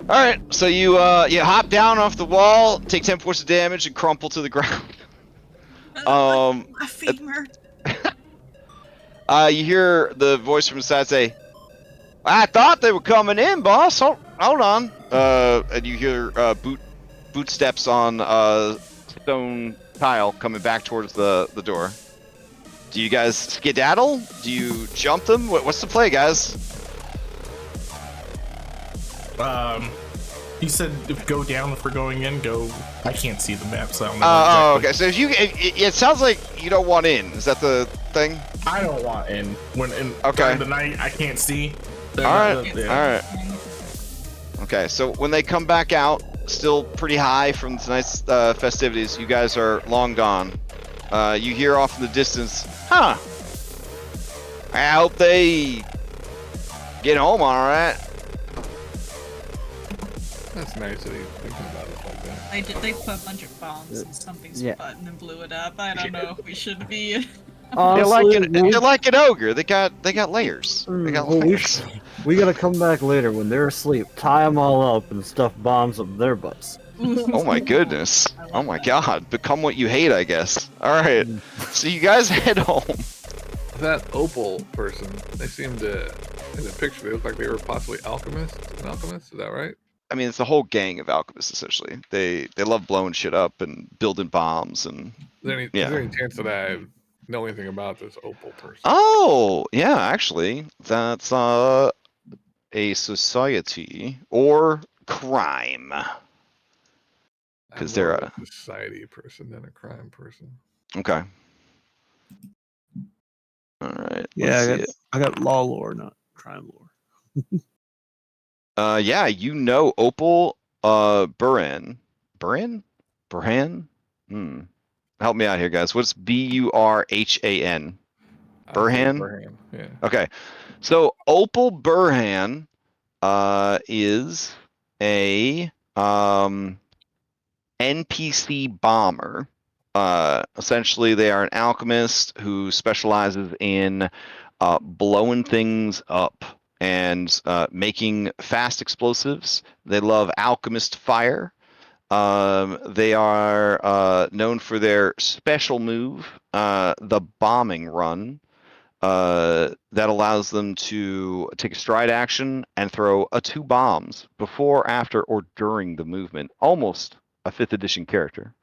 S1: Alright, so you hop down off the wall, take 10 points of damage, and crumple to the ground.
S9: My femur.
S1: You hear the voice from the side say, "I thought they were coming in, boss. Hold on." And you hear bootsteps on stone tile coming back towards the door. Do you guys skedaddle? Do you jump them? What's the play, guys?
S2: He said if go down if we're going in, go. I can't see the map, so I don't know.
S1: Oh,
S2: exactly.
S1: okay. So if it sounds like you don't want in. Is that the thing?
S2: I don't want in. When in
S1: Okay.
S2: during the night, I can't see.
S1: All right. Okay, so when they come back out, still pretty high from tonight's festivities, you guys are long gone. You hear off in the distance, huh? I hope they get home all right.
S5: That's nice that he's thinking about it like that.
S4: They put a bunch of bombs in something's
S8: Yeah.
S4: butt and then blew it up. I don't know if we should be.
S8: Honestly,
S1: They're like an ogre. They got layers. They got layers.
S8: we gotta come back later when they're asleep, tie them all up, and stuff bombs up their butts.
S1: Oh my goodness. Oh my god. Become what you hate, I guess. All right. So you guys head home.
S5: That opal person, they seemed to, in the picture, they look like they were possibly alchemists. An alchemist, is that right?
S1: I mean, it's a whole gang of alchemists essentially. They love blowing shit up and building bombs and
S5: Is there any chance that I know anything about this Opal person?
S1: Oh, yeah, actually, that's a society or crime. Because they're
S5: a society person than a crime person.
S1: Okay. All right.
S3: Yeah, I got law lore, not crime lore.
S1: Yeah, you know Opal Burhan. Burhan? Help me out here, guys. What's Burhan? Burhan?
S5: Burhan, yeah.
S1: Okay. So Opal Burhan is a NPC bomber. Essentially, they are an alchemist who specializes in blowing things up and making fast explosives. They love alchemist fire. They are known for their special move, the bombing run, that allows them to take a stride action and throw 2 bombs before, after, or during the movement. Almost a 5th edition character.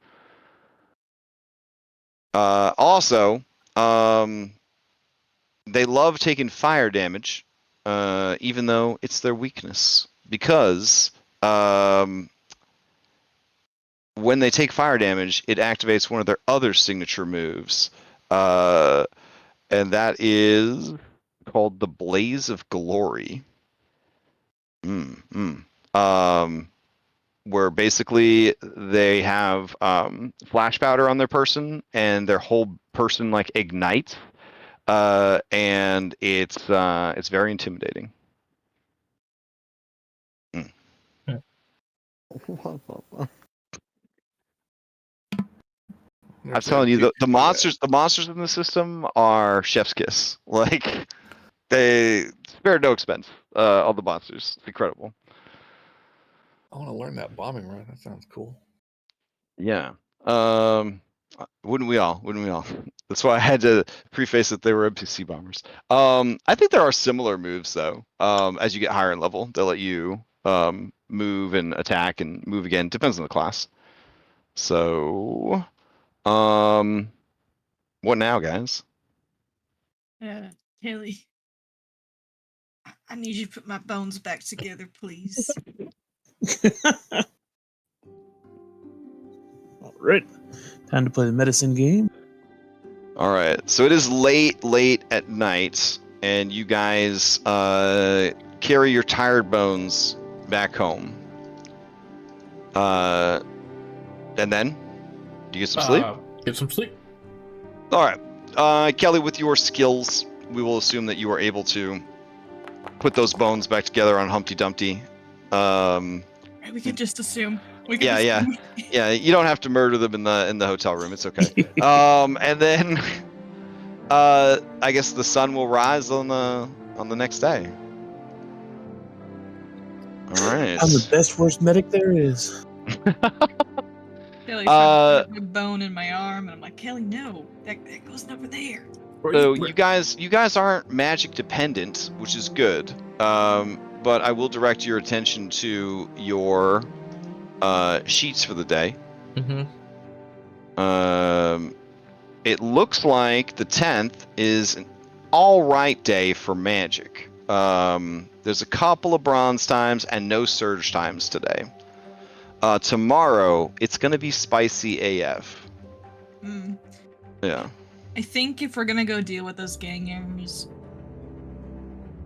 S1: Also, they love taking fire damage, even though it's their weakness, because when they take fire damage, it activates one of their other signature moves, and that is called the Blaze of Glory. Where basically they have flash powder on their person, and their whole person like ignites, and it's very intimidating. I'm telling you, the monsters in the system are chef's kiss. Like, they spare no expense. All the monsters, it's incredible.
S5: I want to learn that bombing run. That sounds cool.
S1: Yeah. Wouldn't we all? That's why I had to preface that they were NPC bombers. I think there are similar moves though. As you get higher in level, they'll let you move and attack and move again. Depends on the class. So, what now, guys?
S4: Haley, I need you to put my bones back together, please.
S3: All right, time to play the medicine game.
S1: All right, so it is late at night, and you guys carry your tired bones back home. And then, do you get some sleep?
S2: Get some sleep.
S1: All right, Kelly, with your skills, we will assume that you are able to put those bones back together on Humpty Dumpty.
S4: We could just assume.
S1: Yeah. You don't have to murder them in the hotel room. It's okay. And then, I guess the sun will rise on the next day. All right.
S3: I'm the best worst medic there is.
S4: Kelly's trying to put a bone in my arm, and I'm like, Kelly, no, that goes over there.
S1: So you guys aren't magic dependent, which is good. But I will direct your attention to your sheets for the day. It looks like the 10th is an all right day for magic. There's a couple of bronze times and no surge times today. Tomorrow it's gonna be spicy AF. Yeah.
S4: I think if we're gonna go deal with those gangers,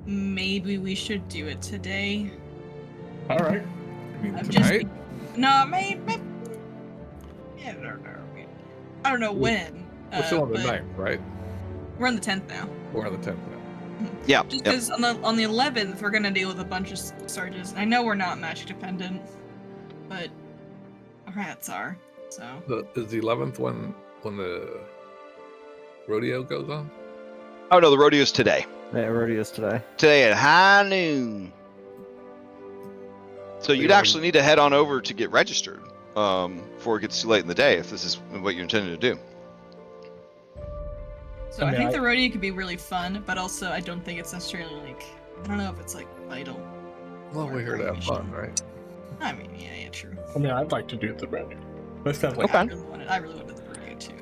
S4: maybe we should do it today.
S2: All right.
S5: Tonight?
S4: Maybe. Yeah, I don't know when.
S5: We're still on the 9th, right?
S4: We're on the 10th now.
S5: We're on the 10th now.
S1: Yeah.
S4: Just because on the 11th we're gonna deal with a bunch of surges. I know we're not magic dependent, but our rats are. So.
S5: Is the 11th when the rodeo goes on?
S1: Oh no, the rodeo's today.
S8: Yeah, rodeo's today.
S1: Today at high noon. So you'd actually need to head on over to get registered before it gets too late in the day, if this is what you're intending to do.
S4: So I think the rodeo could be really fun, but also I don't think it's necessarily like, I don't know if it's like vital.
S5: Well, we're here to have fun, right?
S4: I mean, yeah, true.
S2: I mean, I'd like to do the rodeo. That sounds like
S1: Okay.
S4: I really wanted the rodeo too.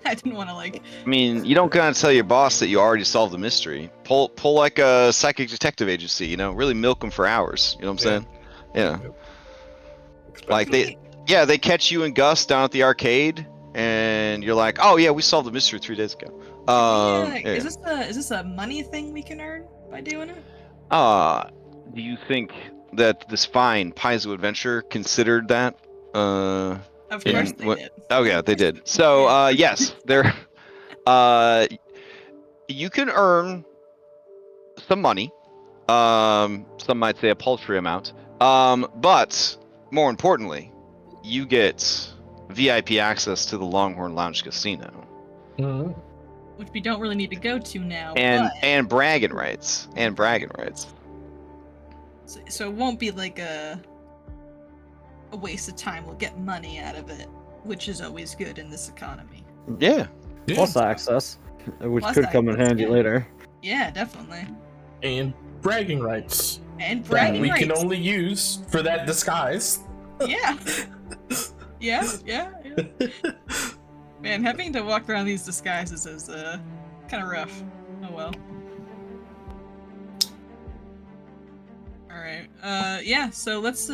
S4: I didn't want to
S1: I mean, you don't gotta tell your boss that you already solved the mystery. Pull like a psychic detective agency, you know, really milk them for hours. You know what I'm saying? Yeah. Like they catch you and Gus down at the arcade, and you're like, oh yeah, we solved the mystery 3 days ago.
S4: Is this a money thing we can earn by doing it?
S1: Do you think that this fine Paizo adventure considered that?
S4: Of course they did.
S1: Oh yeah, they did. So yes, they're you can earn some money. Some might say a paltry amount. But more importantly, you get VIP access to the Longhorn Lounge Casino.
S2: Mm-hmm.
S4: Which we don't really need to go to now.
S1: And bragging rights.
S4: So it won't be like a waste of time. We'll get money out of it, which is always good in this economy.
S1: Yeah.
S8: Plus access, which
S4: Plus
S8: could come in
S4: access,
S8: handy
S4: yeah.
S8: later.
S4: Yeah, definitely.
S2: And bragging rights.
S4: And
S2: That
S4: bragging
S2: we
S4: rights.
S2: can only use for that disguise.
S4: Yeah. Yeah. Man, having to walk around these disguises is kind of rough. Oh well. All right. Yeah. So let's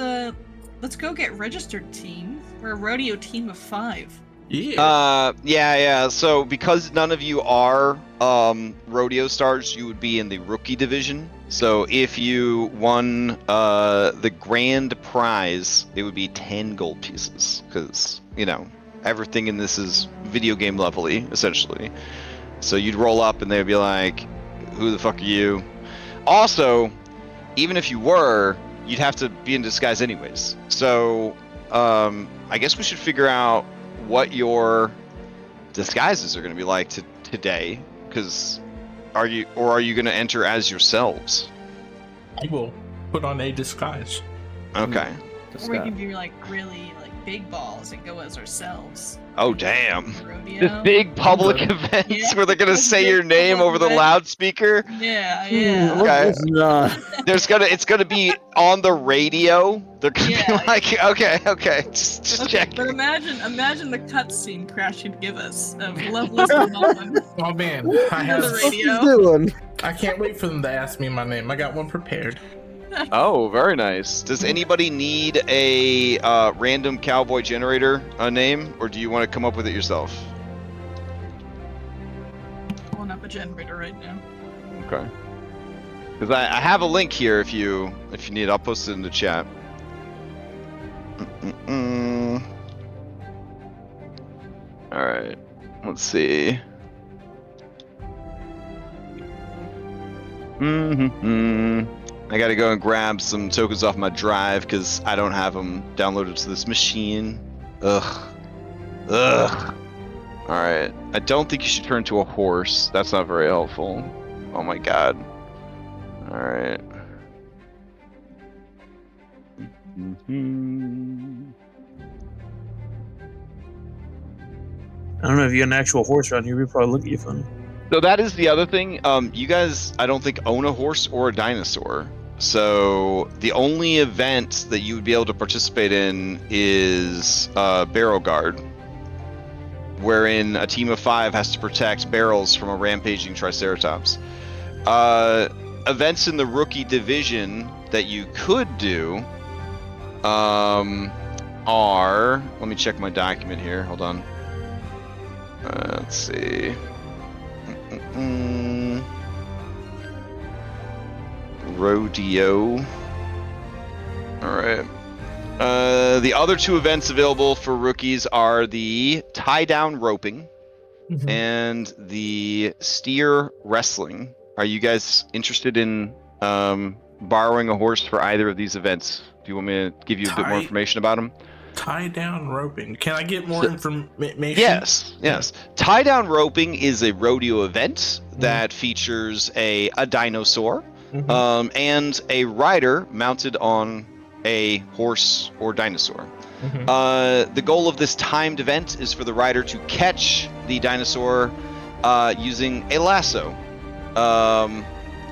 S4: go get registered, team. We're a rodeo team of 5.
S2: Yeah.
S1: Yeah. So because none of you are rodeo stars, you would be in the rookie division. So if you won the grand prize, it would be 10 gold pieces, because you know everything in this is video game levelly, essentially. So you'd roll up and they'd be like, "Who the fuck are you?" Also, even if you were, you'd have to be in disguise anyways. So I guess we should figure out what your disguises are going to be like today, because are you going to enter as yourselves?
S2: I will put on a disguise.
S1: Okay.
S4: Or we can do like really like big balls and go as ourselves.
S1: Oh damn.
S4: Rodeo.
S1: This big public events
S4: Yeah.
S1: where they're going to say your name over the loudspeaker.
S4: Yeah.
S1: Okay.
S8: It's
S1: It's gonna be on the radio. They're gonna
S4: Yeah.
S1: be like, okay, just
S4: Okay,
S1: check.
S4: but imagine the cutscene Crash would give us of Loveless and Almond
S2: Oh man, I
S4: on
S2: have.
S4: the
S8: What's he
S4: radio.
S8: doing?
S2: I can't wait for them to ask me my name. I got one prepared.
S1: Oh, very nice. Does anybody need a random cowboy generator name, or do you want to come up with it yourself?
S4: Pulling up a generator right now.
S1: Okay. Because I have a link here if you need. I'll post it in the chat. All right. Let's see. I gotta go and grab some tokens off my drive because I don't have them downloaded to this machine. Ugh. Alright. I don't think you should turn to a horse. That's not very helpful. Oh my god. Alright.
S3: I don't know if you got an actual horse around here. We probably look at you funny.
S1: So that is the other thing. You guys, I don't think, own a horse or a dinosaur. So the only event that you would be able to participate in is Barrel Guard, wherein a team of 5 has to protect barrels from a rampaging Triceratops. Events in the rookie division that you could do are... Let me check my document here. Hold on. Let's see. Rodeo. Alright. The other 2 events available for rookies are the tie-down roping and the steer wrestling. Are you guys interested in borrowing a horse for either of these events? Do you want me to give you a bit more information about them?
S2: Tie down roping. Can I get more information?
S1: Yes. Tie down roping is a rodeo event that features a dinosaur and a rider mounted on a horse or dinosaur. The goal of this timed event is for the rider to catch the dinosaur using a lasso,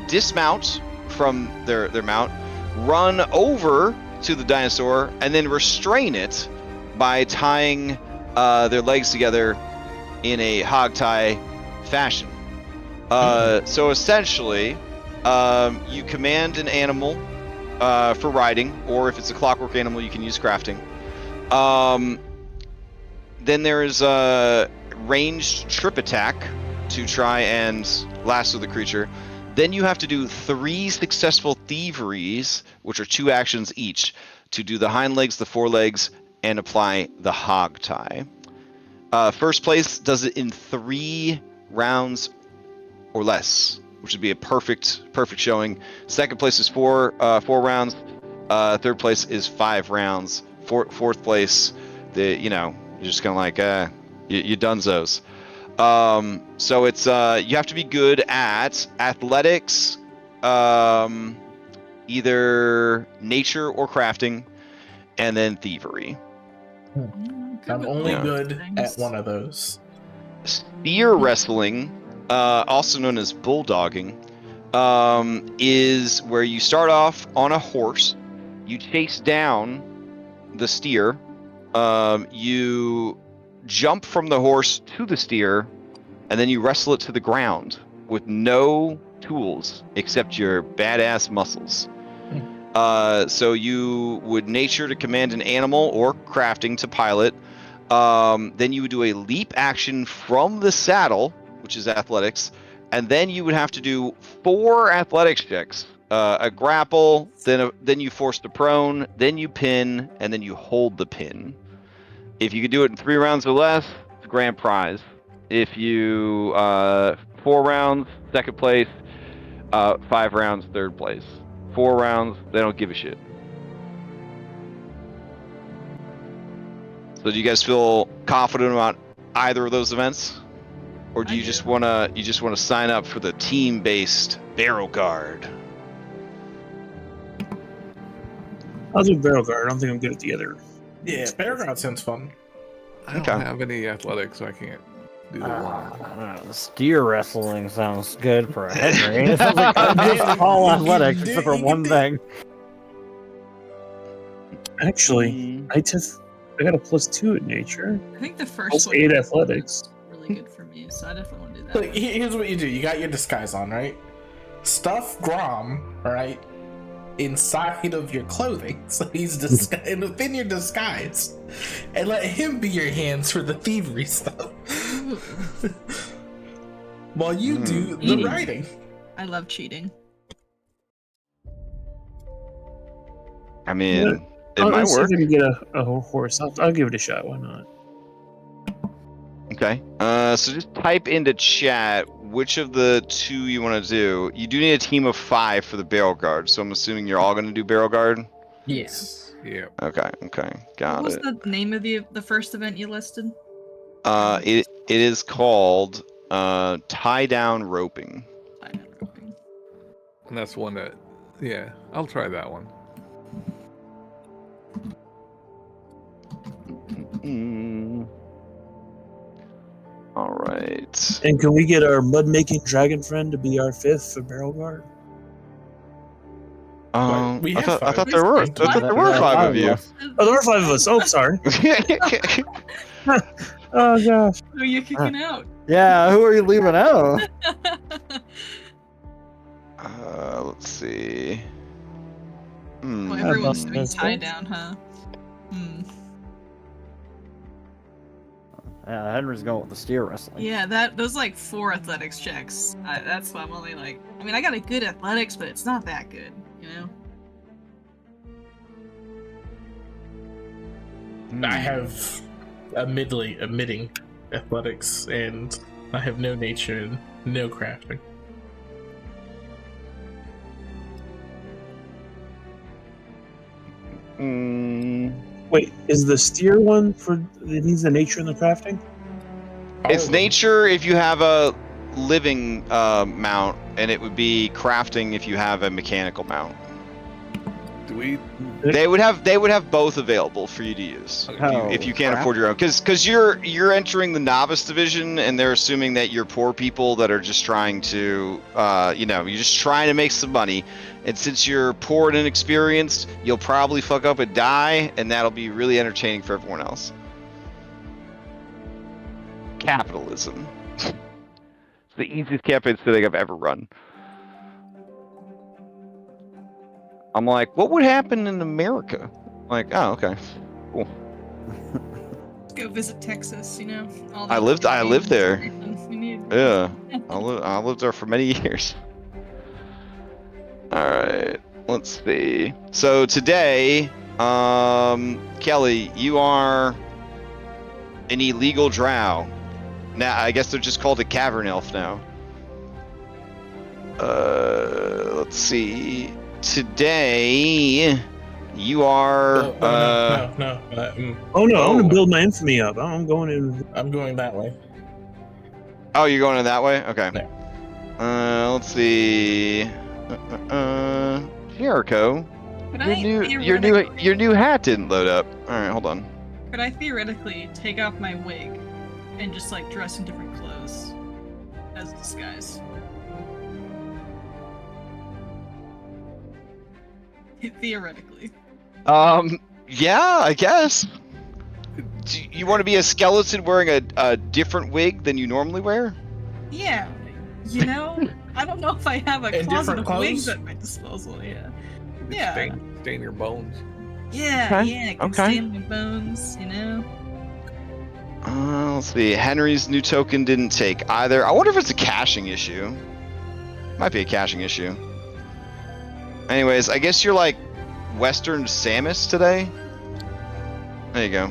S1: dismount from their mount, run over to the dinosaur and then restrain it by tying their legs together in a hog tie fashion. So essentially, you command an animal for riding, or if it's a clockwork animal, you can use crafting. Then there is a ranged trip attack to try and lasso the creature. Then you have to do 3 successful thieveries, which are 2 actions each, to do the hind legs, the forelegs, and apply the hog tie. First place does it in 3 rounds or less, which would be a perfect showing. Second place is 4 rounds. Third place is 5 rounds. Fourth place, you're just kind of like you dunzos. So it's you have to be good at athletics, either nature or crafting, and then thievery.
S2: I'm only good at one of those.
S1: Spear wrestling, also known as bulldogging, is where you start off on a horse, you chase down the steer, you jump from the horse to the steer, and then you wrestle it to the ground with no tools except your badass muscles. So you would nature to command an animal or crafting to pilot. Then you would do a leap action from the saddle, which is athletics, and then you would have to do 4 athletics checks. A grapple, then you force the prone, then you pin, and then you hold the pin. If you could do it in 3 rounds or less, it's a grand prize. If you 4 rounds, second place. 5 rounds, third place. 4 rounds, they don't give a shit. So do you guys feel confident about either of those events, or do you just wanna sign up for the team-based Barrel Guard?
S3: I'll do Barrel Guard. I don't think I'm good at the other.
S2: Yeah, Barrel Guard sounds fun.
S5: I don't have any athletics, so I can't do the one.
S8: Steer wrestling sounds good for a Henry. It sounds like just all athletics except for one thing.
S3: Actually, I got a +2 at nature.
S4: I think the first one
S3: +8 athletics.
S4: really good for me, so I definitely want to do that.
S2: Look, here's what you do. You got your disguise on, right? Stuff Grom, right, inside of your clothing, so he's within your disguise, and let him be your hands for the thievery stuff. While you do the writing.
S4: I love cheating.
S1: I mean, it
S3: I'll
S1: might
S3: see
S1: work.
S3: if I can get a horse. I'll give it a shot. Why not?
S1: Okay. So just type into chat which of the 2 you want to do. You do need a team of 5 for the Barrel Guard, so I'm assuming you're all going to do Barrel Guard?
S2: Yes.
S5: Yeah.
S1: Okay, got
S4: What was
S1: it.
S4: the name of the first event you listed?
S1: It is called tie down roping.
S5: And that's one that, yeah, I'll try that one.
S1: All right.
S3: And can we get our mud-making dragon friend to be our 5th for Barrel Guard?
S2: We
S1: I
S2: have
S1: thought
S2: 5.
S1: there were 5 of you.
S3: Oh, there were 5 of us. Oh, sorry. Oh gosh.
S4: Who are you kicking out?
S8: Yeah, who are you leaving out?
S1: Let's see.
S4: Well, everyone wants to be
S3: That's
S4: tied
S3: cool.
S4: down, huh?
S8: Yeah, Henry's going with the steer wrestling.
S4: Yeah, those like 4 athletics checks. That's why I'm only like. I mean, I got a good athletics, but it's not that good, you know.
S2: I have admitting athletics, and I have no nature and no crafting.
S3: Wait, is the steer one for it needs the nature and the crafting?
S1: It's nature if you have a living mount, and it would be crafting if you have a mechanical mount.
S5: Do we?
S1: They would have both available for you to use if you can't
S8: crap.
S1: afford your own. Because you're entering the novice division, and they're assuming that you're poor people that are just trying to, you're just trying to make some money. And since you're poor and inexperienced, you'll probably fuck up and die, and that'll be really entertaining for everyone else. Capitalism. It's the easiest campaign setting I've ever run. I'm like, what would happen in America? Like, oh, okay, cool.
S4: Go visit Texas, you know. All
S1: I lived there.
S4: We need.
S1: Yeah, I lived there for many years. All right, let's see. So today, Kelly, you are an illegal drow. Now, I guess they're just called a cavern elf now. Let's see. Today, you are.
S2: No.
S3: Oh no, I'm gonna build my infamy up. I'm going in.
S2: I'm going that way.
S1: Oh, you're going in that way? Okay.
S2: Yeah.
S1: Let's see. Jericho.
S4: Could
S1: Your new hat didn't load up. All right, hold on.
S4: Could I theoretically take off my wig and just like dress in different clothes as a disguise? Theoretically.
S1: Yeah, I guess. Do you want to be a skeleton wearing a different wig than you normally wear?
S4: Yeah. You know, I don't know if I have a
S2: In
S4: closet
S2: different
S4: of wigs
S2: clothes?
S4: at my disposal. Yeah.
S5: It's
S4: Yeah.
S5: Stain your bones.
S4: Yeah,
S1: Okay,
S4: yeah. It can
S1: okay.
S4: stain my bones, you know.
S1: Let's see. Henry's new token didn't take either. I wonder if it's a caching issue. Might be a caching issue. Anyways, I guess you're like Western Samus today. There you go.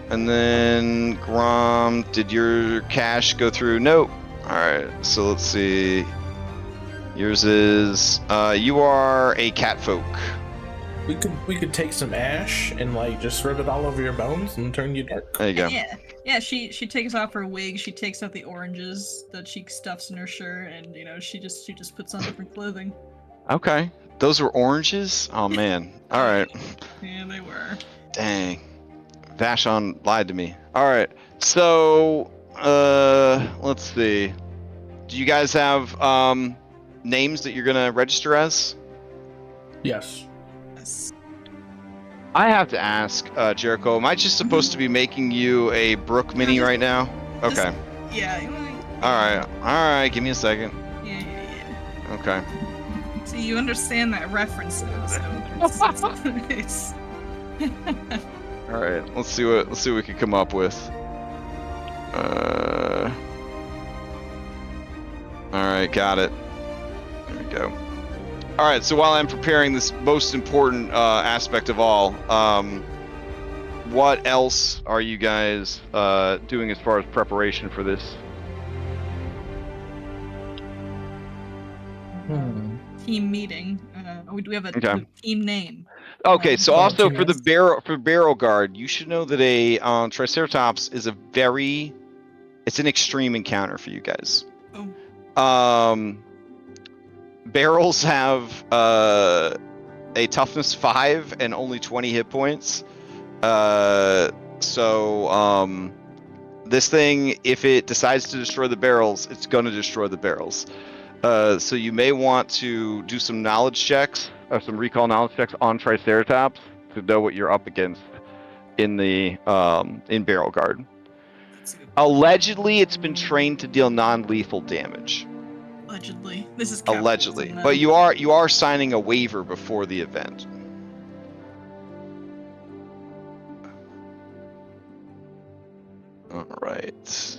S1: And then Grom, did your cache go through? Nope. All right. So let's see. Yours is. You are a catfolk.
S2: We could take some ash and like just rub it all over your bones and turn you dark.
S1: There you go.
S4: Yeah. She takes off her wig. She takes out the oranges that she stuffs in her shirt, and you know she just puts on different clothing.
S1: Okay. Those were oranges? Oh man. All right.
S4: Yeah, they were.
S1: Dang. Vashon lied to me. All right. So, let's see. Do you guys have names that you're gonna register as?
S2: Yes.
S4: Yes.
S1: I have to ask, Jericho. Am I just supposed to be making you a Brook mini right now? Okay.
S4: Yeah.
S1: All right. Give me a second.
S4: Yeah.
S1: Okay.
S4: See, you understand that reference now, so it's
S1: All right. Let's see what we can come up with. All right. Got it. There we go. All right. So while I'm preparing this most important aspect of all, what else are you guys doing as far as preparation for this?
S4: team meeting. Do we have a team name?
S1: Okay, so also for the barrel guard, you should know that a Triceratops is it's an extreme encounter for you guys.
S4: Oh.
S1: Barrels have a toughness 5 and only 20 hit points. So this thing, if it decides to destroy the barrels, it's going to destroy the barrels. So you may want to do some knowledge checks, or some recall knowledge checks on Triceratops to know what you're up against in the in barrel guard. Allegedly, it's been trained to deal non-lethal damage.
S4: Allegedly, this is
S1: allegedly, but you are signing a waiver before the event. All right.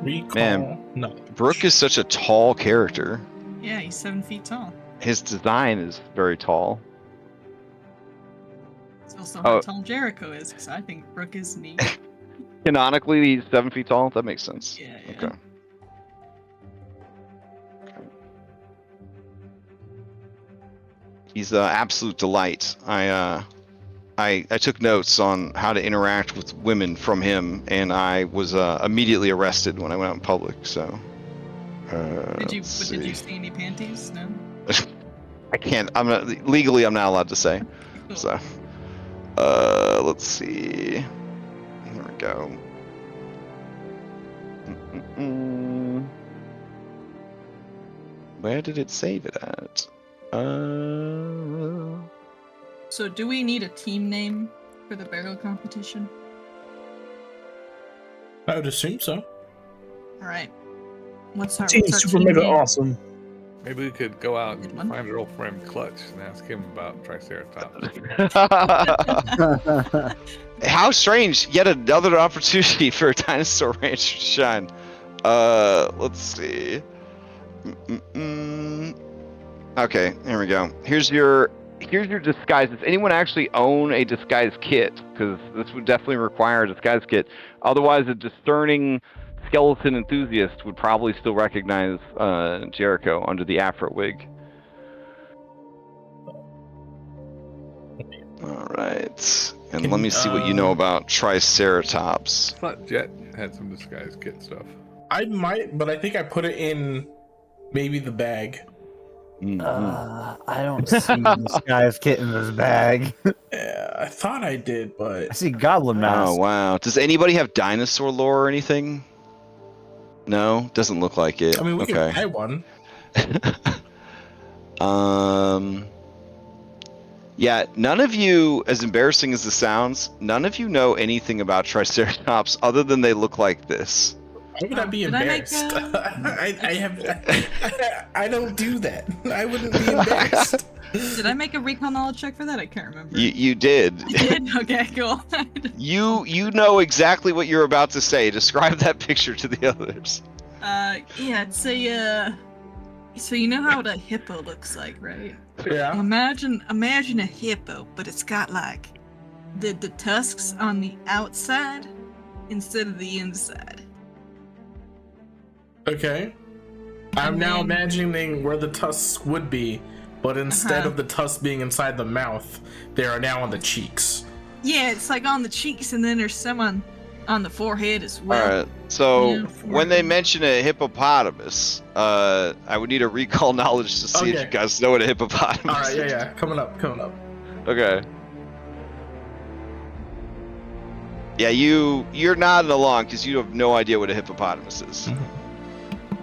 S2: Recall.
S1: Man,
S2: no.
S1: Brooke is such a tall character.
S4: Yeah, he's 7 feet tall.
S1: His design is very tall.
S4: It's also how tall Jericho is, because I think Brooke is neat.
S1: Canonically, he's 7 feet tall. That makes sense.
S4: Yeah.
S1: Okay. He's an absolute delight. I I took notes on how to interact with women from him, and I was immediately arrested when I went out in public. So.
S4: Did you see any panties? No.
S1: I can't. I'm not legally. I'm not allowed to say.
S4: Cool.
S1: So. Let's see. Here we go. Where did it save it at?
S4: So do we need a team name for the barrel competition?
S2: I would assume so.
S4: All right. What's our
S3: Team Super Mega
S4: name?
S3: Awesome.
S5: Maybe we could go out
S4: Good
S5: and
S4: one.
S5: find our old friend Clutch and ask him about Triceratops.
S1: How strange! Yet another opportunity for a dinosaur rancher to shine. Let's see. Okay, here we go. Here's your disguise. Does anyone actually own a disguise kit? Because this would definitely require a disguise kit. Otherwise, a discerning skeleton enthusiast would probably still recognize Jericho under the afro wig. All right, and let me see what you know about Triceratops.
S5: I thought Jet had some disguise kit stuff.
S2: I might, but I think I put it in maybe the bag.
S8: I don't see this guy's kit in this bag.
S2: Yeah, I thought I did,
S8: I
S2: but
S8: see goblin mask.
S1: Oh wow! Does anybody have dinosaur lore or anything? No, doesn't look like it.
S2: I mean, we can buy one.
S1: Yeah, none of you, as embarrassing as this sounds, none of you know anything about Triceratops other than they look like this.
S2: Why would I be
S4: Did I make
S2: embarrassed? I don't do that. I wouldn't be embarrassed.
S4: Did I make a recall knowledge check for that? I can't remember.
S1: You did.
S4: I did? Okay, cool.
S1: You know exactly what you're about to say. Describe that picture to the others.
S4: Yeah, it's a, so you know how a hippo looks like, right?
S2: Yeah.
S4: Imagine a hippo, but it's got like the tusks on the outside instead of the inside.
S2: Okay. I'm now imagining where the tusks would be, but instead of the tusks being inside the mouth, they are now on the cheeks.
S4: Yeah, it's like on the cheeks, and then there's some on the forehead as well.
S1: All right. So
S4: Yeah,
S1: when they mention a hippopotamus, I would need a recall knowledge to see if you guys know what a hippopotamus
S2: All right,
S1: is.
S2: yeah. Coming up.
S1: Okay. Yeah, you're nodding along because you have no idea what a hippopotamus is.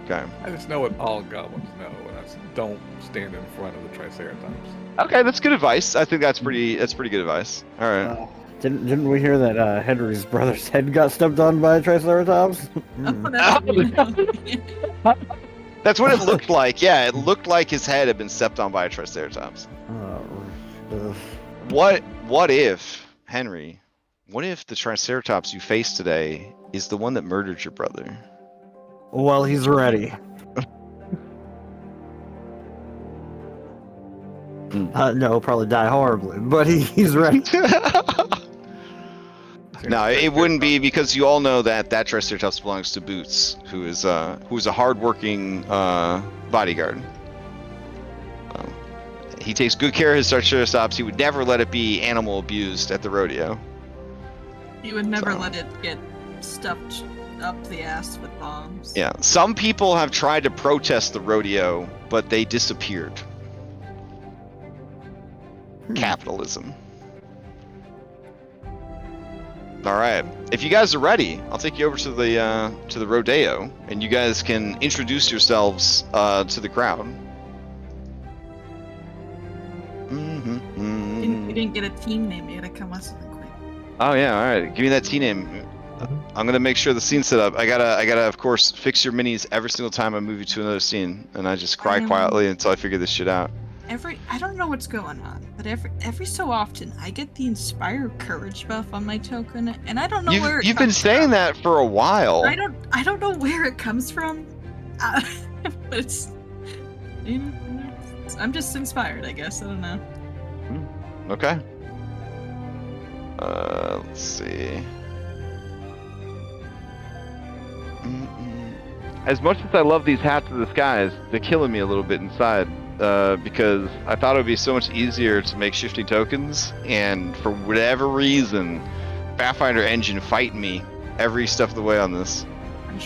S1: Okay.
S5: I just know what all goblins know, and that's don't stand in front of the Triceratops.
S1: Okay, that's good advice. I think that's pretty good advice. All right.
S8: Didn't we hear that Henry's brother's head got stepped on by a Triceratops?
S1: That's what it looked like. Yeah, it looked like his head had been stepped on by a Triceratops. What if, Henry? What if the Triceratops you face today is the one that murdered your brother?
S8: Well, he's ready. No, probably die horribly, but he's ready.
S1: No, it wouldn't be, because you all know that Triceratops belongs to Boots, who is a hardworking bodyguard. He takes good care of his Triceratops. He would never let it be animal abused at the rodeo.
S4: You would never let it get stuffed up the ass with bombs.
S1: Yeah, some people have tried to protest the rodeo, but they disappeared. Capitalism. All right, if you guys are ready, I'll take you over to the rodeo, and you guys can introduce yourselves to the crowd.
S4: We didn't get a team name. You gotta come up with it quick.
S1: Oh yeah, all right. Give me that team name. I'm gonna make sure the scene's set up. I gotta, of course, fix your minis every single time I move you to another scene, and I just cry quietly until I figure this shit out.
S4: I don't know what's going on, but every so often I get the Inspire Courage buff on my token, and I don't know where
S1: You've been saying that for a while.
S4: I don't know where it comes from, but it's, I'm just inspired, I guess. I don't know.
S1: Okay. Let's see. As much as I love these hats of the skies, they're killing me a little bit inside. because I thought it would be so much easier to make shifting tokens, and for whatever reason, Pathfinder engine fighting me every step of the way on this.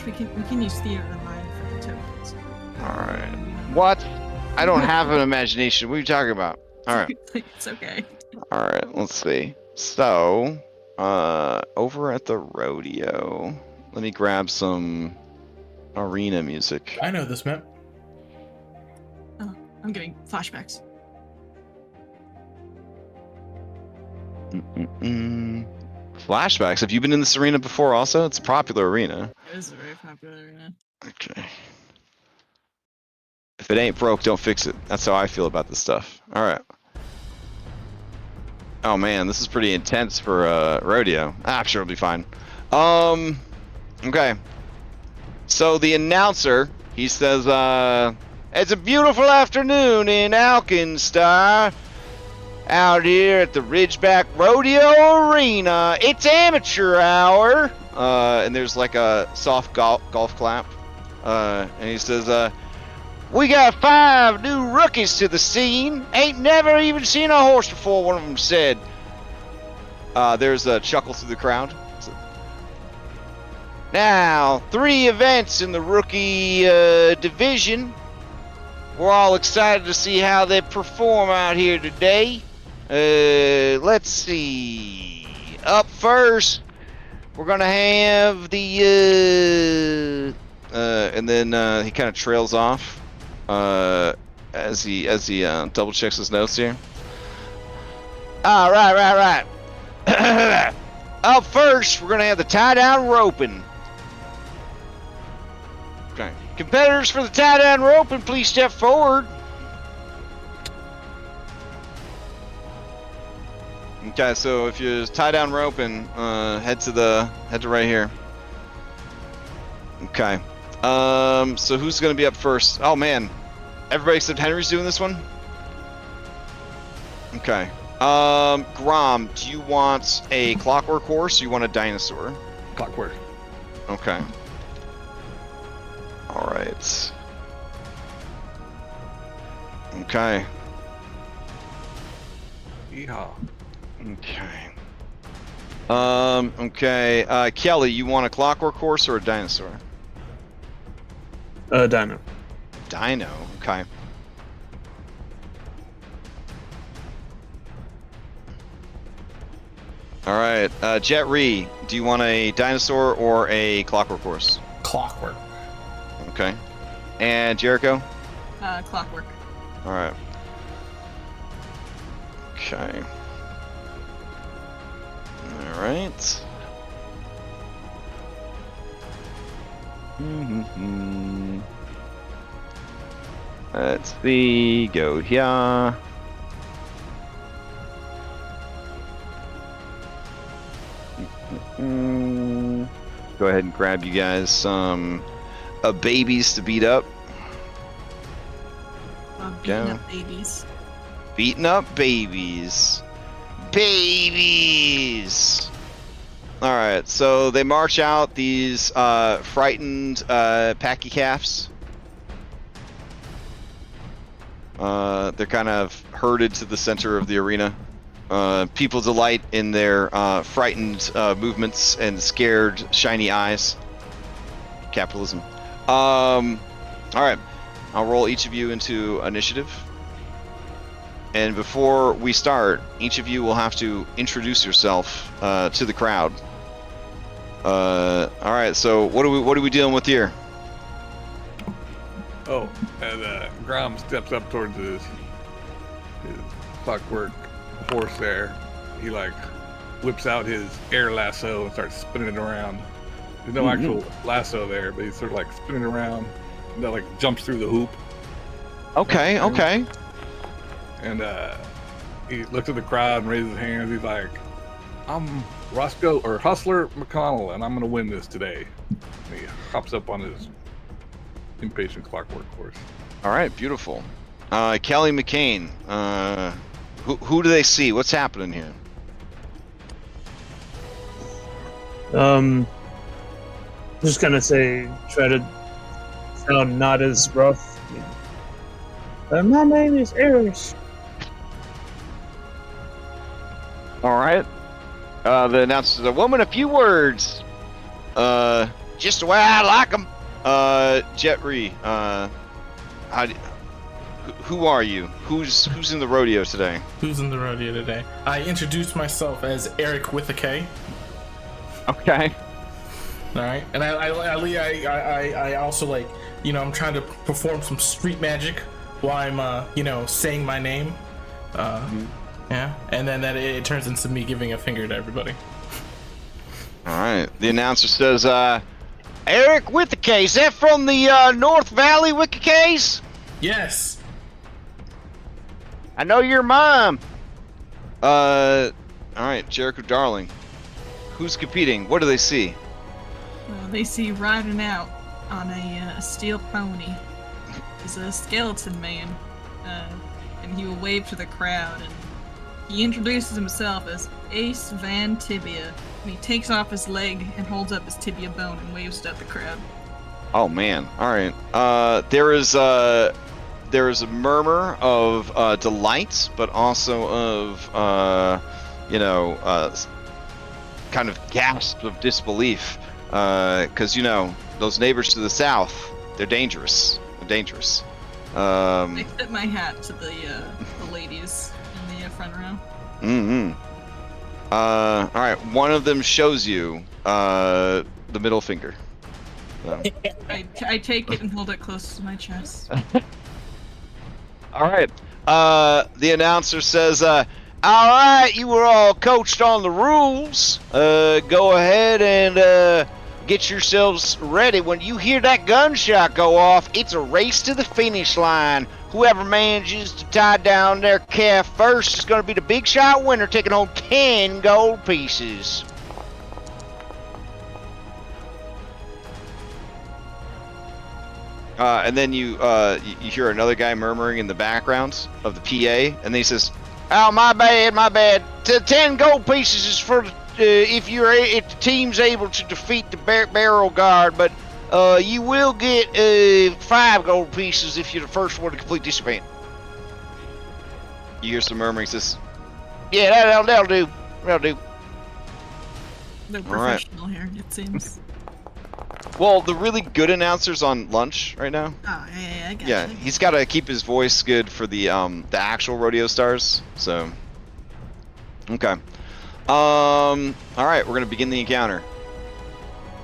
S4: We can use theater of mind for the tokens.
S1: Alright. What? I don't have an imagination. What are you talking about? Alright.
S4: It's okay.
S1: Alright, let's see. So, over at the rodeo, let me grab some arena music.
S2: I know this map.
S4: Oh, I'm getting flashbacks.
S1: Flashbacks? Have you been in this arena before also? It's a popular arena.
S4: It is a very popular arena.
S1: Okay. If it ain't broke, don't fix it. That's how I feel about this stuff. Alright. Oh man, this is pretty intense for rodeo. I'm sure it'll be fine. Okay. So the announcer, he says, it's a beautiful afternoon in Alkenstar. Out here at the Ridgeback Rodeo Arena. It's amateur hour. And there's like a soft golf clap. And he says, we got 5 new rookies to the scene. Ain't never even seen a horse before, one of them said. There's a chuckle through the crowd. Now, 3 events in the rookie division. We're all excited to see how they perform out here today. Let's see. Up first, we're gonna have the and then he kind of trails off as he double checks his notes here. Ah, right. Up first, we're gonna have the tie-down roping. Okay. Competitors for the tie-down roping, please step forward. Okay, so if you tie down roping, head to right here. Okay. So who's gonna be up first? Oh man, everybody except Henry's doing this one. Okay. Grom, do you want a clockwork horse or you want a dinosaur?
S5: Clockwork.
S1: Okay. All right. Okay.
S5: Yeehaw.
S1: Okay. Okay. Kelly, you want a clockwork horse or a dinosaur?
S3: Dino.
S1: Dino. Okay. All right. Jet Ree, do you want a dinosaur or a clockwork horse?
S2: Clockwork.
S1: Okay. And Jericho?
S4: Clockwork.
S1: All right. Okay. All right. Let's see. Go here. Go ahead and grab you guys some babies to beat up.
S4: Beating up babies.
S1: Beating up babies. Babies! Alright, so they march out these frightened packy calves. They're kind of herded to the center of the arena. People delight in their frightened movements and scared, shiny eyes. Capitalism. Alright, I'll roll each of you into initiative. And before we start, each of you will have to introduce yourself to the crowd. Alright, so what are we dealing with here?
S5: Oh, and Grom steps up towards his clockwork horse there. He like whips out his air lasso and starts spinning it around. There's no actual lasso there, but he's sort of like spinning around and that like jumps through the hoop.
S1: Okay, okay.
S5: And he looks at the crowd and raises his hands. He's like, I'm Roscoe or Hustler McConnell, and I'm gonna win this today. And he hops up on his impatient clockwork horse.
S1: All right, beautiful. Kelly McCain. Who do they see? What's happening here?
S3: Just gonna say, try to sound not as rough. My name is Eris.
S1: All right. The announcer says, "A woman, a few words.
S6: Just the way I like 'em.
S1: Jetri, who are you? Who's in the rodeo today?"
S2: Who's in the rodeo today? I introduced myself as Eric with a K.
S1: Okay.
S2: All right, and I also like, you know, I'm trying to perform some street magic while I'm you know, saying my name. Yeah, and then it turns into me giving a finger to everybody.
S1: All right. The announcer says,
S6: Eric with the case. That from the North Valley Wiki case?
S2: Yes.
S6: I know your mom.
S1: all right, Jericho Darling. Who's competing? What do they see?
S4: Well, they see riding out on a steel pony. He's a skeleton man, and he will wave to the crowd, and he introduces himself as Ace Van Tibia, and he takes off his leg and holds up his tibia bone and waves it at the crowd.
S1: Oh man. All right. There is a murmur of delight, but also of kind of gasps of disbelief, because you know those neighbors to the south, they're dangerous. They're dangerous.
S4: I tip my hat to the ladies in the front row.
S1: All right. One of them shows you the middle finger. So.
S4: I take it and hold it close to my chest.
S1: All right. The announcer says, "All right, you were all coached on the rules. Go ahead and get yourselves ready. When you hear that gunshot go off, it's a race to the finish line. Whoever manages to tie down their calf first is going to be the big shot winner, taking home 10 gold pieces." And then you hear another guy murmuring in the background of the PA, and then he says,
S6: Oh, my bad. 10 gold pieces is for if the team's able to defeat the barrel guard, but you will get 5 gold pieces if you're the first one to complete this event.
S1: You hear some murmuring. Says,
S6: "Yeah, that'll do. That'll do."
S4: They're
S1: All right.
S4: professional here, it seems.
S1: well, the really good announcer's on lunch right now.
S4: Oh, yeah, I got
S1: Yeah,
S4: you.
S1: he's got to keep his voice good for the actual rodeo stars. So, okay. All right, we're gonna begin the encounter.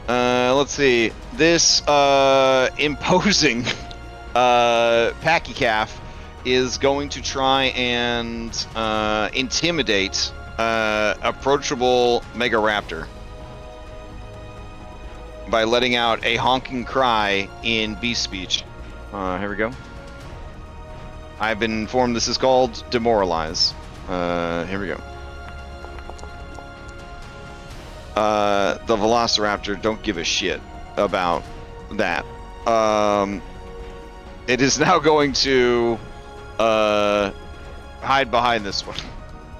S1: Let's see. This imposing packy calf is going to try and intimidate approachable Mega Raptor by letting out a honking cry in beast speech. Here we go. I've been informed this is called Demoralize. Here we go. The Velociraptor don't give a shit about that. It is now going to hide behind this one.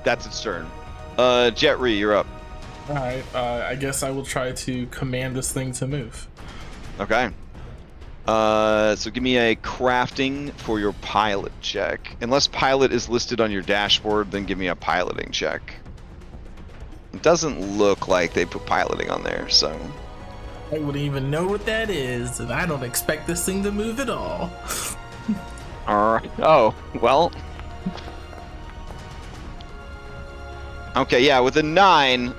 S1: That's its turn. Jetri, you're up.
S2: Alright, I guess I will try to command this thing to move.
S1: Okay. So give me a crafting for your pilot check. Unless pilot is listed on your dashboard, then give me a piloting check. It doesn't look like they put piloting on there, so...
S2: I wouldn't even know what that is, and I don't expect this thing to move at all.
S1: Alright. Oh, well... Okay, yeah, with a 9,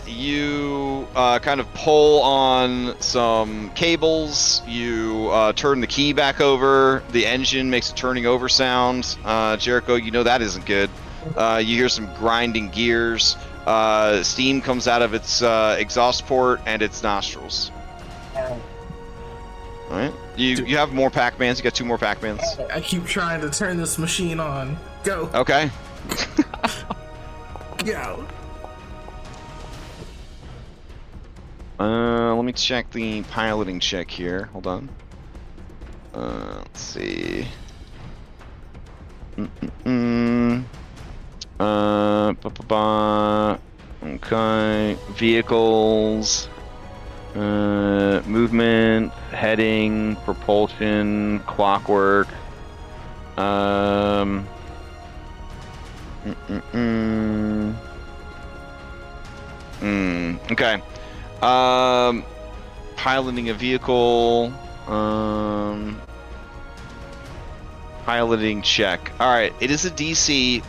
S1: you kind of pull on some cables, you turn the key back over, the engine makes a turning over sound. Jericho, you know that isn't good. You hear some grinding gears. Steam comes out of its exhaust port and its nostrils. Alright, you have more Pac-Mans, you got 2 more Pac-Mans.
S2: I keep trying to turn this machine on. Go.
S1: Okay.
S2: Go.
S1: Let me check the piloting check here. Hold on. Let's see. Okay. Vehicles. Movement, heading, propulsion, clockwork. Okay. Piloting a vehicle. Piloting check. All right. It is a DC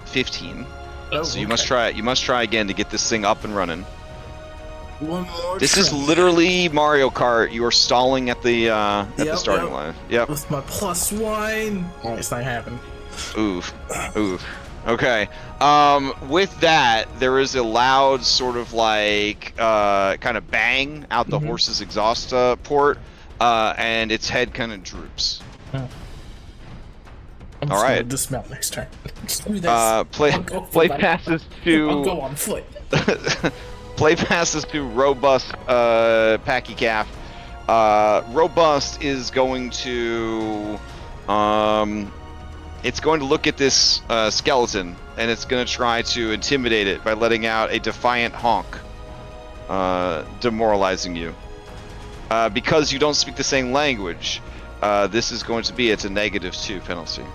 S1: 15.
S2: Oh,
S1: So you must try it. You must try again to get this thing up and running.
S2: One more.
S1: This is literally Mario Kart. You are stalling at the starting line. Yep.
S2: With my +1. Oh, it's not happening.
S1: Oof. Oof. Okay. With that, there is a loud sort of like kind of bang out the horse's exhaust port, and its head kind of droops.
S2: I'm
S1: all right.
S2: Dismount next turn.
S1: Play passes to.
S2: I'll go on foot.
S1: Play passes to Robust Packy Calf. Robust is going to it's going to look at this skeleton, and it's going to try to intimidate it by letting out a defiant honk, demoralizing you. Because you don't speak the same language, this is going to be it's a -2 penalty.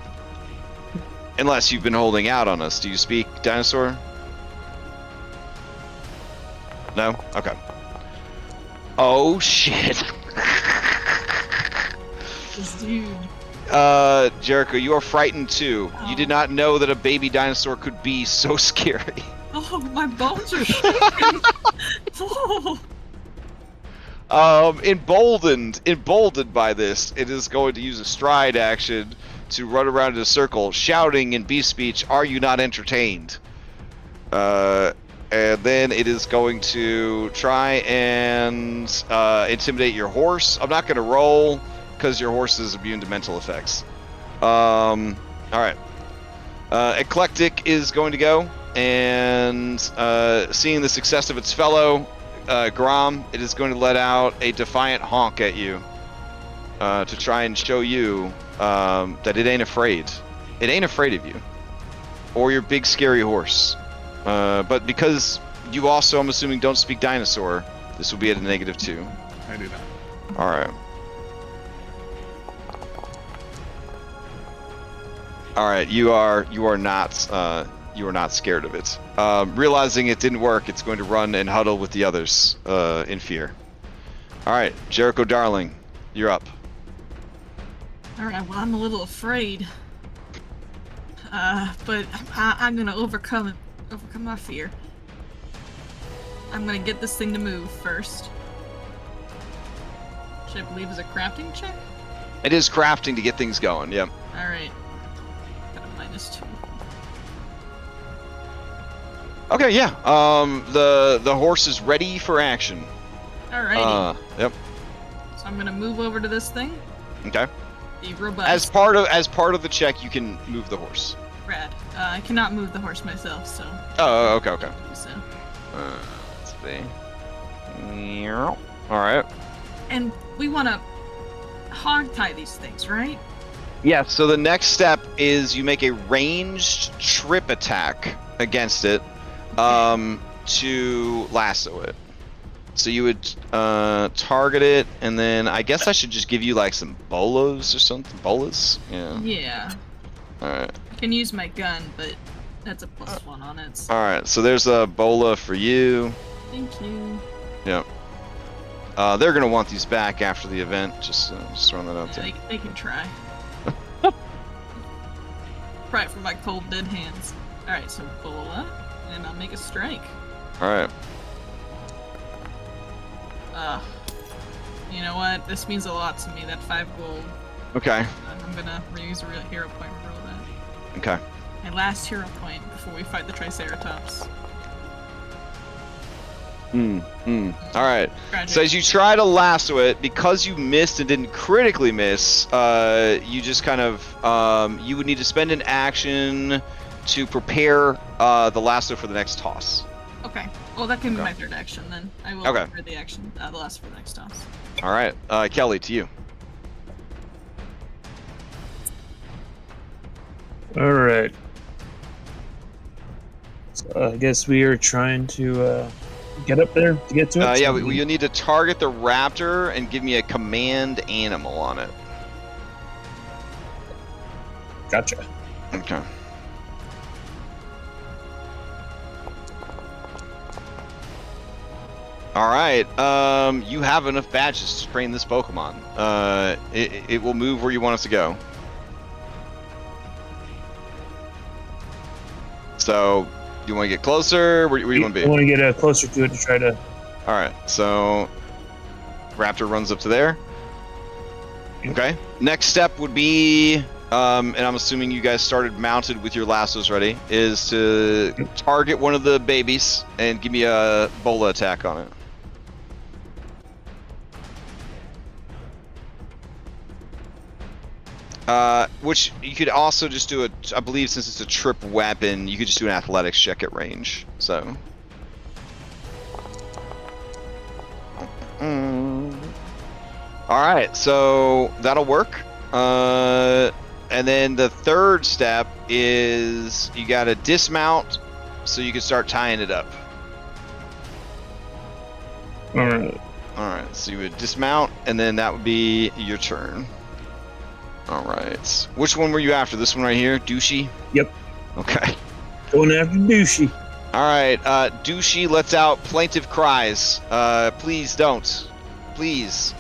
S1: Unless you've been holding out on us. Do you speak dinosaur? No? Okay. Oh shit.
S4: This dude.
S1: Jericho, you are frightened too. Oh. You did not know that a baby dinosaur could be so scary.
S4: Oh, my bones are shaking.
S1: Oh. Emboldened by this, it is going to use a stride action to run around in a circle, shouting in beast speech, "Are you not entertained?" And then it is going to try and intimidate your horse. I'm not going to roll because your horse is immune to mental effects. All right. Eclectic is going to go, and seeing the success of its fellow, Grom, it is going to let out a defiant honk at you to try and show you that it ain't afraid. It ain't afraid of you or your big scary horse. But because you also, I'm assuming, don't speak dinosaur, this will be at a -2.
S5: I do not.
S1: All right. All right. You are not scared of it. Realizing it didn't work, it's going to run and huddle with the others in fear. All right, Jericho Darling, you're up.
S4: All right. Well, I'm a little afraid, but I'm gonna overcome my fear. I'm gonna get this thing to move first. Which I believe is a crafting check?
S1: It is crafting to get things going, yep.
S4: Alright. Got a -2.
S1: Okay, yeah. The horse is ready for action.
S4: Alrighty.
S1: Yep.
S4: So I'm gonna move over to this thing.
S1: Okay.
S4: Be robust.
S1: As part of the check, you can move the horse.
S4: Rad. I cannot move the horse myself, so.
S1: Oh, okay.
S4: So.
S1: Let's see. All right.
S4: And we want to hog tie these things, right?
S1: Yeah. So the next step is you make a ranged trip attack against it, to lasso it. So you would target it, and then I guess I should just give you like some bolas or something. Bolas? Yeah.
S4: Yeah.
S1: All right.
S4: I can use my gun, but that's a +1 on it. So.
S1: All right, so there's a bola for you.
S4: Thank you.
S1: Yep. They're gonna want these back after the event. Just throwing that out there.
S4: They can try. Right from my cold dead hands. All right, so bola, and I'll make a strike.
S1: All right.
S4: You know what? This means a lot to me. That 5 gold.
S1: Okay.
S4: I'm gonna reuse a real hero point and roll that.
S1: Okay.
S4: My last hero point before we fight the Triceratops.
S1: All right. So as you try to lasso it, because you missed and didn't critically miss, you just kind of you would need to spend an action to prepare the lasso for the next toss.
S4: Okay. Well, that can be my third action then. I will prepare the action, the lasso for the next toss.
S1: All right, Kelly, to you.
S3: All right. So I guess we are trying to get up there to get to it.
S1: Yeah, you'll need to target the raptor and give me a command animal on it.
S3: Gotcha.
S1: Okay. All right. You have enough badges to train this Pokemon. It will move where you want it to go. So, you want to get closer? Where you want to be?
S3: I want to get closer to it to try to.
S1: All right. So, Raptor runs up to there. Okay. Next step would be, and I'm assuming you guys started mounted with your lassos ready, is to target one of the babies and give me a bola attack on it. Which you could also just do I believe since it's a trip weapon, you could just do an athletics check at range. So. Alright, so that'll work. And then the third step is you gotta dismount so you can start tying it up.
S3: Alright.
S1: Alright, so you would dismount and then that would be your turn. Alright. Which one were you after? This one right here? Douchey?
S3: Yep.
S1: Okay.
S3: Going after Douchey.
S1: Alright, Douchey lets out plaintive cries. Please don't. Please.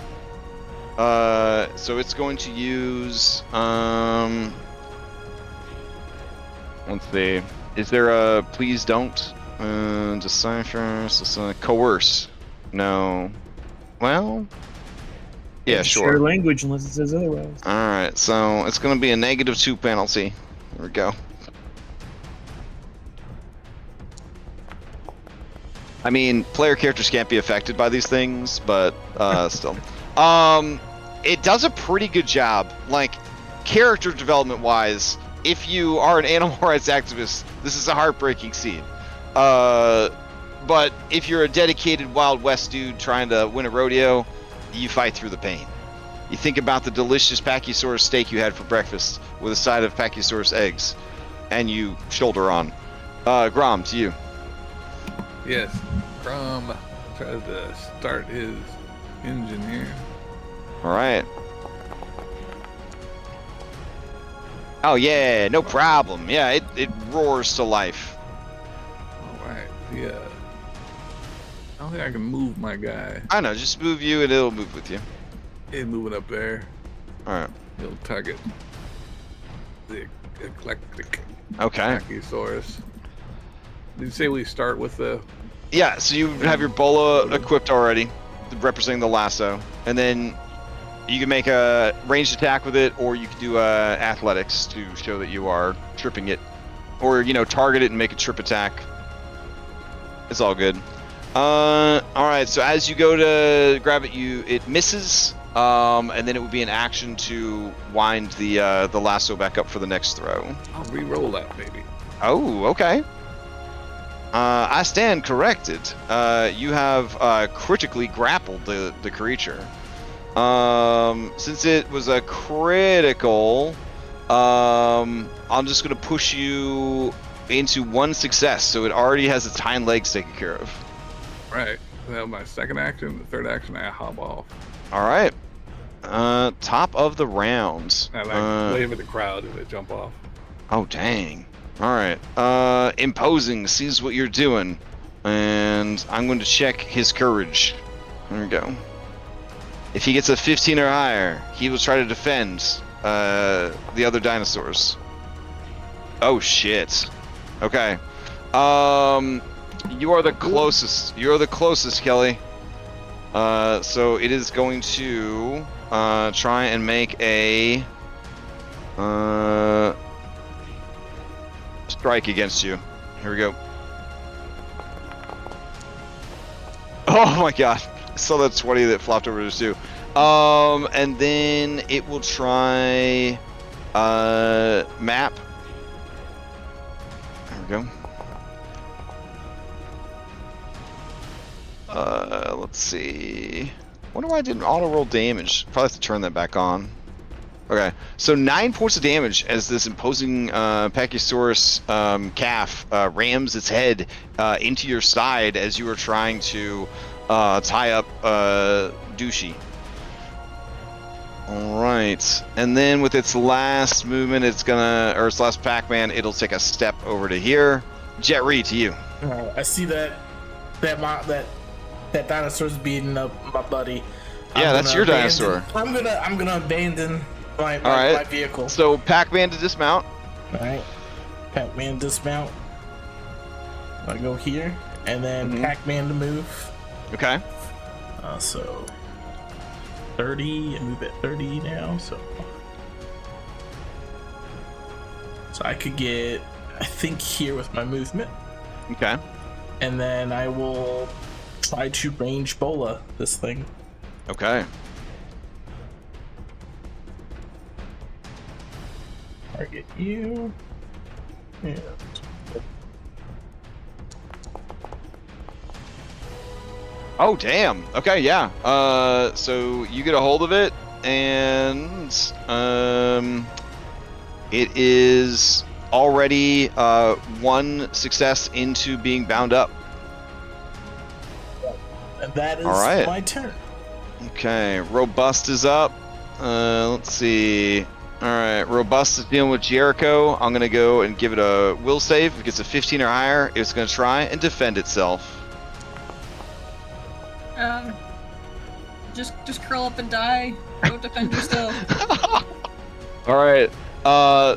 S1: So it's going to use, let's see. Is there a please don't? Decipher, coerce. No. Well, yeah, sure.
S3: Share language unless it says otherwise.
S1: Alright, so it's going to be a -2 penalty. There we go. I mean, player characters can't be affected by these things, but still. It does a pretty good job. Like, character development wise, if you are an animal rights activist, this is a heartbreaking scene. But if you're a dedicated Wild West dude trying to win a rodeo, you fight through the pain. You think about the delicious Pachysaurus steak you had for breakfast with a side of Pachysaurus eggs, and you shoulder on. Grom, to you.
S5: Yes, Grom tries to start his engine here.
S1: All right. Oh yeah, no problem. Yeah, it roars to life.
S5: All right, yeah. I don't think I can move my guy.
S1: I know, just move you and it'll move with you.
S5: He's moving up there.
S1: All right.
S5: He'll target the eclectic
S1: Okay.
S5: Pachysaurus. Did you say we start with the?
S1: Yeah, so you have your bola equipped already, representing the lasso, and then you can make a ranged attack with it, or you can do athletics to show that you are tripping it, or target it and make a trip attack. It's all good. All right. So as you go to grab it, it misses, and then it would be an action to wind the lasso back up for the next throw.
S5: I'll re-roll that, baby.
S1: Oh, okay. I stand corrected. You have critically grappled the creature. Since it was a critical, I'm just gonna push you into one success, so it already has its hind legs taken care of.
S5: Right. That my second action. The third action, I hop off.
S1: All right. Top of the round.
S5: I wave at the crowd as they jump off.
S1: Oh dang. All right. Imposing sees what you're doing, and I'm going to check his courage. There we go. If he gets a 15 or higher, he will try to defend the other dinosaurs. Oh shit. Okay. You are the closest. You're the closest, Kelly. So it is going to try and make a strike against you. Here we go. Oh my god. I saw that 20 that flopped over to 2. And then it will try map. There we go. Let's see. Wonder why I didn't auto roll damage. Probably have to turn that back on. Okay, so 9 points of damage as this imposing Pachysaurus calf rams its head into your side as you are trying to tie up Douchey. All right, and then with its last movement, its last Pac-Man, it'll take a step over to here. Jetri, to you.
S2: I see that dinosaur's beating up my buddy.
S1: Yeah, that's your dinosaur.
S2: I'm gonna abandon my vehicle.
S1: So Pac-Man to dismount.
S2: All right, Pac-Man dismount. I go here, and then Pac-Man to move.
S1: Okay.
S2: So 30, and move at 30 now. So I could get, I think, here with my movement.
S1: Okay.
S2: And then I will try to range bola this thing.
S1: Okay.
S2: Target you. Yeah.
S1: Oh, damn. Okay, yeah. So you get a hold of it, and it is already one success into being bound up.
S2: And that is my turn.
S1: Okay, Robust is up. Let's see. All right, Robust is dealing with Jericho. I'm gonna go and give it a will save. If it gets a 15 or higher, it's gonna try and defend itself.
S4: Just curl up and die. Don't defend yourself.
S1: All right.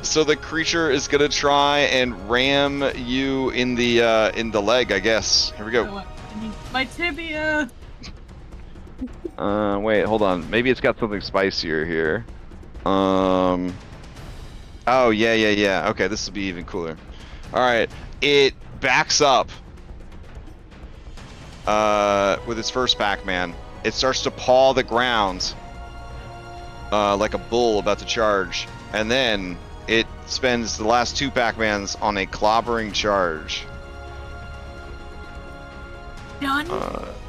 S1: So the creature is gonna try and ram you in the leg, I guess. Here we go.
S4: Oh, I need my tibia.
S1: Wait, hold on. Maybe it's got something spicier here. Oh yeah. Okay, this will be even cooler. All right. It backs up. With its first Pac-Man, it starts to paw the ground like a bull about to charge, and then it spends the last two Pac-Mans on a clobbering charge.
S4: Done.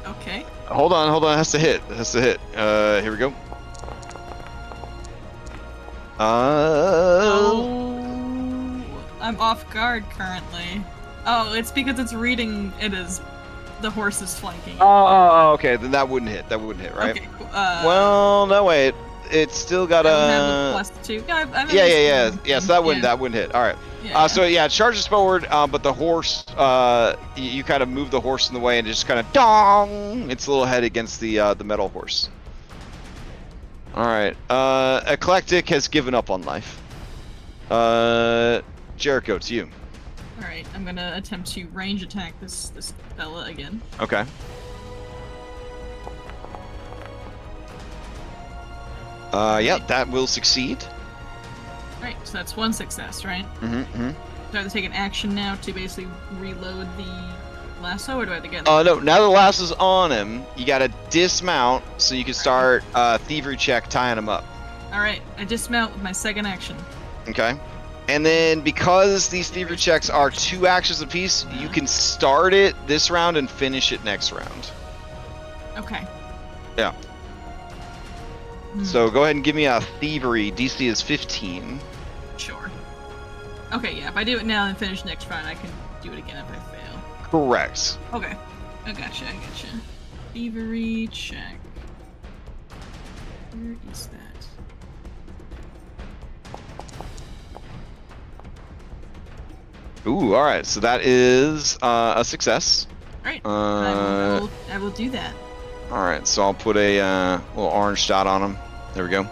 S4: Okay.
S1: Hold on, it has to hit. Here we go.
S4: I'm off guard currently. Oh, it's because it's reading it as the horse is flanking.
S1: Oh, okay. Then that wouldn't hit. Right?
S4: Okay, cool.
S1: Well, no, wait. It's still got a.
S4: +2.
S1: Yeah. So that wouldn't hit. All right.
S4: Yeah.
S1: So yeah, it charges forward, but the horse, you kind of move the horse in the way, and it just kind of dong its little head against the metal horse. All right. Eclectic has given up on life. Jericho, it's you.
S4: All right. I'm gonna attempt to range attack this fella again.
S1: Okay. Yeah, that will succeed.
S4: Right, so that's one success, right?
S1: Mm-hmm.
S4: Do I have to take an action now to basically reload the lasso, or do I have to get?
S1: No. Now the lasso's on him, you gotta dismount so you can start thievery check tying him up.
S4: All right, I dismount with my second action.
S1: Okay. And then because these thievery checks are 2 actions apiece, you can start it this round and finish it next round.
S4: Okay.
S1: Yeah. So go ahead and give me a thievery. DC is 15.
S4: Sure. Okay, yeah. If I do it now and finish next round, I can do it again if I fail.
S1: Correct.
S4: Okay. I gotcha. Thievery check. Where is that?
S1: Ooh, all right. So that is a success.
S4: All right. I will do that.
S1: All right. So I'll put a little orange dot on him. There we go.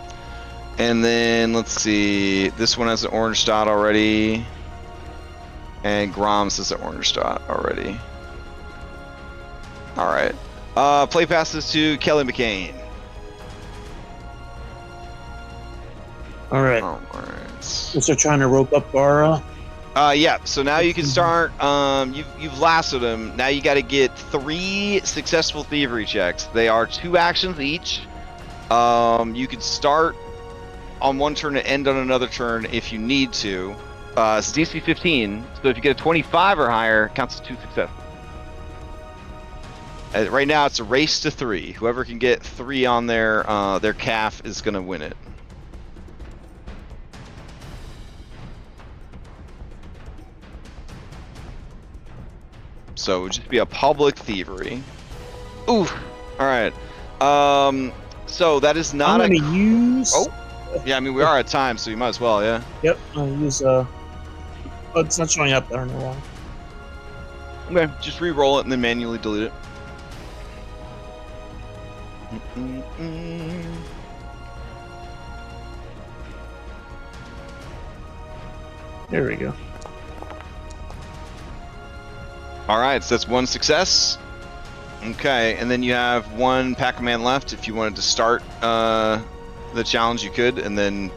S1: And then let's see. This one has an orange dot already, and Groms has an orange dot already. All right. Play passes to Kelly McCain.
S3: All right.
S1: All right.
S3: So start trying to rope up our.
S1: Yeah. So now you can start. You've lassoed him. Now you got to get 3 successful thievery checks. They are 2 actions each. You can start on one turn and end on another turn if you need to. It's DC 15, so if you get a 25 or higher, it counts as 2 successes. Right now, it's a race to 3. Whoever can get 3 on their calf is going to win it. So it would just be a public thievery. Oof. All right. So that is not
S3: I'm gonna use.
S1: Oh, yeah. I mean, we are at time, so you might as well, yeah.
S3: Yep. I'll use Oh, it's not showing up. I don't know why.
S1: Okay, just re-roll it and then manually delete it.
S3: There we go.
S1: All right, so that's one success. Okay, and then you have one Pac-Man left. If you wanted to start the challenge, you could, and then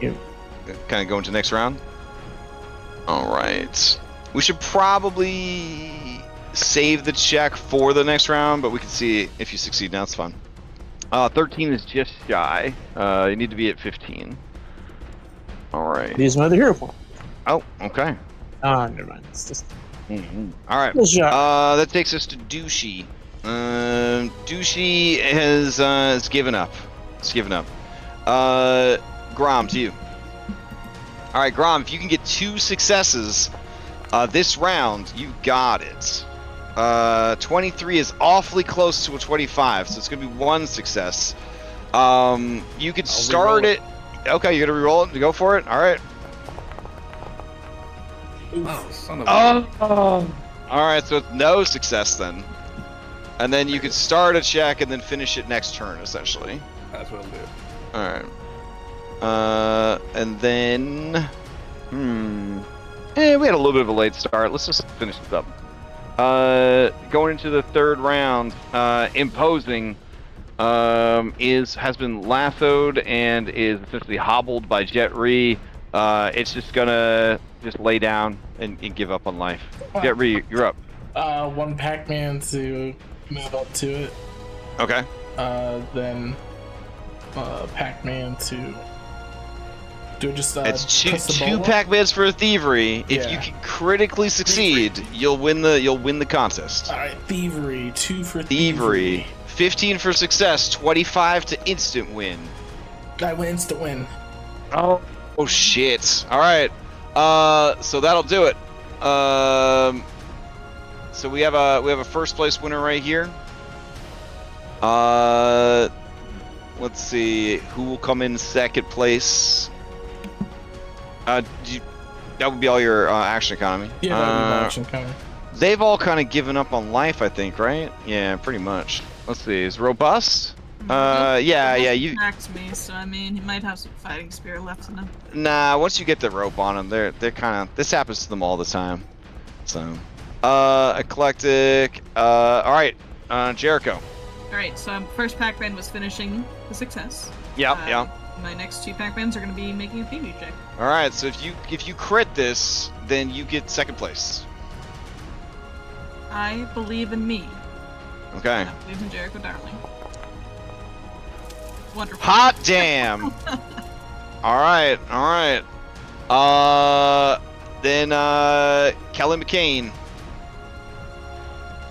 S1: kind of go into the next round. All right. We should probably save the check for the next round, but we can see if you succeed now. It's fun. 13 is just shy. You need to be at 15. All right.
S3: Use my other hero point.
S1: Oh, okay.
S3: Never mind. It's just.
S1: All right. That takes us to Douchey. Douchey has given up. It's given up. Grom, to you. All right, Grom. If you can get 2 successes this round, you got it. 23 is awfully close to a 25, so it's gonna be 1 success. You could start it. Okay, you're gonna re-roll it. Go for it. All right.
S5: Oh, son of a...
S1: All right, so it's no success then. And then you could start a check and then finish it next turn, essentially.
S5: That's what I'll do.
S1: All right. And then, we had a little bit of a late start. Let's just finish this up. Going into the 3rd round, Imposing has been lassoed and is essentially hobbled by Jet Ree. It's just gonna lay down and give up on life. Jet Ree, you're up.
S2: One Pac-Man to move up to it.
S1: Okay.
S2: Then Pac-Man to do just.
S1: It's two Pac-Mans for a thievery.
S2: Yeah.
S1: If you can critically succeed, you'll win the contest.
S2: All right, thievery. 2 for
S1: Thievery. 15 for success. 25 to instant win.
S2: I win instant win.
S1: Oh shit! All right. So that'll do it. So we have a first place winner right here. Let's see who will come in second place. That would be all your action economy.
S2: Yeah, that would be my action economy.
S1: They've all kind of given up on life, I think, right? Yeah, pretty much. Let's see. Is Robust? Yeah. You
S4: attacked me, so I mean, he might have some fighting spirit left in him.
S1: Nah, once you get the rope on them, they're kind of. This happens to them all the time. So, Eclectic. All right, Jericho.
S4: All right, so first Pac-Man was finishing the success.
S1: Yeah.
S4: My next 2 Pac-Mans are going to be making a thievery check.
S1: All right, so if you crit this, then you get second place.
S4: I believe in me.
S1: Okay.
S4: I believe in Jericho Darling. Wonderful.
S1: Hot damn. All right. Then Kelly McCain.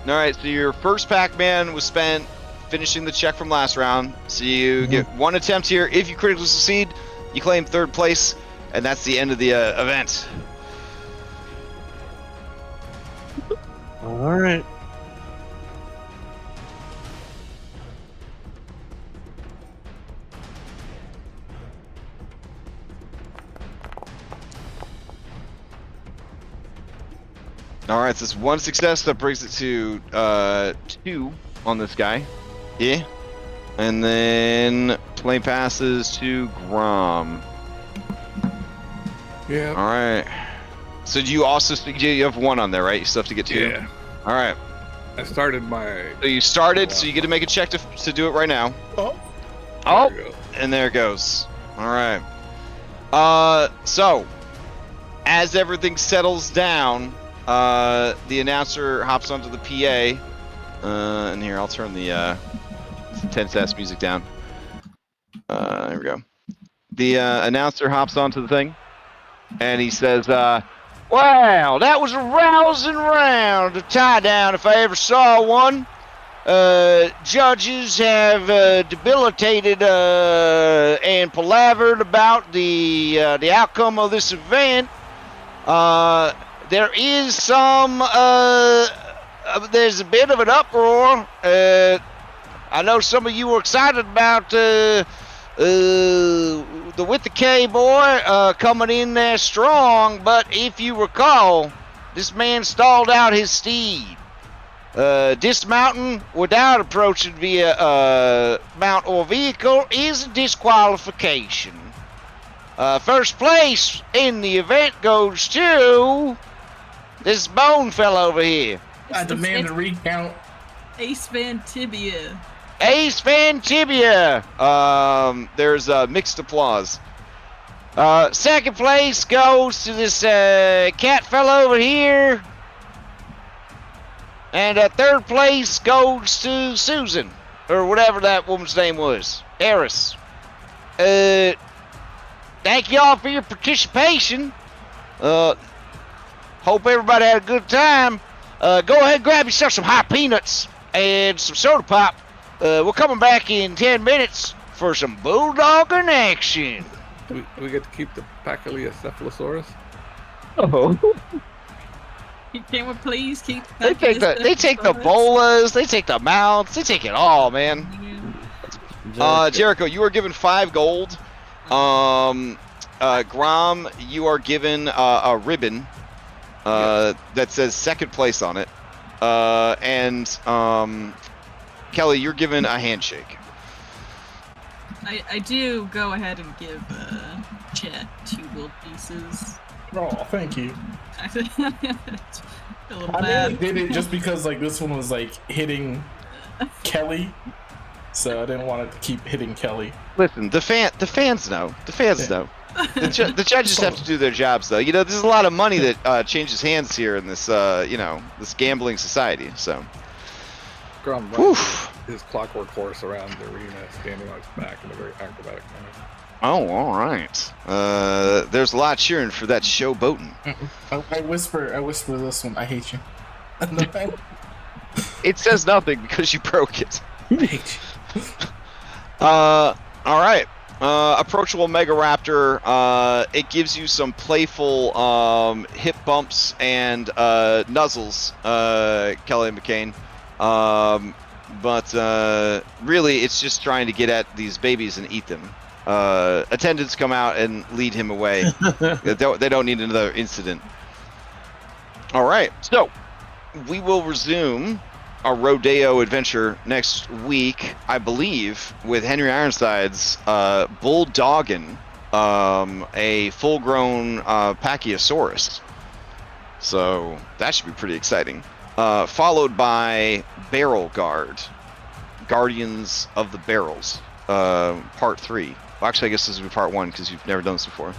S1: All right, so your first Pac-Man was spent finishing the check from last round. So you get 1 attempt here. If you critically succeed, you claim 3rd place, and that's the end of the event.
S3: All right.
S1: All right, so it's 1 success. That brings it to 2 on this guy. Yeah. And then play passes to Grom.
S5: Yeah.
S1: All right. So do you also you have 1 on there, right? You still have to get 2.
S5: Yeah.
S1: All right.
S5: I started my.
S1: So you started, so you get to make a check to do it right now.
S2: Oh.
S1: And there it goes. All right. So as everything settles down, the announcer hops onto the PA. And here, I'll turn the tense ass music down. There we go. The announcer hops onto the thing, and he says, "Wow, that was a rousing round of tie down if I ever saw one. Judges have debilitated and palavered about the outcome of this event. There is some there's a bit of an uproar
S6: I know some of you were excited about the With the K boy coming in there strong, but if you recall, this man stalled out his steed. Dismounting without approaching via mount or vehicle is a disqualification. First place in the event goes to this bone fella over here.
S2: I demand a recount.
S4: Ace Van Tibia.
S6: Ace Van Tibia. There's mixed applause. Second place goes to this cat fella over here. And third place goes to Susan, or whatever that woman's name was. Eris. Thank y'all for your participation. Hope everybody had a good time. Go ahead and grab yourself some hot peanuts and some soda pop. We're coming back in 10 minutes for some bulldogging action.
S5: Do we get to keep the Pachylia cephalosaurus?
S3: Oh.
S4: Can we please keep
S6: They take the bolas, they take the mounts, they take it all, man. Jericho, you are given 5 gold. Grom, you are given a ribbon that says second place on it. And Kelly, you're given a handshake.
S4: I do go ahead and give Chet 2 gold pieces.
S2: Oh, thank you.
S4: A little
S2: I
S4: bad.
S2: mainly did it just because like this one was like hitting Kelly, so I didn't want it to keep hitting Kelly.
S1: Listen, the fans know. The fans know. The judges have to do their jobs, though. You know, there's a lot of money that changes hands here in this, this gambling society. So,
S5: Grom runs his clockwork horse around the arena, standing on its back in a very acrobatic manner.
S1: oh, all right. There's a lot cheering for that showboating.
S2: I whisper this one. I hate you.
S1: It says nothing because you broke it.
S2: I hate you.
S1: All right. Approachable Mega Raptor. It gives you some playful hip bumps and nuzzles, Kelly and McCain. But really, it's just trying to get at these babies and eat them. Attendants come out and lead him away. They don't need another incident. All right. So we will resume our rodeo adventure next week, I believe, with Henry Ironside's bulldogging a full-grown Pachyosaurus. So that should be pretty exciting. Followed by Barrel Guard, Guardians of the Barrels, Part 3. Well, actually, I guess this will be Part 1 because you've never done this before.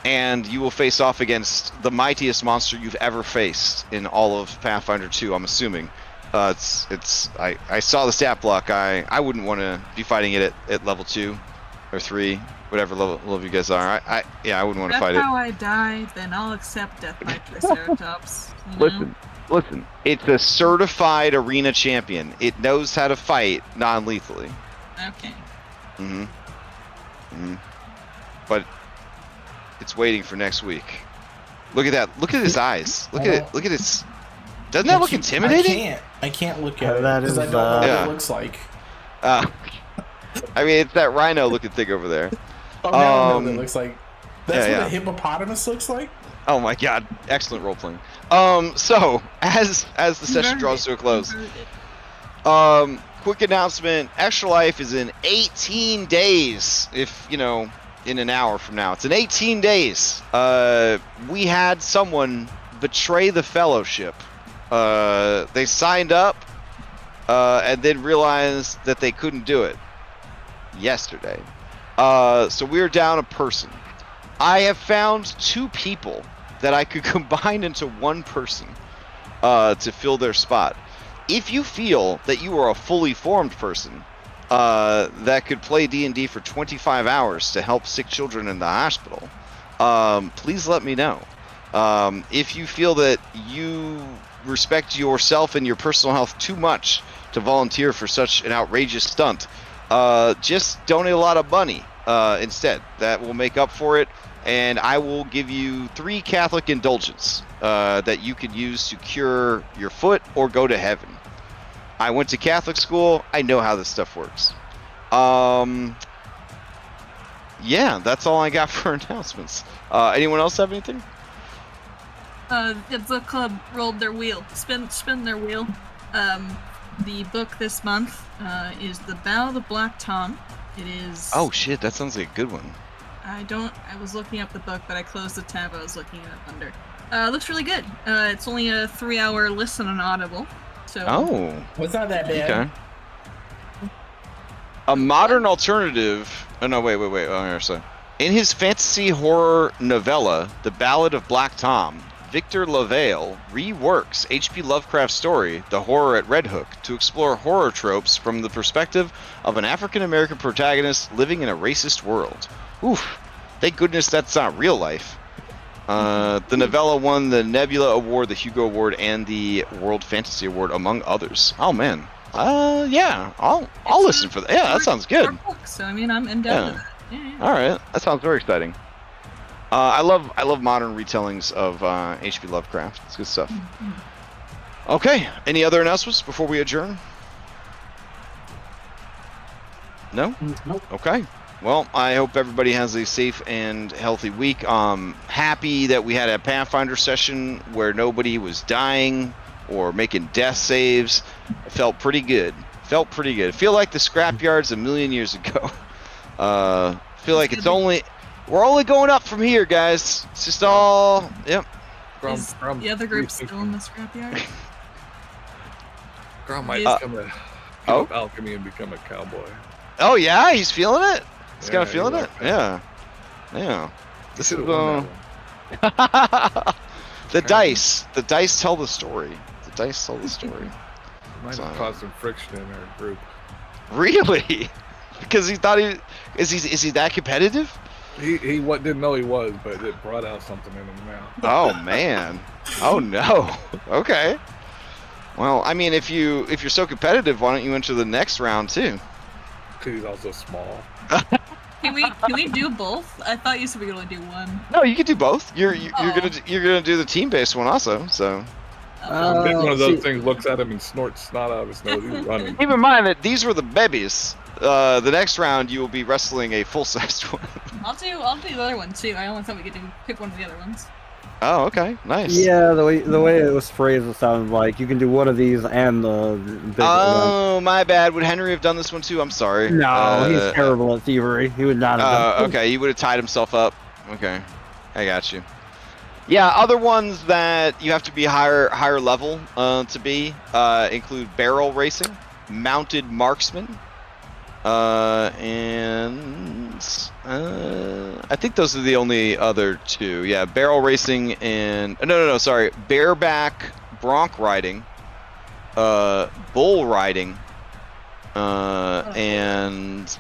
S1: And you will face off against the mightiest monster you've ever faced in all of Pathfinder 2, I'm assuming. I saw the stat block. I wouldn't want to be fighting it at level 2 or 3, whatever level you guys are. I wouldn't want to fight it.
S4: That's how I die, then I'll accept death by Triceratops. You know?
S1: Listen. It's a certified arena champion. It knows how to fight non-lethally.
S4: Okay.
S1: But it's waiting for next week. Look at that. Look at his eyes. Look at it. Look at his. Doesn't that look intimidating?
S2: I can't look at it
S8: That
S2: because
S8: is,
S2: I don't know what
S1: yeah.
S2: it looks like.
S1: I mean, it's that rhino looking thing over there.
S2: Oh, now I know what it looks like. That's
S1: yeah.
S2: what a hippopotamus looks like.
S1: Oh my god, excellent role playing. So as the session draws to a close, quick announcement: Extra Life is in 18 days. If you know, in an hour from now, it's in 18 days. We had someone betray the fellowship. They signed up and then realized that they couldn't do it yesterday. So we're down a person. I have found 2 people that I could combine into one person to fill their spot. If you feel that you are a fully formed person that could play D&D for 25 hours to help sick children in the hospital, please let me know. If you feel that you respect yourself and your personal health too much to volunteer for such an outrageous stunt, just donate a lot of money instead. That will make up for it, and I will give you 3 Catholic indulgence that you could use to cure your foot or go to heaven. I went to Catholic school. I know how this stuff works. Yeah, that's all I got for announcements. Anyone else have anything?
S4: The book club rolled their wheel. Spin their wheel. The book this month is The Battle of the Black Tom. It is...
S1: Oh shit, that sounds like a good one.
S4: I was looking up the book, but I closed the tab I was looking it up under. Looks really good. It's only a 3-hour listen on Audible. So...
S1: Oh.
S2: Well, it's not that bad.
S1: Okay. A modern alternative... Oh, no, wait. Oh, here, so. In his fantasy horror novella, The Ballad of Black Tom, Victor LaValle reworks H.P. Lovecraft's story, The Horror at Red Hook, to explore horror tropes from the perspective of an African-American protagonist living in a racist world. Oof. Thank goodness that's not real life. The novella won the Nebula Award, the Hugo Award, and the World Fantasy Award, among others. Oh, man. Yeah, I'll listen for that. Yeah, that sounds good.
S4: So I mean, I'm in depth with it. Yeah.
S1: All right, that sounds very exciting. I love modern retellings of H.P. Lovecraft. It's good stuff. Okay, any other announcements before we adjourn? No?
S2: Nope.
S1: Okay. Well, I hope everybody has a safe and healthy week. Happy that we had a Pathfinder session where nobody was dying or making death saves. It felt pretty good. I feel like the scrapyards a million years ago. Feel like we're only going up from here, guys. It's just all, yep.
S4: Is the other group still in the scrapyard?
S5: Grom might give up alchemy and become a cowboy.
S1: Oh yeah, he's feeling it. He's kind of feeling
S5: like
S1: it.
S5: that.
S1: Yeah. This is
S5: Should've won
S1: the dice tell the story.
S5: Might have caused some friction in our group.
S1: Really? Because he thought is he that competitive?
S5: He didn't know he was, but it brought out something in him now.
S1: Oh man. Oh no. Okay. Well, I mean, if you're so competitive, why don't you enter the next round too?
S5: Because he's also small.
S4: Can we do both? I thought you said we could only do one.
S1: No, you could do both. You're gonna do the team-based one also. So.
S5: One of those things looks at him and snorts snot out of his nose. He's running.
S1: Keep in mind that these were the babies. The next round you will be wrestling a full-sized one.
S4: I'll do the other one too. I only thought we could pick one of the other ones.
S1: Oh, okay, nice.
S8: Yeah, the way it was phrased, it sounded like you can do one of these and the big
S1: Oh, my bad. Would Henry have done this one too? I'm sorry.
S8: No, he's terrible at thievery. He would not have done it.
S1: Okay, he would have tied himself up. Okay, I got you. Yeah, other ones that you have to be higher level to be include barrel racing, mounted marksman, and I think those are the only other two. Yeah, barrel racing and no, sorry, bareback bronc riding, bull riding, and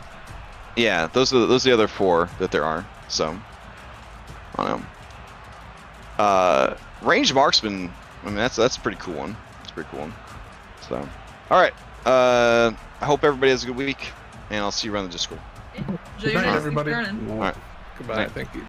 S1: yeah, those are the other four that there are. So I don't know. Ranged marksman. I mean, that's a pretty cool one. It's a pretty cool one. So, all right. I hope everybody has a good week, and I'll see you around the Discord.
S4: Good
S2: night, everybody.
S1: All right.
S5: Goodbye. Thank you.